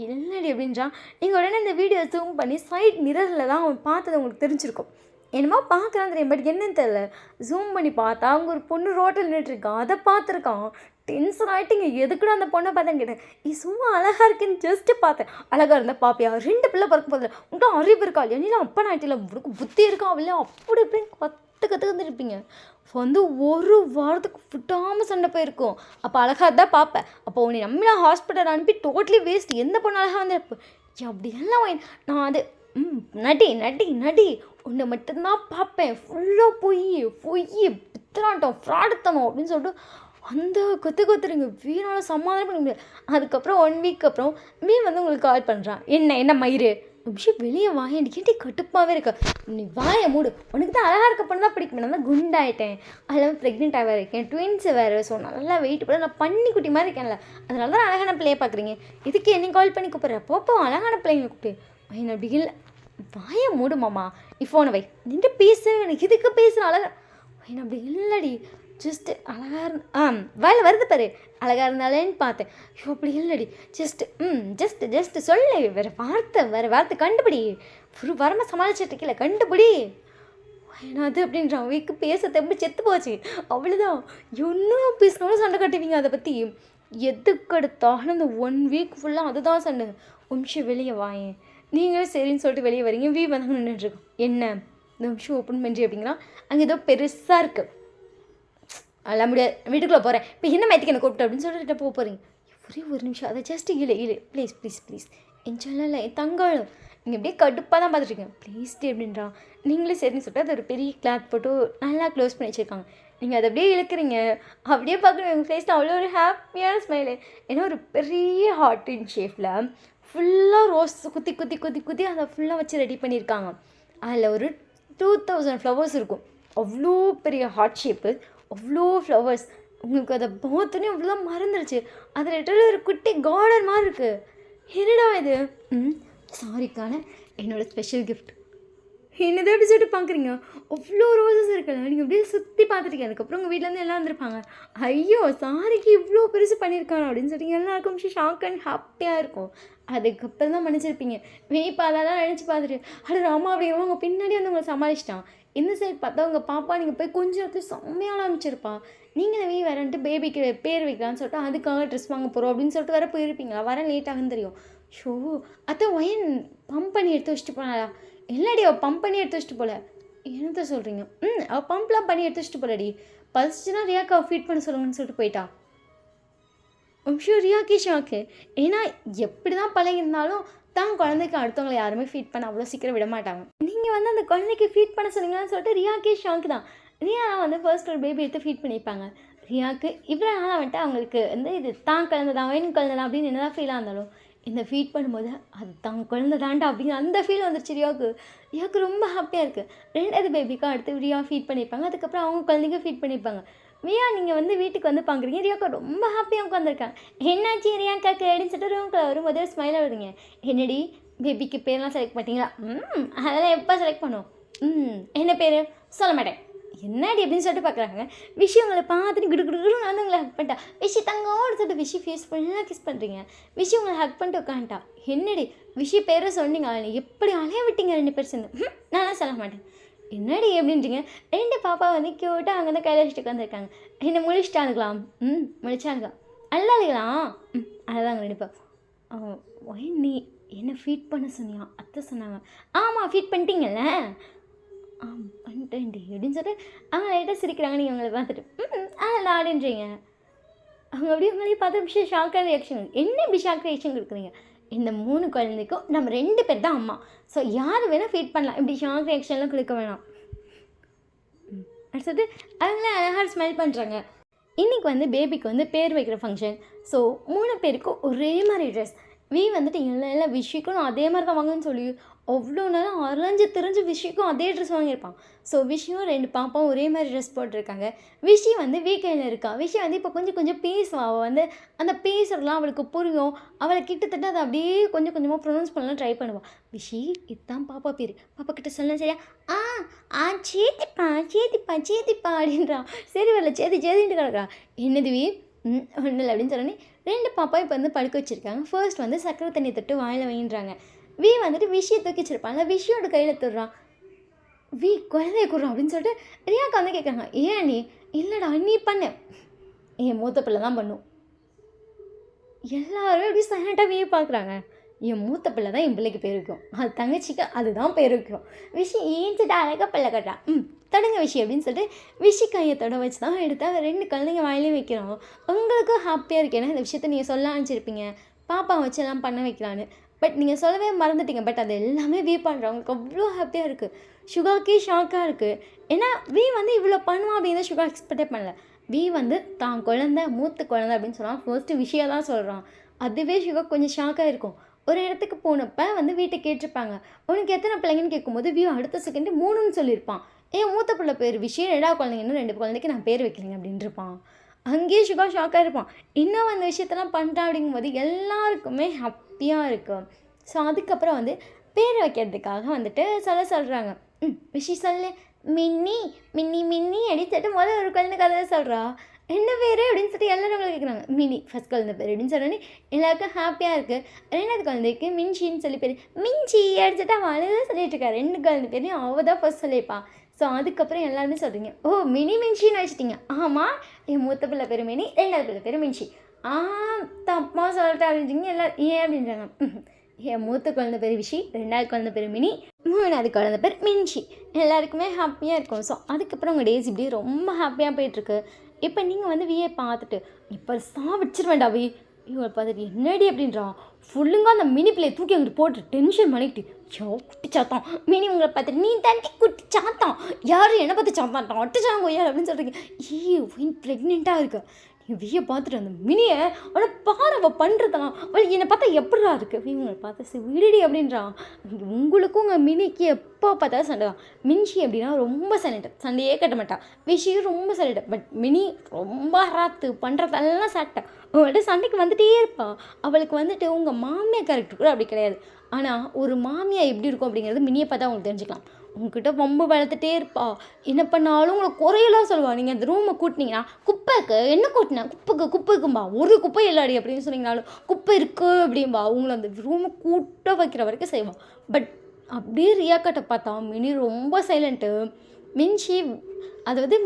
இல்லடி அப்படின்றான். நீங்கள் உடனே இந்த வீடியோ ஜூம் பண்ணி சைட் மிரரில் தான் அவன் பார்த்தது உங்களுக்கு தெரிஞ்சிருக்கும். என்னமோ பார்க்குறான் தெரியும், பட் என்னன்னு தெரில. ஜூம் பண்ணி பார்த்தா அவங்க ஒரு பொண்ணு ரோட்டில் நின்றுட்டுருக்கான். அதை பார்த்துருக்கான். டென்ஷன் ஆகிட்டிங்க. எதுக்குன்னு அந்த பொண்ணை பார்த்தேன்னு கேட்டேன். நீ சும்மா அழகாக இருக்குன்னு ஜஸ்ட்டு பார்த்தேன். அழகாக இருந்தால் பாப்பியா? 2 பிள்ளை பிறக்க போதில்ல. உங்கள்கிட்ட அறிவு இருக்கா இல்லையா? நீலாம் அப்பா நாட்டில் உனக்கு புத்தி இருக்கா இல்லையா? அப்படி இப்படின்னு கற்று வந்துருப்பீங்க. வந்து ஒரு வாரத்துக்கு விட்டாமல் சண்டை போயிருக்கும். அப்போ அழகாக தான் பார்ப்பேன். அப்போ உன்னை நம்மளாம் ஹாஸ்பிட்டல் அனுப்பி டோட்டலி வேஸ்ட். எந்த பொண்ணு அழகாக வந்துருப்பு அப்படியெல்லாம் நான் அது நடி நடி நடி ஒன்று மட்டும்தான் பார்ப்பேன். ஃபுல்லாக பொய் பித்தலாட்டம் ஃப்ராடுத்தனம் அப்படின்னு சொல்லிட்டு அந்த கொத்துறீங்க. வீணால் சமாதானம் பண்ண முடியாது. அதுக்கப்புறம் 1 வீக் அப்புறம் வந்து உங்களுக்கு கால் பண்ணுறான். என்ன மயிறு விஷயம் வெளியே வாயண்டி கேட்டி கட்டுப்பாகவே இருக்க. நீ வாயை மூடு. உனக்கு தான் அழகாக இருக்க பொண்ணு தான் பிடிக்கும். நான் தான் குண்டாயிட்டேன். அதில் ப்ரெக்னென்ட் வேறு இருக்கேன். ட்வின்ஸு வேறு. ஸோ நல்லா வெயிட் பண்ண நான் குட்டி மாதிரி இருக்கேன்ல. அதனால தான் அழகான பிள்ளையை பார்க்குறீங்க. இதுக்கு என்ன கால் பண்ணி கூப்பிட்ற? அப்போ அழகான பிள்ளைங்க கூப்பிட்டு என்ன அப்படி இல்லை. வாயை மூடு மாமா. நீ ஃபோனை வை. நின்று பேசு. எனக்கு இதுக்கு பேசுகிற அழகா என்ன அப்படி இல்லடி. ஜஸ்ட்டு அழகாக வேலை வருது பாரு. அழகாக இருந்தாலேன்னு பார்த்தேன். ஐயோ அப்படி இல்லடி. ஜஸ்ட்டு சொல்லு. வேறு வார்த்தை கண்டுபிடி. ஒரு வாரமாக சமாளிச்சிட்ருக்கல கண்டுபிடி. என்னது அப்படின்றான். வீக்கு பேச எப்படி செத்து போச்சு. அவ்வளோதான். இன்னும் பேசினாலும் சண்டை கட்டுவீங்க அதை பற்றி. எதுக்கெடுத்தாலும் இந்த 1 வீக் ஃபுல்லாக அதுதான் சண்டை. நிமிஷம் வெளியே வாயேன். நீங்களும் சரின்னு சொல்லிட்டு வெளியே வரீங்க. வந்து நின்றுட்டுருக்கோம். என்ன இந்த நிமிஷம் ஓப்பன் பண்ணி அப்படிங்களா? அங்கே ஏதோ பெருசாக இருக்குது. அதெல்லாம் முடியாது. வீட்டுக்குள்ளே போகிறேன். இப்போ என்ன மயத்துக்கு என்ன கூப்பிட்டு அப்படின்னு சொல்லிட்டு போகிறீங்க. ஒரே ஒரு நிமிஷம். அதை ஜஸ்ட் இல்லை ப்ளீஸ் என் சொல்லலை என் தங்காளும். நீங்கள் அப்படியே கடுப்பாக தான் பார்த்துட்ருக்கீங்க. ப்ளீஸ் டே அப்படின்றான். நீங்களே சரின்னு சொல்லிட்டு அது ஒரு பெரிய கிளாத் போட்டு நல்லா க்ளோஸ் பண்ணி வச்சுருக்காங்க. நீங்கள் அதை அப்படியே இழுக்கிறீங்க. அப்படியே பார்க்குறீங்க. உங்கள் ஃபேஸில் அவ்வளோ ஒரு ஹாப்பியான ஸ்மைலு. ஏன்னா ஒரு பெரிய ஹார்ட்டின் ஷேப்பில் ஃபுல்லாக ரோஸ் குத்தி அதை ஃபுல்லாக வச்சு ரெடி பண்ணியிருக்காங்க. அதில் ஒரு 2000 ஃப்ளவர்ஸ் இருக்கும். அவ்வளோ பெரிய ஹார்ட் ஷேப்பு. அவ்வளோ ஃப்ளவர்ஸ். உங்களுக்கு அதை பார்த்தோன்னே அவ்வளோ மறந்துடுச்சு. அதில் லிட்டரலி ஒரு குட்டி கார்டன் மாதிரி இருக்குது. என்னடா இது? சாரிக்கான என்னோடய ஸ்பெஷல் கிஃப்ட். என்னதை எப்படி சொல்லிட்டு பார்க்குறீங்க? அவ்வளோ ரோசஸ் இருக்குல்ல. நீங்கள் அப்படியே சுற்றி பார்த்துருக்கீங்க. அதுக்கப்புறம் உங்கள் வீட்டிலேருந்து எல்லாம் வந்திருப்பாங்க. ஐயோ சாரிக்கு இவ்வளோ பெருசு பண்ணியிருக்காங்க அப்படின்னு சொல்லிட்டு எல்லாருக்கும் ஷாக் அண்ட் ஹாப்பியாக இருக்கும். அதுக்கப்புறம் தான் மன்னிச்சிருப்பீங்க. அதெல்லாம் நினச்சி பார்த்துட்டு அட ராமா அப்படிங்கிறவங்க உங்கள் பின்னாடி வந்து உங்களை சமாளிச்சிட்டான். இந்த சைட் பார்த்தா உங்கள் பாப்பா நீங்கள் போய் கொஞ்சம் இடத்துல செம்மையாக ஆரம்பிச்சிருப்பா. நீங்கள் இந்த வரன்ட்டு பேபிக்கு பேர் வைக்கலான்னு சொல்லிட்டு அதுக்காக ட்ரெஸ் வாங்க போகிறோம் அப்படின்னு சொல்லிட்டு வர போயிருப்பீங்களா? வர லேட்டாகன்னு தெரியும். ஷோ அத்தை ஒயன் பம்ப் பண்ணி எடுத்து வச்சுட்டு போனாடா. இல்லடி அவள் பம்ப் பண்ணி எடுத்து வச்சுட்டு போல. என்னத்த சொல்கிறீங்க? அவள் பம்ப்லாம் பண்ணி எடுத்து வச்சுட்டு போலடி. பசிச்சுன்னா ரியாக்கு அவள் ஃபீட் பண்ண சொல்லுங்கன்னு சொல்லிட்டு போயிட்டா. ரியாக்கே ஷாக்கு. ஏன்னா எப்படி தான் பழகிருந்தாலும் தான் குழந்தைக்கு அடுத்தவங்களை யாருமே ஃபீட் பண்ண அவ்வளோ சீக்கிரம் விட மாட்டாங்க. நீங்கள் வந்து அந்த குழந்தைக்கு ஃபீட் பண்ண சொன்னீங்கன்னு சொல்லிட்டு ரியாக்கே ஷாக்கு தான். ரியா வந்து ஃபர்ஸ்ட் ஒரு பேபி எடுத்து ஃபீட் பண்ணியிருப்பாங்க. ரியாவுக்கு இவ்வளோ நாளாக வந்துட்டு அவங்களுக்கு வந்து இது தான் குழந்தைதான் வேணும் குழந்தைதான் அப்படின்னு என்ன தான் ஃபீலாக இருந்தாலும் இந்த ஃபீட் பண்ணும்போது அது தான் குழந்தை தாண்டா அப்படிங்கிற அந்த ஃபீல் வந்துருச்சு ரியாவுக்கு ரொம்ப ஹாப்பியாக இருக்குது. 2வது பேபிக்கும் அடுத்து ரியா ஃபீட் பண்ணியிருப்பாங்க. அதுக்கப்புறம் அவங்க குழந்தைங்க ஃபீட் பண்ணியிருப்பாங்க. ரியா நீங்கள் வந்து வீட்டுக்கு வந்து பார்க்குறீங்க. ரியாக்கா ரொம்ப ஹாப்பியாக உட்காந்துருக்காங்க. என்னாச்சு ரியாக்காக்கு அப்படின்னு சொல்லிட்டு ரூம்குள்ளே வரும்போதே ஸ்மைலாக வருதுங்க. என்னடி பேபிக்கு பேர்லாம் செலக்ட் பண்ணிட்டீங்களா? அதெல்லாம் எப்போ செலக்ட் பண்ணுவோம்? என்ன பேர் சொல்ல மாட்டேன். என்னடி அப்படின்னு சொல்லிட்டு பார்க்குறாங்க. விஷயங்களை பார்த்துட்டு குடுக்குன்னு வந்து உங்களை ஹக் பண்ணிட்டா. விஷி தங்கோன்னு சொல்லிட்டு விஷி ஃபேஸ் ஃபுல்லாக கிஸ் பண்ணுறீங்க. விஷி உங்களை ஹக் பண்ணிட்டு உட்காந்துட்டா. என்னடி விஷி பேரை சொன்னீங்க எப்படி அலைய விட்டீங்க 2 பேர் சேர்ந்து? நான்லாம் சொல்ல மாட்டேன். என்னடி எப்படின்றீங்க? 2 பாப்பா வந்து க்யூட்டாக அங்கே தான் கையில் வச்சுட்டு உட்காந்துருக்காங்க. என்னை முழிச்சிட்டானுங்களாம். முழிச்சானுங்க. அல்லாதுக்கலாம். அதுதாங்க நினைப்பேன். ஒய் நீ என்ன ஃபீட் பண்ண சொன்னியா? அத்தை சொன்னாங்க. ஆமாம் ஃபீட் பண்ணிட்டீங்கல்ல. பண்ணிட்டேன்டி அப்படின்னு சொல்லிட்டு அவங்க லைட்டாக சிரிக்கிறாங்க. நீங்கள் அவங்கள பார்த்துட்டு அதெல்லாம் அப்படின்றீங்க. அவங்க அப்படியே உங்களையும் பார்த்து விஷயம் ஷாக்கான ரியாக்ஷன். என்ன இப்படி ஷாக் ரியாக்ஷன் கொடுக்குறீங்க? இந்த 3 குழந்தைக்கும் நம்ம 2 பேர் தான் அம்மா. ஸோ யார் வேணால் ஃபீட் பண்ணலாம். இப்படி ஷாக் ரியாக்ஷன்லாம் கொடுக்க வேணாம். அடுத்தது அவங்களே அழகாக ஸ்மைல் பண்ணுறாங்க. இன்றைக்கி வந்து பேபிக்கு வந்து பேர் வைக்கிற ஃபங்க்ஷன். ஸோ 3 பேருக்கும் ஒரே மாதிரி ட்ரெஸ். வந்துட்டு எல்லா விஷயக்கும் நான் அதே மாதிரி தான் வாங்கன்னு சொல்லி அவ்வளோ நேரம் அரைஞ்சு தெரிஞ்சு விஷயக்கும் அதே ட்ரெஸ் வாங்கியிருப்பான். ஸோ விஷயம் 2 பாப்பாவும் ஒரே மாதிரி ட்ரெஸ் போட்டிருக்காங்க. வந்து வீக்கையில் இருக்கா. வந்து இப்போ கொஞ்சம் கொஞ்சம் பேசுவாள். அவள் வந்து அந்த பேசுறதுலாம் அவளுக்கு புரியும். அவளை கிட்டத்தட்ட அதை அப்படியே கொஞ்சம் கொஞ்சமாக ப்ரொனவுன்ஸ் பண்ணலாம் ட்ரை பண்ணுவாள். இதுதான் பாப்பா பேர். பாப்பா கிட்ட சொல்ல சரியா ஆ ஆ சேத்திப்பா சேத்திப்பா சேத்திப்பா அப்படின்றான். சரி வரல சேதின்ட்டு கிடக்குறா. என்னது ஒன்றும் இல்லை அப்படின்னு சொன்னோன்னே 2 பாப்பா இப்போ வந்து படுக்க வச்சுருக்காங்க. ஃபர்ஸ்ட் வந்து சக்கரை தண்ணி தொட்டு வாயில் வைன்றாங்க. வந்துட்டு விஷயம் தூக்கி வச்சிருப்பாங்க. விஷயோட கையில் தொடுறான். குழந்தைய கொடுறான் அப்படின்னு சொல்லிட்டு ரியாக்கா வந்து கேட்குறாங்க. ஏன் நீ இல்லைடா நீ பண்ணு. என் மூத்த பிள்ளை தான் பண்ணும். எல்லாரும் எப்படி சைலண்ட்டாக பார்க்குறாங்க. என் மூத்த பிள்ளை தான் என் பிள்ளைக்கு பேர் வைக்கும். அது தங்கச்சிக்கு அதுதான் பேர் வைக்கும். ஏஞ்சிட்டு அழகாக பிள்ளை கட்டுறான். தொடங்க அப்படின்னு சொல்லிட்டு கையை தொட வச்சு தான் எடுத்தா 2 குழந்தைங்க வாயிலையும் வைக்கிறோம். உங்களுக்கும் ஹாப்பியாக இருக்கு. ஏன்னா இந்த விஷயத்த நீங்கள் சொல்ல ஆரம்பிச்சிருப்பீங்க. பாப்பா வச்சு எல்லாம் பண்ண வைக்கலான்னு. பட் நீங்கள் சொல்லவே மறந்துட்டீங்க. பட் அது எல்லாமே பண்ணுறவங்களுக்கு அவ்வளோ ஹாப்பியாக இருக்குது. சுகாக்கே ஷாக்காக இருக்குது. ஏன்னா வந்து இவ்வளோ பண்ணுவான் அப்படின்னு சுகா எக்ஸ்பெக்டே பண்ணல. வந்து தான் குழந்தை மூத்த குழந்தை அப்படின்னு சொன்னால் ஃபர்ஸ்ட்டு விஷயம் தான் சொல்கிறான். அதுவே சுகா கொஞ்சம் ஷாக்காக இருக்கும். ஒரு இடத்துக்கு போனப்போ வந்து வீட்டை கேட்டிருப்பாங்க. உனக்கு எத்தனை பிள்ளைங்கன்னு கேட்கும்போது அடுத்த செகண்டு 3ன்னு சொல்லியிருப்பான். என் மூத்த பிள்ளை பேர் விஷயம் 2 குழந்தைங்கன்னு 2 குழந்தைக்கு நான் பேர் வைக்கலைங்க அப்படின்ட்டுருப்பான். அங்கேயே சுகா ஷாக்காக இருப்பான். இன்னும் அந்த விஷயத்தெல்லாம் பண்ணிட்டான் அப்படிங்கும்போது எல்லாருக்குமே ஹாப்பியாக இருக்கும். ஸோ அதுக்கப்புறம் வந்து பேர் வைக்கிறதுக்காக வந்துட்டு சொல்கிறாங்க. சொல்லு மின்னி மின்னி மின்னி அப்படின்னு சொல்லிட்டு முதல்ல ஒரு குழந்தை கதை சொல்கிறா. என்ன பேர் அப்படின்னு சொல்லிட்டு எல்லாரும் அவங்களை கேட்குறாங்க. மினி ஃபஸ்ட் குழந்தை பேர் அப்படின்னு சொன்னோன்னே எல்லாருக்கும் ஹாப்பியாக இருக்குது. 2வது குழந்தைக்கு மின்ஷின்னு சொல்லி பேர். மின்ச்சி அடிச்சுட்டு அவன் அழுத சொல்லிட்டு இருக்கா. 2 குழந்தை பேரையும் அவள் தான் ஃபஸ்ட் சொல்லியிருப்பான். ஸோ அதுக்கப்புறம் எல்லாருமே சொல்கிறீங்க. மினி மின்ஷின்னு வச்சுட்டிங்க. ஆமாம் என் மூத்த பிள்ளை பேர் மினி, 2வது பிள்ளை பேர் மின்ஷி. தப்பாக சொல்லிட்டு அப்படின்ட்டிங்க எல்லோரும். ஏன் அப்படின்றாங்க. என் மூத்த குழந்தை பேர் 2வது குழந்தை பேர் மினி, 3வது குழந்தை பேர் மின்ஷி. எல்லாருக்குமே ஹாப்பியாக இருக்கும். ஸோ அதுக்கப்புறம் உங்கள் டேஸ் இப்படி ரொம்ப ஹாப்பியாக போயிட்டுருக்கு. இப்போ நீங்கள் வந்து பார்த்துட்டு இப்போ வச்சிருவேண்டா இவங்களை பார்த்துட்டு என்னடி அப்படின்றான். ஃபுல்லுங்க அந்த மினி பிள்ளையை தூக்கி அங்கிட்டு போட்டு டென்ஷன் பண்ணிக்கிட்டு குட்டி சாத்தான் மினி உங்களை பார்த்துட்டு நீ தண்டி குட்டி சாத்தான் யாரும் என்னை பார்த்து சாத்தான் அட்டுச்சாங்க யார் அப்படின்னு சொல்கிறீங்க. ப்ரெக்னெண்ட்டாக இருக்கு. பார்த்துட்டு அந்த மினியை அவனை பாரு அவள் பண்ணுறதெல்லாம் அவள் என்னை பார்த்தா எப்படா இருக்குது இவங்களை பார்த்து விடுடி அப்படின்றான். உங்களுக்கும் உங்கள் மினிக்கு எப்போ பார்த்தாலும் சண்டை தான். மின்ஷி அப்படின்னா ரொம்ப சைலண்ட், சண்டையே கட்ட மாட்டான். விஷயம் ரொம்ப சைலண்ட். பட் மினி ரொம்ப ராத்து பண்ணுறதெல்லாம் சாட்டை. அவங்கள்ட்ட சண்டைக்கு வந்துகிட்டே இருப்பாள். அவளுக்கு வந்துட்டு உங்கள் மாமியார் கேரக்டர் கூட அப்படி கிடையாது. ஆனால் ஒரு மாமியார் எப்படி இருக்கும் அப்படிங்கிறது மினியை பார்த்தா அவங்களுக்கு தெரிஞ்சுக்கலாம். உங்ககிட்ட வம்பு வளர்த்துட்டே இருப்பா. என்ன பண்ணாலும் உங்களை குறையெல்லாம் சொல்லுவாள். நீங்கள் அந்த ரூமை கூட்டினீங்கன்னா குப்பைக்கு என்ன கூட்டினேன் குப்பைக்கும்பா ஒரு குப்பை இல்லாடி அப்படின்னு சொன்னீங்கனாலும் குப்பை இருக்குது அப்படின்பா. உங்களை அந்த ரூமை கூட்ட வைக்கிற வரைக்கும் செய்வாள். பட் அப்படியே ரியாக்கிட்ட பார்த்தா மினி ரொம்ப சைலண்ட்டு.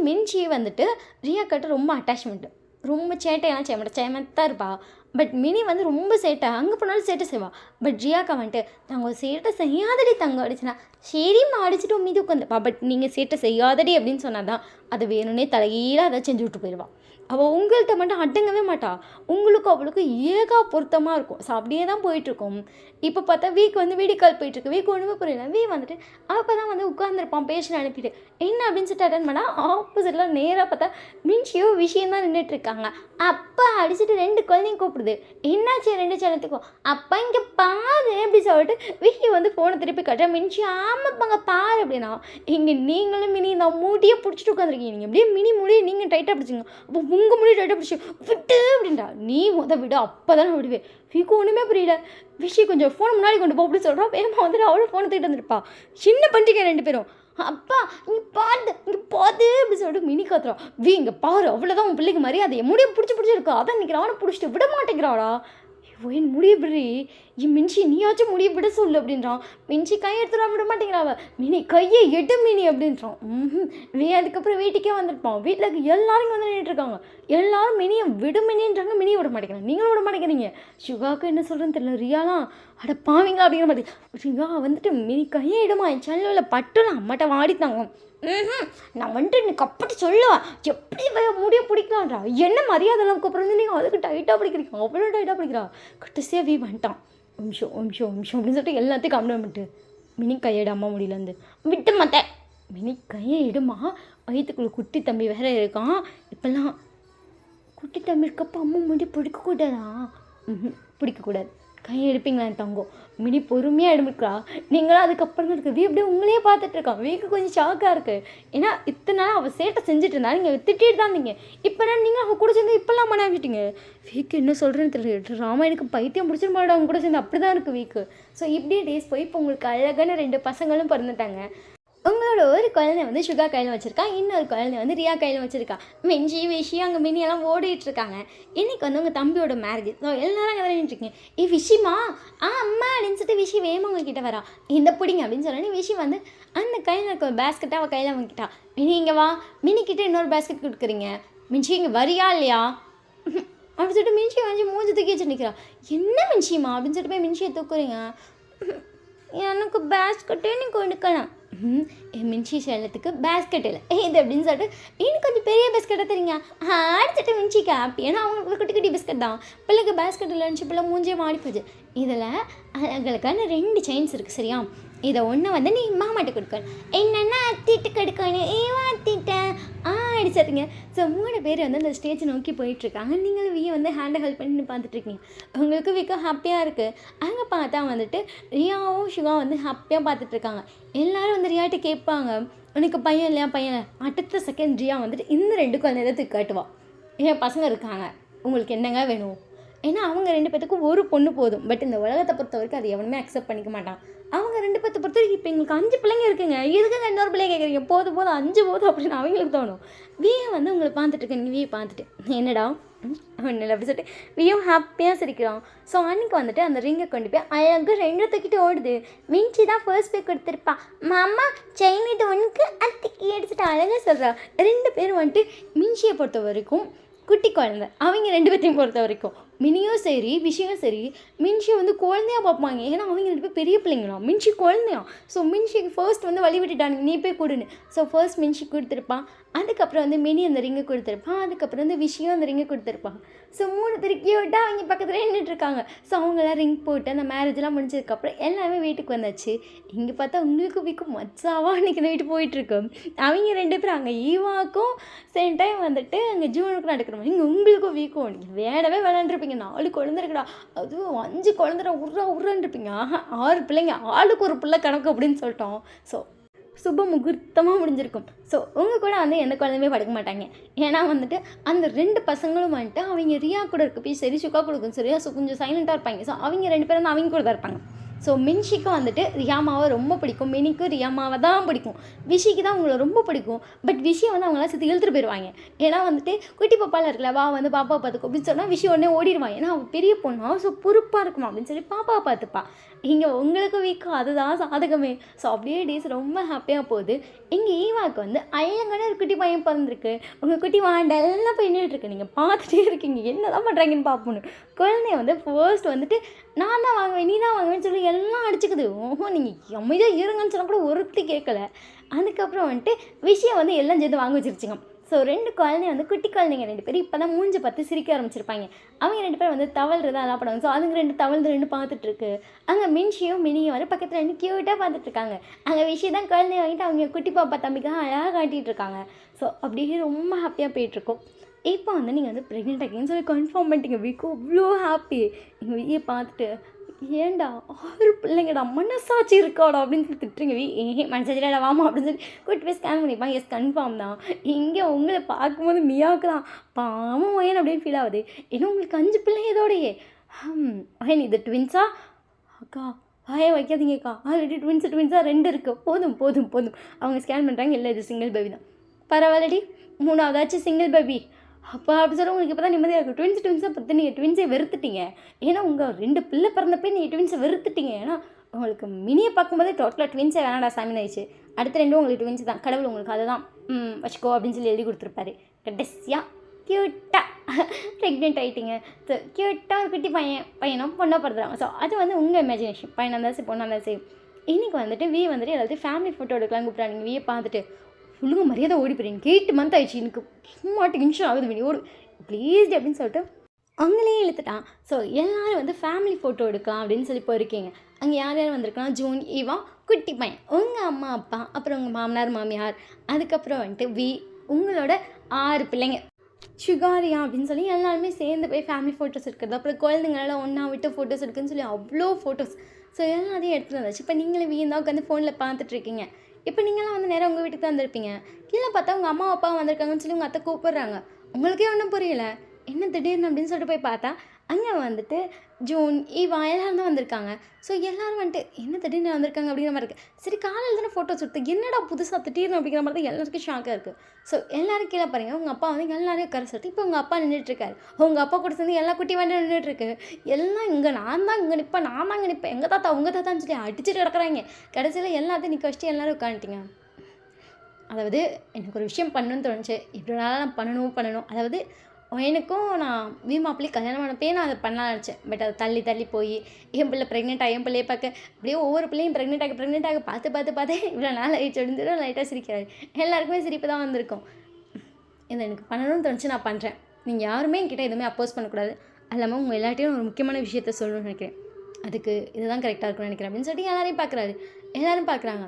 மின்ஷி வந்துட்டு ரியாக்கிட்ட ரொம்ப அட்டாச்மெண்ட்டு. ரொம்ப சேட்டையெல்லாம் செய்ய மாட்டேன், சேமத்தான் இருப்பா. பட் மினி வந்து ரொம்ப சேட்டை, அங்கே போனாலும் சேட்டை செய்வாள். பட் ரியாக்கா வந்துட்டு நாங்கள் சேட்டை செய்யாதடி தங்க அடிச்சுனா சரிம்மா அடிச்சுட்டு மீதி உட்காந்துப்பா. பட் நீங்கள் சேட்டை செய்யாதடி அப்படின்னு சொன்னால் தான் அது வேணும்னே தலையீழாக அதை செஞ்சு விட்டு போயிடுவாள். அவள் உங்கள்கிட்ட மட்டும் அடங்கவே மாட்டாள். உங்களுக்கும் அவளுக்கும் ஏகா பொருத்தமாக இருக்கும். ஸோ அப்படியே தான் போயிட்டுருக்கும். இப்போ பார்த்தா வந்து வீடியோ கால் போயிட்டுருக்கு. ஒன்றுமே புரியல. வந்துட்டு அப்போ தான் வந்து உட்காந்துருப்பான் பேஷன் அனுப்பிட்டு என்ன அப்படின்னு சொல்லிட்டு அட்டன் பண்ணால் ஆப்போசிட்டில் நேராக பார்த்தா மின்ஷியோ விஷயம் தான் நின்றுட்டுருக்காங்க. அப்பா அடிச்சுட்டு 2 குழந்தைங்க கூப்பிடுது. என்னாச்சு 2 சேனத்துக்கும் அப்பா இங்கே பாரு அப்படி சொல்லிட்டு வந்து ஃபோனை திருப்பி கட்டுறேன். மின்ஷி ஆமாப்பாங்க பாரு அப்படின்னா இங்கே நீங்களும் மினி நான் மூடியே பிடிச்சிட்டு உட்காந்துருக்கீங்க. நீங்கள் அப்படியே மினி மூடியை நீங்கள் டைட்டாக பிடிச்சிங்க. அப்போ உங்கள் முடி டைட்டாக பிடிச்சி விட்டு அப்படின்டா. நீ விடு அப்போ தான் விடுவேன். ஒன்றுமே புரியல. கொஞ்சம் ஃபோனை முன்னாடி கொண்டு போ அப்படின்னு சொல்கிறான். வேகமாக வந்துட்டு அவளும் ஃபோனை தூக்கிட்டு வந்துருப்பா. சின்ன பண்ணிக்க 2 பேரும். அப்பா இங்கே பாத்து அப்படின்னு சொல்லிட்டு மினி காத்துறான். இங்கே பாரு அவ்வளோதான் உன் பிள்ளைக்கு மரியாதை. முடிய பிடிச்சிருக்கா. அதான் நிற்கிறான். அவனை பிடிச்சிட்டு விட மாட்டேங்கிறாடா. என் முடிய பிடி மின்சி நீயாச்சும் முடிய விட சொல்லு அப்படின்றான். மின்சி கையை எடுத்துட விட மாட்டேங்கிறா அவ. மினி கையை எடு மினி அப்படின்றான். அதுக்கப்புறம் வீட்டுக்கே வந்துருப்பான். வீட்டில் இருக்க எல்லாரும் இங்கே வந்து நின்றுட்டுருக்காங்க. எல்லாரும் மினியை விடு மினின்றாங்க. மினியை விட மாட்டேங்கிறாங்க. நீங்களும் விட மாட்டேங்கிறீங்க. சுகாவுக்கு என்ன சொல்கிறேன்னு தெரியல. ரியாலாம் அட பாவீங்களா அப்படிங்கிற மாதிரி. ரியா வந்துட்டு மினி கையை எடுமா என் செல்லில் பட்டுலாம் அம்மாட்ட வாடித்தாங்க. நான் வந்துட்டு எனக்கு அப்படி சொல்லுவேன் எப்படி முடிய பிடிக்கலான்றா. என்ன மரியாதை அளவுக்கு அப்புறம் வந்து நீங்கள் அதுக்கு டைட்டாக பிடிக்கிறீங்க. அவ்வளோ டைட்டாக பிடிக்கிறா. கடைசியாக வந்துட்டான். நிமிஷம் அப்படின்னு சொல்லிட்டு எல்லாத்தையும் கம்ப்ளைண்ட் பண்ணிட்டு மினி கையெடு அம்மா முடியலேருந்து விட்டு மாட்டேன். மினி கையை எடுமா, வயிற்றுக்குள்ளே குட்டி தம்பி வேற இருக்கான். இப்போல்லாம் குட்டி தம்பி இருக்கப்போ அம்மா முடி பிடிக்கக்கூடாதா? பிடிக்கக்கூடாது. கையை எடுப்பீங்களா என் தங்கம்? மினி பொறுமையாக எடுக்கிறா. நீங்களும் அதுக்கப்புறம் தான் இருக்குது அப்படியே உங்களையே பார்த்துட்ருக்கான். வீக்கு கொஞ்சம் ஷாக்காக இருக்குது. ஏன்னா இத்தனை நாள் அவள் சேட்டை செஞ்சுட்டு இருந்தா நீங்கள் திட்டிகிட்டு தான் இருந்தீங்க. இப்போ நீங்கள் அவள் கூட சேர்ந்து இப்போல்லாம் மனாவிட்டீங்க. வீக்கு என்ன சொல்கிறேன்னு தெரியல. ராமாயணுக்கு பைத்தியம் பிடிச்சிட மாட்டா அவங்க கூட சேர்ந்து. அப்படி தான் இருக்குது வீக்கு. ஸோ இப்படியே டேஸ் போய் இப்போ உங்களுக்கு அழகான 2 பசங்களும் பிறந்துட்டாங்க. உங்களோட ஒரு குழந்தை வந்து சுகா கையில் வச்சுருக்கா. இன்னொரு குழந்தை வந்து ரியா கையில் வச்சுருக்கா. மிஞ்சி விஷி அங்கே மினியெல்லாம் ஓடிட்டுருக்காங்க. இன்றைக்கி வந்து உங்கள் தம்பியோட மேரேஜ். ஸோ எல்லோரும் அங்கே நின்றுட்டுருக்கீங்க. விஷிமா அம்மா அப்படின்னு சொல்லிட்டு விஷி வேகமாக உங்ககிட்ட வரா. இந்த பிடிங்க அப்படின்னு சொன்னோன்னே விஷி வந்து அந்த கையில் இருக்க பேஸ்கெட்டை அவள் கையில் வாங்கிட்டா. மினி இங்கே வா. மினிக்கிட்ட இன்னொரு பேஸ்கெட் கொடுக்குறீங்க. மிஞ்சி இங்கே வரியா இல்லையா அப்படின்னு சொல்லிட்டு மிஞ்சி வாங்கி மூஞ்சி தூக்கி வச்சு நிற்கிறா. என்ன மிஞ்சிமா அப்படின்னு சொல்லிட்டு போய் மிஞ்சியை தூக்குறீங்க. எனக்கு பேஸ்கெட்டே நீ கொடுக்கலாம். என் மின்சி சேலத்துக்கு பேஸ்கெட் இல்லை இது அப்படின்னு சொல்லிட்டு இன்னும் கொஞ்சம் பெரிய பேஸ்கெட்டாக தெரியுங்க. அடிச்சுட்டு மின்சிக்கு ஹாப்பி. ஏன்னா அவங்களுக்கு குட்டி குட்டி பிஸ்கட் தான். பிள்ளைக்கு பேஸ்கெட் இல்லைன்னு பிள்ளை மூஞ்சே மாடி போச்சு. இதில் அவங்களுக்கான 2 செயின்ஸ் இருக்குது சரியா. இதை ஒன்று வந்து நீ மாமாட்ட கொடுக்கணும். என்னென்னா அத்திட்டு கொடுக்கணும். அத்திட்டேன் அடிச்சிருங்க. ஸோ 3 பேர் வந்து அந்த ஸ்டேஜை நோக்கி போயிட்டுருக்காங்க. நீங்களும் வீயை வந்து ஹேண்டை ஹெல்ப் பண்ணி பார்த்துட்ருக்கீங்க. உங்களுக்கு வீக்கா ஹாப்பியாக இருக்குது. அங்கே பார்த்தா வந்துட்டு ரியாவும் சுகா வந்து ஹாப்பியாக பார்த்துட்ருக்காங்க. எல்லோரும் வந்து ரியாட்ட கேட்பாங்க உனக்கு பையன் இல்லையா பையன். அடுத்த செகண்ட் ரியா வந்துட்டு இந்த 2 குழந்தைய தூக்கி காட்டுவாள். என் பசங்க இருக்காங்க உங்களுக்கு என்னங்க வேணும். ஏன்னா அவங்க 2 பேத்துக்கும் ஒரு பொண்ணு போதும். பட் இந்த உலகத்தை பொறுத்த வரைக்கும் அது எவனுமே அக்செப்ட் பண்ணிக்க மாட்டான். அவங்க 2 பேர்த்த பொறுத்த வரைக்கும் இப்போ எங்களுக்கு 5 பிள்ளைங்க இருக்குங்க. எதுக்குங்க இன்னொரு பிள்ளைங்க கேட்குறீங்க. போதும் 5 போதும் அப்படின்னு அவங்களுக்கு தோணும். வியை வந்து உங்களை பார்த்துட்ருக்கேன். நீ வியை பார்த்துட்டு என்னடா ஒன்றும் இல்லை அப்படி சொல்லிட்டு வியும் ஹாப்பியாக சிரிக்கிறான். ஸோ அன்றைக்கி வந்துட்டு அந்த ரிங்கை கொண்டு போய் அழகாக 2 தூக்கிட்டு ஓடுது. மின்சி தான் ஃபர்ஸ்ட் போய் கொடுத்துருப்பா. மாமா செயின் இது ஒன்றுக்கு அத்திக்கு எடுத்துட்டு அழகாக சொல்கிறா. 2 பேரும் வந்துட்டு மின்சியை பொறுத்த வரைக்கும் குட்டி குழந்தை. அவங்க 2 பேர்த்தையும் பொறுத்த வரைக்கும் மினியும் சரி விஷயம் சரி மின்சியை வந்து குழந்தையாக பார்ப்பாங்க. ஏன்னா அவங்க 2 பேர் பெரிய பிள்ளைங்களாம். மின்சி குழந்தையா. ஸோ மின்சிக்கு ஃபர்ஸ்ட் வந்து வழி விட்டுட்டாங்க நீ போய் கொடுன்னு. ஸோ ஃபர்ஸ்ட் மின்சி கொடுத்துருப்பான். அதுக்கப்புறம் வந்து மினி அந்த ரிங்கை கொடுத்துருப்பான். அதுக்கப்புறம் வந்து விஷயம் அந்த ரிங்கை கொடுத்துருப்பான். ஸோ 3 பேர் கியூட்டாக அவங்க பக்கத்தில் நின்றுட்டுருக்காங்க. ஸோ அவங்களாம் ரிங் போட்டு அந்த மேரேஜெலாம் முடிஞ்சதுக்கப்புறம் எல்லாமே வீட்டுக்கு வந்தாச்சு. இங்கே பார்த்தா உங்களுக்கு வீக்கும் மச்சாவா அன்றைக்கி நைட்டு போயிட்டுருக்கு. அவங்க 2 பேரும் அங்கே ஈவாக்கும் சேம் டைம் வந்துட்டு அங்கே ஜூனுக்கும் நடக்கிற மாதிரி இங்கே உங்களுக்கும் வீக்கும் வேடவே விளாண்டுருப்பீங்க. 4 குழந்தை இருக்குடா. அதுவும் 5 குழந்தை உருன்னு இருப்பீங்க. 6 பிள்ளைங்க ஆளுக்கு ஒரு பிள்ளை கணக்கு அப்படின்னு சொல்லிட்டோம். ஸோ சுப முகூர்த்தமாக முடிஞ்சிருக்கும். ஸோ உங்கள் கூட வந்து எந்த குழந்தையுமே படுக்க மாட்டாங்க. ஏன்னா வந்துட்டு அந்த 2 பசங்களும் வந்துட்டு அவங்க ரியா கூட இருக்க போய் சரி சுக்கா கொடுக்கும் சரியா. ஸோ கொஞ்சம் சைலண்ட்டாக இருப்பாங்க. ஸோ அவங்க 2 பேரும் வந்து அவங்க கூட தான் இருப்பாங்க. ஸோ மின்ஷிக்கும் வந்துட்டு ரியாமாவை ரொம்ப பிடிக்கும். மினிக்கும் ரியாமாவை தான் பிடிக்கும். விஷிக்கு தான் அவங்கள ரொம்ப பிடிக்கும். பட் விஷயம் வந்து அவங்களாம் சேர்த்து இழுத்துட்டு போயிடுவாங்க. ஏன்னா வந்துட்டு குட்டி பாப்பாவில் இருக்கல வா வந்து பாப்பாவை பார்த்துக்கோ அப்படின்னு சொன்னால் விஷயம் உடனே ஓடிடுவாங்க. ஏன்னா அவள் பெரிய பொண்ணா ஸோ பொறுப்பாக இருக்குமா அப்படின்னு சொல்லி பாப்பாவை பார்த்துப்பா. இங்கே உங்களுக்கு வீக்கம் அதுதான் சாதகமே. ஸோ அப்படியே டேஸ் ரொம்ப ஹாப்பியாக போகுது. இங்கே ஈவாவுக்கு வந்து அழகான ஒரு குட்டி பையன் பிறந்திருக்கு. உங்கள் குட்டி வாண்டெல்லாம் போய் நின்றுட்டுருக்கு. நீங்கள் பார்த்துட்டே இருக்கீங்க என்ன தான் பண்ணுறாங்கன்னு பார்ப்போன்னு. குழந்தைய வந்து ஃபர்ஸ்ட் வந்துட்டு நான் தான் வாங்குவேன் நீ தான் வாங்குவேன்னு சொல்லி எல்லாம் அடிச்சுக்குது. நீங்கள் அமைதியாக இருங்கன்னு சொன்னால் கூட ஒருத்தி கேட்கல. அதுக்கப்புறம் வந்துட்டு விஷயம் வந்து எல்லாம் சேர்ந்து வாங்க வச்சிருச்சுங்க. ஸோ 2 குழந்தைங்க வந்து குட்டி குழந்தைங்க 2 பேர் இப்போ தான் மூஞ்சி பார்த்து சிரிக்க ஆரம்பிச்சிருப்பாங்க. அவங்க 2 பேர் வந்து தவழ்றதா அதெல்லாம் பண்ணுவாங்க. ஸோ அதுங்க 2 தவழ்ந்து பார்த்துட்ருக்கு. அங்கே மின்ஷியும் மினியும் வந்து பக்கத்தில் 2 க்யூட்டாக பார்த்துட்ருக்காங்க. அங்கே விஷயம் தான் குழந்தைய வாங்கிட்டு அவங்க குட்டி பாப்பா தம்பிக்காக அழகாக காட்டிகிட்டு இருக்காங்க. ஸோ அப்படியே ரொம்ப ஹாப்பியாக போயிட்டுருக்கோம். இப்போ வந்து நீங்கள் வந்து ப்ரெக்னென்ட் ஆகிங்கன்னு சொல்லி கன்ஃபார்ம் பண்ணிட்டீங்க. வீக்கும் அவ்வளோ ஹாப்பி. எங்கள் வீயை பார்த்துட்டு ஏன்டா 6 பிள்ளைங்கடா மனசாட்சி இருக்காடா அப்படின்னு சொல்லி திட்டுறீங்க. மனசாட்சியில் வாமா அப்படின்னு சொல்லி கூட்டி போய் ஸ்கேன் பண்ணிப்பாங்க. எஸ் கன்ஃபார்ம் தான். இங்கே உங்களை பார்க்கும்போது மியாவுக்கு தான் பாவம் வயன் அப்படின்னு ஃபீல் ஆகுது. ஏன்னா உங்களுக்கு 5 பிள்ளைங்க இதோடையே வயன் இது ட்வின்ஸா அக்கா வாயை வைக்காதீங்கக்கா ஆல்ரெடி ட்வின்ஸாக 2 இருக்குது. போதும் போதும் போதும் அவங்க ஸ்கேன் பண்ணுறாங்க. இல்லை இது சிங்கிள் பேபி தான். பரவாயில்லடி 3ஆவதாச்சும் சிங்கிள் பேபி அப்போ அப்படி சொல்ல உங்களுக்கு இப்போ தான் நிம்மதியாக இருக்கும். ட்வின்ஸாக பார்த்து நீங்கள் ட்வின்ஸை வெறுத்துட்டீங்க. ஏன்னா உங்கள் 2 பிள்ளை பிறந்தப்போ நீங்கள் ட்வின்ஸை வெறுத்துட்டீங்க. ஏன்னா உங்களுக்கு மினியை பார்க்கும்போதே டோட்டலாக ட்வின்ஸே வேணாடா சாமின்னு ஆயிடுச்சு. அடுத்த 2 உங்களுக்கு ட்வின்ஸ் தான். கடவுள் உங்களுக்கு அதை தான் வச்சுக்கோ அப்படின்னு சொல்லி எழுதி கொடுத்துருப்பாரு. கடைசியாக க்யூட்டாக ப்ரெக்னென்ட் ஆகிட்டீங்க. ஸோ க்யூட்டாக ஒரு குட்டி பையனும் பொண்ணாக பிறந்துறாங்க. ஸோ அது வந்து உங்கள் இமேஜினேஷன். பையனாக இருந்தாலும் சரி பொண்ணாக இருந்தாலும் சரி. இன்றைக்கி வந்துட்டு வந்துட்டு எல்லாத்தையும் ஃபேமிலி ஃபோட்டோ எடுக்கலாம் கூப்பிட்றாங்க. நீங்கள் வியை பார்த்துட்டு ஃபுல்லுங்க மரியாதை ஓடி போகிறீங்க. 8 மந்த் ஆயிடுச்சு, எனக்கு சும்மா டென்ஷன் ஆகுது வினி ஓடு ப்ளீஸ் அப்படின்னு சொல்லிட்டு அவங்களையும் இழுத்துட்டான். ஸோ எல்லோரும் வந்து ஃபேமிலி ஃபோட்டோ எடுக்கலாம் அப்படின்னு சொல்லி போயிருக்கீங்க. அங்கே யார் யார் வந்திருக்காங்க? ஜூன், ஈவா, குட்டி பையன், உங்கள் அம்மா அப்பா, அப்புறம் உங்கள் மாமனார் மாமியார், அதுக்கப்புறம் வந்துட்டு உங்களோட 6 பிள்ளைங்க, சுகாரியா அப்படின்னு சொல்லி எல்லாருமே சேர்ந்து போய் ஃபேமிலி ஃபோட்டோஸ் எடுக்கிறது. அப்புறம் குழந்தைங்களெல்லாம் ஒன்றா விட்டு ஃபோட்டோஸ் எடுக்குன்னு சொல்லி அவ்வளோ ஃபோட்டோஸ். ஸோ எல்லாத்தையும் எடுத்துகிட்டு வந்தாச்சு. இப்போ நீங்களும் தான் உட்காந்து ஃபோனில் பார்த்துட்ருக்கீங்க. இப்போ நீங்களாம் வந்து நேரம் உங்கள் வீட்டுக்கு தான் வந்திருப்பீங்க. கீழே பார்த்தா உங்கள் அம்மா அப்பா வந்திருக்காங்கன்னு சொல்லி உங்கள் அத்தை கூப்பிட்றாங்க. உங்களுக்கே ஒன்றும் புரியல, என்ன திடீர்னு அப்படின்னு சொல்லிட்டு போய் பார்த்தா அங்கே வந்துட்டு ஜூன், ஈவா எல்லோரும் தான் வந்திருக்காங்க. ஸோ எல்லோரும் வந்துட்டு என்ன திடீர்னு வந்திருக்காங்க அப்படிங்கிற மாதிரி இருக்குது. சரி காலையில் தானே ஃபோட்டோஸ் எடுத்து என்னடா புதுசாக திடீர்னு அப்படிங்கிற மாதிரி தான் எல்லாருக்கும் ஷாக்காக இருக்குது. ஸோ எல்லோரும் கீழே பாருங்கள், உங்கள் அப்பா வந்து எல்லாரையும் உட்கார சொல்லிட்டு இப்போ உங்கள் அப்பா நின்றுட்டுருக்காரு. உங்கள் அப்பா கூட சேர்ந்து எல்லா குட்டி வந்து நின்றுட்டுருக்கு. எல்லாம் இங்கே நான் தான் இங்கே நிற்பேன், நான் தான் இங்கே நிற்பேன், எங்கள் தாத்தா உங்கள் தாத்தான்னு சொல்லி அடிச்சுட்டு கிடக்குறாங்க. கடைசியில் எல்லாத்தையும் நிற்க வச்சுட்டு எல்லோரும் உட்காந்துட்டிங்க. அதாவது எனக்கு ஒரு விஷயம் பண்ணணும்னு தோணுச்சு. இப்படி நாளாக நான் பண்ணணும். அதாவது எனக்கும் நான் மாப்பிள்ளையும் கல்யாணம் பண்ணப்பே நான் அதை பண்ணலாம்னு நினச்சேன். பட் அதை தள்ளி போய் என் பிள்ளை ப்ரெக்னென்ட் என் பிள்ளையை பார்க்க அப்படியே ஒவ்வொரு பிள்ளையும் ப்ரெக்னென்ட் ஆக பார்த்து இவ்வளோ நாள் ஆகிடுச்சு அப்படின்னு லைட்டாக சிரிக்கிறாரு. எல்லாருக்குமே சிரிப்பு தான் வந்திருக்கும். இதை எனக்கு பண்ணணும்னு தோணுச்சு, நான் பண்ணுறேன். நீங்கள் யாருமே என்கிட்ட எதுவுமே அப்போஸ் பண்ணக்கூடாது. அது இல்லாமல் உங்கள் எல்லார்ட்டையும் ஒரு முக்கியமான விஷயத்த சொல்லணும்னு நினைக்கிறேன். அதுக்கு இதுதான் கரெக்டாக இருக்கும்னு நினைக்கிறேன் அப்படின்னு சொல்லிட்டு எல்லாரையும் பார்க்குறாரு. எல்லோரும் பார்க்குறாங்க.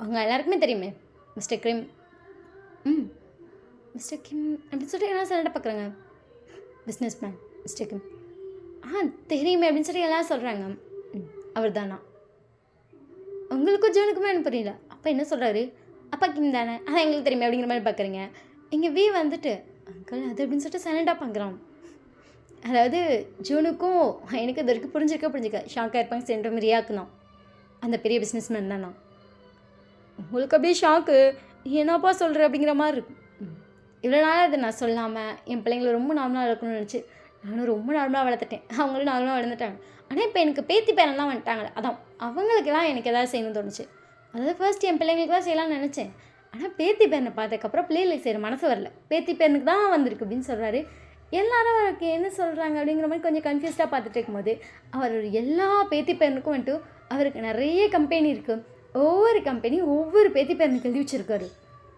அவங்க எல்லாருக்குமே தெரியுமே மிஸ்டர் கிம் அப்படின்னு சொல்லிட்டு எல்லாம் சைலண்டாக பார்க்குறாங்க. பிஸ்னஸ் மேன் மிஸ்டர் கிம் தெரியுமே அப்படின்னு சொல்லி எல்லோரும் சொல்கிறாங்க. அவர் தானா? உங்களுக்கும் ஜோனுக்குமே எனக்கு புரியல. அப்பா என்ன சொல்கிறாரு? அப்பா கிம் தானே, அதான் எங்களுக்கு தெரியுமே அப்படிங்கிற மாதிரி பார்க்குறீங்க. இங்கே வந்துட்டு அங்கிள் அது அப்படின்னு சொல்லிட்டு சைலண்டாக பார்க்குறான். அதாவது ஜூனுக்கும் எனக்கு இது வரைக்கும் புரிஞ்சிருக்க ஷாக்காக இருப்பாங்க. சென்ட்ரம் ரியாக்கு தான் அந்த பெரிய பிஸ்னஸ் மேன் தானா? உங்களுக்கு அப்படியே ஷாக்கு, என்னப்பா சொல்கிற அப்படிங்கிற மாதிரி இருக்கும். இவ்வளோ நாள் அதை நான் சொல்லாமல் என் பிள்ளைங்களை ரொம்ப நார்மலாக இருக்கணும்னு நினச்சி நானும் ரொம்ப நார்மலாக வளர்த்துட்டேன். அவங்களும் நார்மலாக வளர்ந்துட்டாங்க. ஆனால் இப்போ எனக்கு பேத்தி பேரெல்லாம் வந்துட்டாங்களே, அதான் அவங்களுக்கெல்லாம் எனக்கு எதாவது செய்யணும்னு தோணுச்சு. அதாவது ஃபர்ஸ்ட் என் பிள்ளைங்களுக்கு தான் செய்யலாம்னு நினச்சேன். ஆனால் பேத்தி பேரனை பார்த்ததுக்கப்புறம் பிள்ளைகளுக்கு செய்கிற மனசு வரல. பேத்தி பேரனுக்கு தான் வந்திருக்கு அப்படின்னு சொல்கிறாரு. எல்லாரும் அவருக்கு என்ன சொல்கிறாங்க அப்படிங்கிற மாதிரி கொஞ்சம் கன்ஃபியூஸ்டாக பார்த்துட்டு இருக்கும்போது அவர் எல்லா பேத்தி பேரனுக்கும் வந்துட்டு அவருக்கு நிறைய கம்பெனி இருக்குது. ஒவ்வொரு கம்பெனி ஒவ்வொரு பேத்தி பேரனுக்கு எழுதி வச்சுருக்காரு.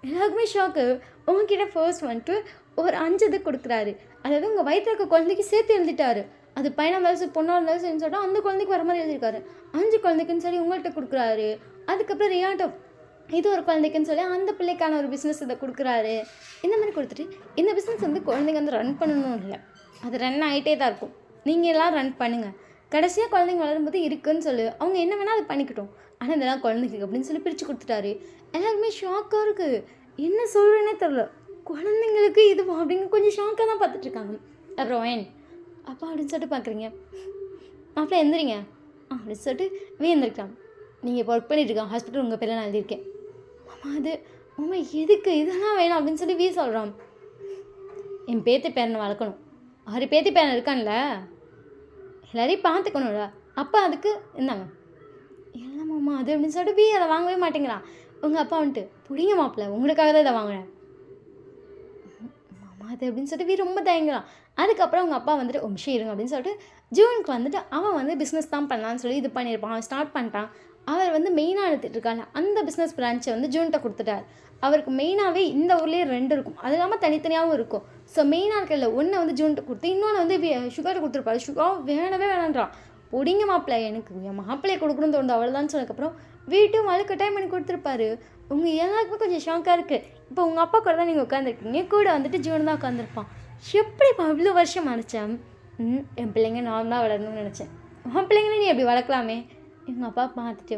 எல்லாருக்குமே ஷாக்கு. உங்ககிட்ட ஃபர்ஸ்ட் வந்துட்டு ஒரு 5 இது கொடுக்குறாரு. அதாவது உங்கள் வயிற்றுல இருக்க குழந்தைக்கு சேர்த்து எழுதிட்டாரு. அது பையனாக இருந்தாலும் சரி பொண்ணாக இருந்தாலும் சரின்னு சொல்லிட்டு அந்த குழந்தைக்கு வர மாதிரி எழுதியிருக்காரு. 5 குழந்தைக்குன்னு சொல்லி உங்கள்கிட்ட கொடுக்குறாரு. அதுக்கப்புறம் ரியாட்டோ இது ஒரு குழந்தைக்குன்னு சொல்லி அந்த பிள்ளைக்கான ஒரு பிஸ்னஸ் இதை கொடுக்குறாரு. இந்த மாதிரி கொடுத்துட்டு இந்த பிஸ்னஸ் வந்து குழந்தைங்க வந்து ரன் பண்ணணும் இல்லை, அது ரன் ஆகிட்டே தான் இருக்கும். நீங்கள் எல்லாம் ரன் பண்ணுங்கள். கடைசியாக குழந்தைங்க வளரும்போது இருக்குன்னு சொல்லு, அவங்க என்ன வேணால் அதை பண்ணிக்கிட்டோம். ஆனால் இதெல்லாம் குழந்தைக்கு அப்படின்னு சொல்லி பிரித்து கொடுத்துட்டாரு. எல்லாருமே ஷாக்காக இருக்குது. என்ன சொல்கிறேன்னே தெரில. குழந்தைங்களுக்கு இது அப்படின்னு கொஞ்சம் ஷாக்காக தான் பார்த்துட்ருக்காங்க. ரோயன் அப்பா அப்படின்னு சொல்லிட்டு பார்க்குறீங்க. அப்போ எந்திரிங்க அப்படின்னு சொல்லிட்டு எந்திரிக்கலாம். நீங்கள் இப்போ ஒர்க் பண்ணிட்டுருக்காங்க ஹாஸ்பிட்டல், உங்கள் பேரில் நான் எழுதியிருக்கேன். அது அம்மா எதுக்கு இதெல்லாம் வேணும் அப்படின்னு சொல்லி சொல்கிறான். என் பேத்தி பேரனை வளர்க்கணும். 6 பேத்தி பேரன் இருக்கான்ல, எல்லாரையும் பார்த்துக்கணும்ல. அப்போ அதுக்கு இருந்தாங்க இல்லைம்மாம்மா அது அப்படின்னு சொல்லிட்டு அதை வாங்கவே மாட்டேங்கிறான். உங்கள் அப்பா வந்துட்டு பிடிங்க மாப்பிள்ள, உங்களுக்காக தான் இதை வாங்கினேன் மாமா அது அப்படின்னு சொல்லிட்டு ரொம்ப தயங்குறான். அதுக்கப்புறம் அவங்க அப்பா வந்துட்டு நிமிஷம் இருங்க அப்படின்னு சொல்லிட்டு ஜூனுக்கு வந்துட்டு அவன் வந்து பிஸ்னஸ் தான் பண்ணலான்னு சொல்லி இது பண்ணியிருப்பான். அவன் ஸ்டார்ட் பண்ணிட்டான். அவர் வந்து மெயினாக எடுத்துகிட்டு இருக்காங்க. அந்த பிஸ்னஸ் பிரான்ச்சை வந்து ஜூன்கிட்ட கொடுத்துட்டார். அவருக்கு மெயினாகவே இந்த ஊர்லேயே 2 இருக்கும், அது இல்லாமல் தனித்தனியாகவும் இருக்கும். ஸோ மெயினாக இருக்கல ஒன்று வந்து ஜூன்கிட்ட கொடுத்து இன்னொன்று வந்து சுகர்கிட்ட கொடுத்துருப்பாரு. சுகர் வேணவே வேணான்றான். பிடிங்க மாப்பிள்ளை, எனக்கு என் மாப்பிள்ளையை கொடுக்கணும்னு தோணுது அவ்வளோதான் சொன்னதுக்கப்புறம் வீட்டும் வலுக்கட்டாயம் பண்ணி கொடுத்துருப்பாரு. உங்கள் எல்லாருக்குமே கொஞ்சம் ஷாக்காக இருக்குது. இப்போ உங்கள் அப்பா கூட தான் நீங்கள் உட்காந்துருக்கீங்க, கூட வந்துட்டு ஜூன் தான் உட்காந்துருப்பான். எப்படிப்பா இவ்வளோ வருஷம் நினச்சேன். என் பிள்ளைங்க நார்மலாக வளரணும்னு நினச்சேன். உன் பிள்ளைங்களே நீ எப்படி வளர்க்கலாமே. எங்கள் அப்பா பார்த்துட்டு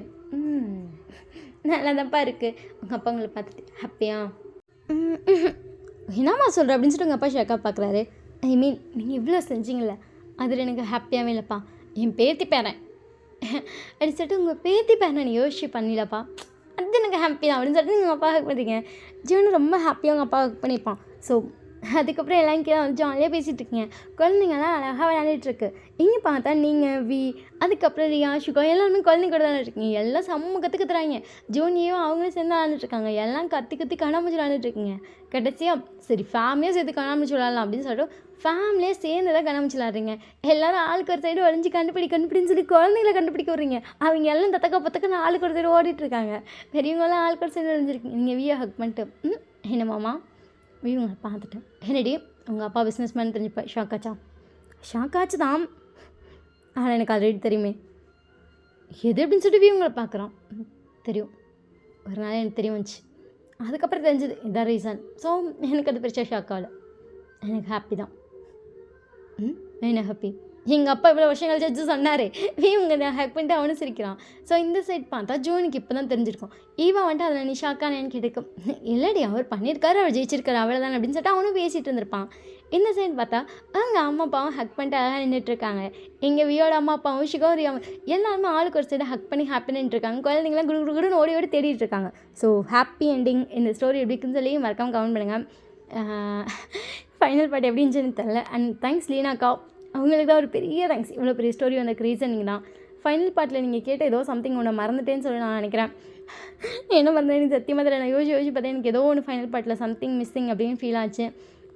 நல்லா தான்ப்பா இருக்குது. உங்கள் அப்பா உங்களை பார்த்துட்டு ஹாப்பியா என்னம்மா சொல்கிற அப்படின்னு சொல்லிட்டு உங்கள் அப்பா ஷாக்காக பார்க்குறாரு. ஐ மீன் நீங்கள் இவ்வளோ செஞ்சீங்களே அதில் எனக்கு ஹாப்பியாகவே இல்லைப்பா. என் பேத்தி பேரன் அப்படின்னு சொல்லிட்டு உங்கள் பேத்தி பேரனை நீ யோசிச்சு பண்ணிடலப்பா, அது எனக்கு ஹாப்பி தான் அப்படின்னு சொல்லிட்டு நீங்கள் அப்பா ஹக் பண்ணுறீங்க. ஜீவனு ரொம்ப ஹாப்பியாக உங்கள் அப்பா ஹக் பண்ணியிருப்பான். ஸோ அதுக்கப்புறம் எல்லாம் கீழே வந்து ஜாலியாக பேசிகிட்டு இருக்கீங்க. குழந்தைங்கலாம் அழகாக விளையாண்டுட்டுருக்கு. இங்கே பார்த்தா நீங்கள் அதுக்கப்புறம் ரியா, சுகா எல்லாருமே குழந்தைங்க கூட விளையாண்டுருக்கீங்க. எல்லாம் செம்ம கற்றுறாங்க. ஜூனியும் அவங்களும் சேர்ந்து விளையாண்டுட்ருக்காங்க. எல்லாம் கத்தி கண்ணாமூச்சி விளையாண்டுட்ருக்கீங்க. கடைசியாக சரி ஃபேமிலியாக சேர்த்து கண்ணாமூச்சி விளையாடலாம் அப்படின்னு சொல்லிட்டு ஃபேமிலியாக சேர்ந்து தான் கண்ணாமூச்சி விளையாடுறீங்க. எல்லோரும் ஆளுக்கு ஒரு சைடு ஒழிஞ்சு கண்டுபிடின்னு சொல்லி குழந்தைங்கள கண்டுபிடிக்க விட்றீங்க. அவங்க எல்லாம் தத்தக்க ஆளுக்கு ஒரு சைடு ஓடிட்டுருக்காங்க. பெரியவங்களாம் ஆளுக்கு ஒரு சைடு ஒழிஞ்சிருக்கீங்க. நீங்கள் வியை ஹக் பண்ணிட்டு என்னமாம்மா இவங்க பார்த்துட்டேன். என்னடி உங்கள் அப்பா பிஸ்னஸ் மேன் தெரிஞ்சுப்பா ஷாக் ஆச்சு தான். ஆனால் எனக்கு ஆல்ரெடி தெரியுமே. எது அப்படின்னு சொல்லிட்டு இவங்களை பார்க்குறோம். தெரியும், ஒரு நாள் எனக்கு தெரிய வந்துச்சு. அதுக்கப்புறம் தெரிஞ்சது இதான் ரீசன். ஸோ எனக்கு அது பெருசாக ஷாக் ஆகலை. எனக்கு ஹாப்பி தான். என்ன ஹாப்பி? எங்கள் அப்பா இவ்வளோ வருஷம் கழிச்சு சொன்னார். இவங்க ஹேக் பண்ணிட்டு அவனும் சிரிக்கிறான். ஸோ இந்த சைட் பார்த்தா ஜோனுக்கு இப்போ தான் தெரிஞ்சிருக்கும். ஈவா வந்துட்டு அதில் நீ ஷாக்கானேன்னு கேட்டுக்கும். இல்லடி அவர் பண்ணியிருக்காரு, அவர் ஜெயிச்சிருக்காரு, அவ்வளோதான் அப்படின்னு சொல்லிட்டு அவனும் பேசிகிட்டு இருந்திருப்பான். இந்த சைடு பார்த்தா அங்கே அம்மா அப்பாவும் ஹக் பண்ணிட்டு அழகாக நின்றுட்டுருக்காங்க. எங்கள் வியோட அம்மா அப்பாவும் ஷிகோரி எல்லாருமே ஆளுக்கு ஒரு சைடு ஹக் பண்ணி ஹாப்பி நின்றுருக்காங்க. குழந்தைங்களாம் குடுன்னு ஓடி தேடிட்டு இருக்காங்க. So happy ending. இந்த ஸ்டோரி எப்படி இருக்குன்னு சொல்லி மறக்காமல் கமெண்ட் பண்ணுங்கள். ஃபைனல் பார்ட் எப்படி இருந்துச்சுன்னு தெரில. அண்ட் தேங்க்ஸ் லீனாக்கா, அவங்களுக்கு தான் ஒரு பெரிய தேங்க்ஸ். இவ்வளோ பெரிய ஸ்டோரி வந்ததுக்கு ரீசன் நீங்கள் தான். ஃபைனல் பார்ட்டில் நீங்கள் கேட்ட ஏதோ சம்திங் ஒன்று மறந்துட்டேன்னு சொல்லி நான் நினைக்கிறேன். என்ன மறந்தேன்னு சத்தியமாக தெரியல. நான் யோசிச்சு பார்த்தேன், எனக்கு ஏதோ ஒன்று ஃபைனல் பார்ட்டில் சம்திங் மிஸ்ஸிங் அப்படின்னு ஃபீல் ஆச்சு.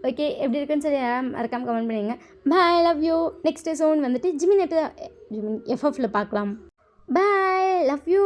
ஓகே, எப்படி இருக்குன்னு சொல்லி மறக்காமல் கமெண்ட் பண்ணிடுங்க. பாய், லவ் யூ. நெக்ஸ்ட் சோன் வந்துட்டு ஜிமின் எஃப்எஃப்ல பார்க்கலாம். பாய், லவ் யூ.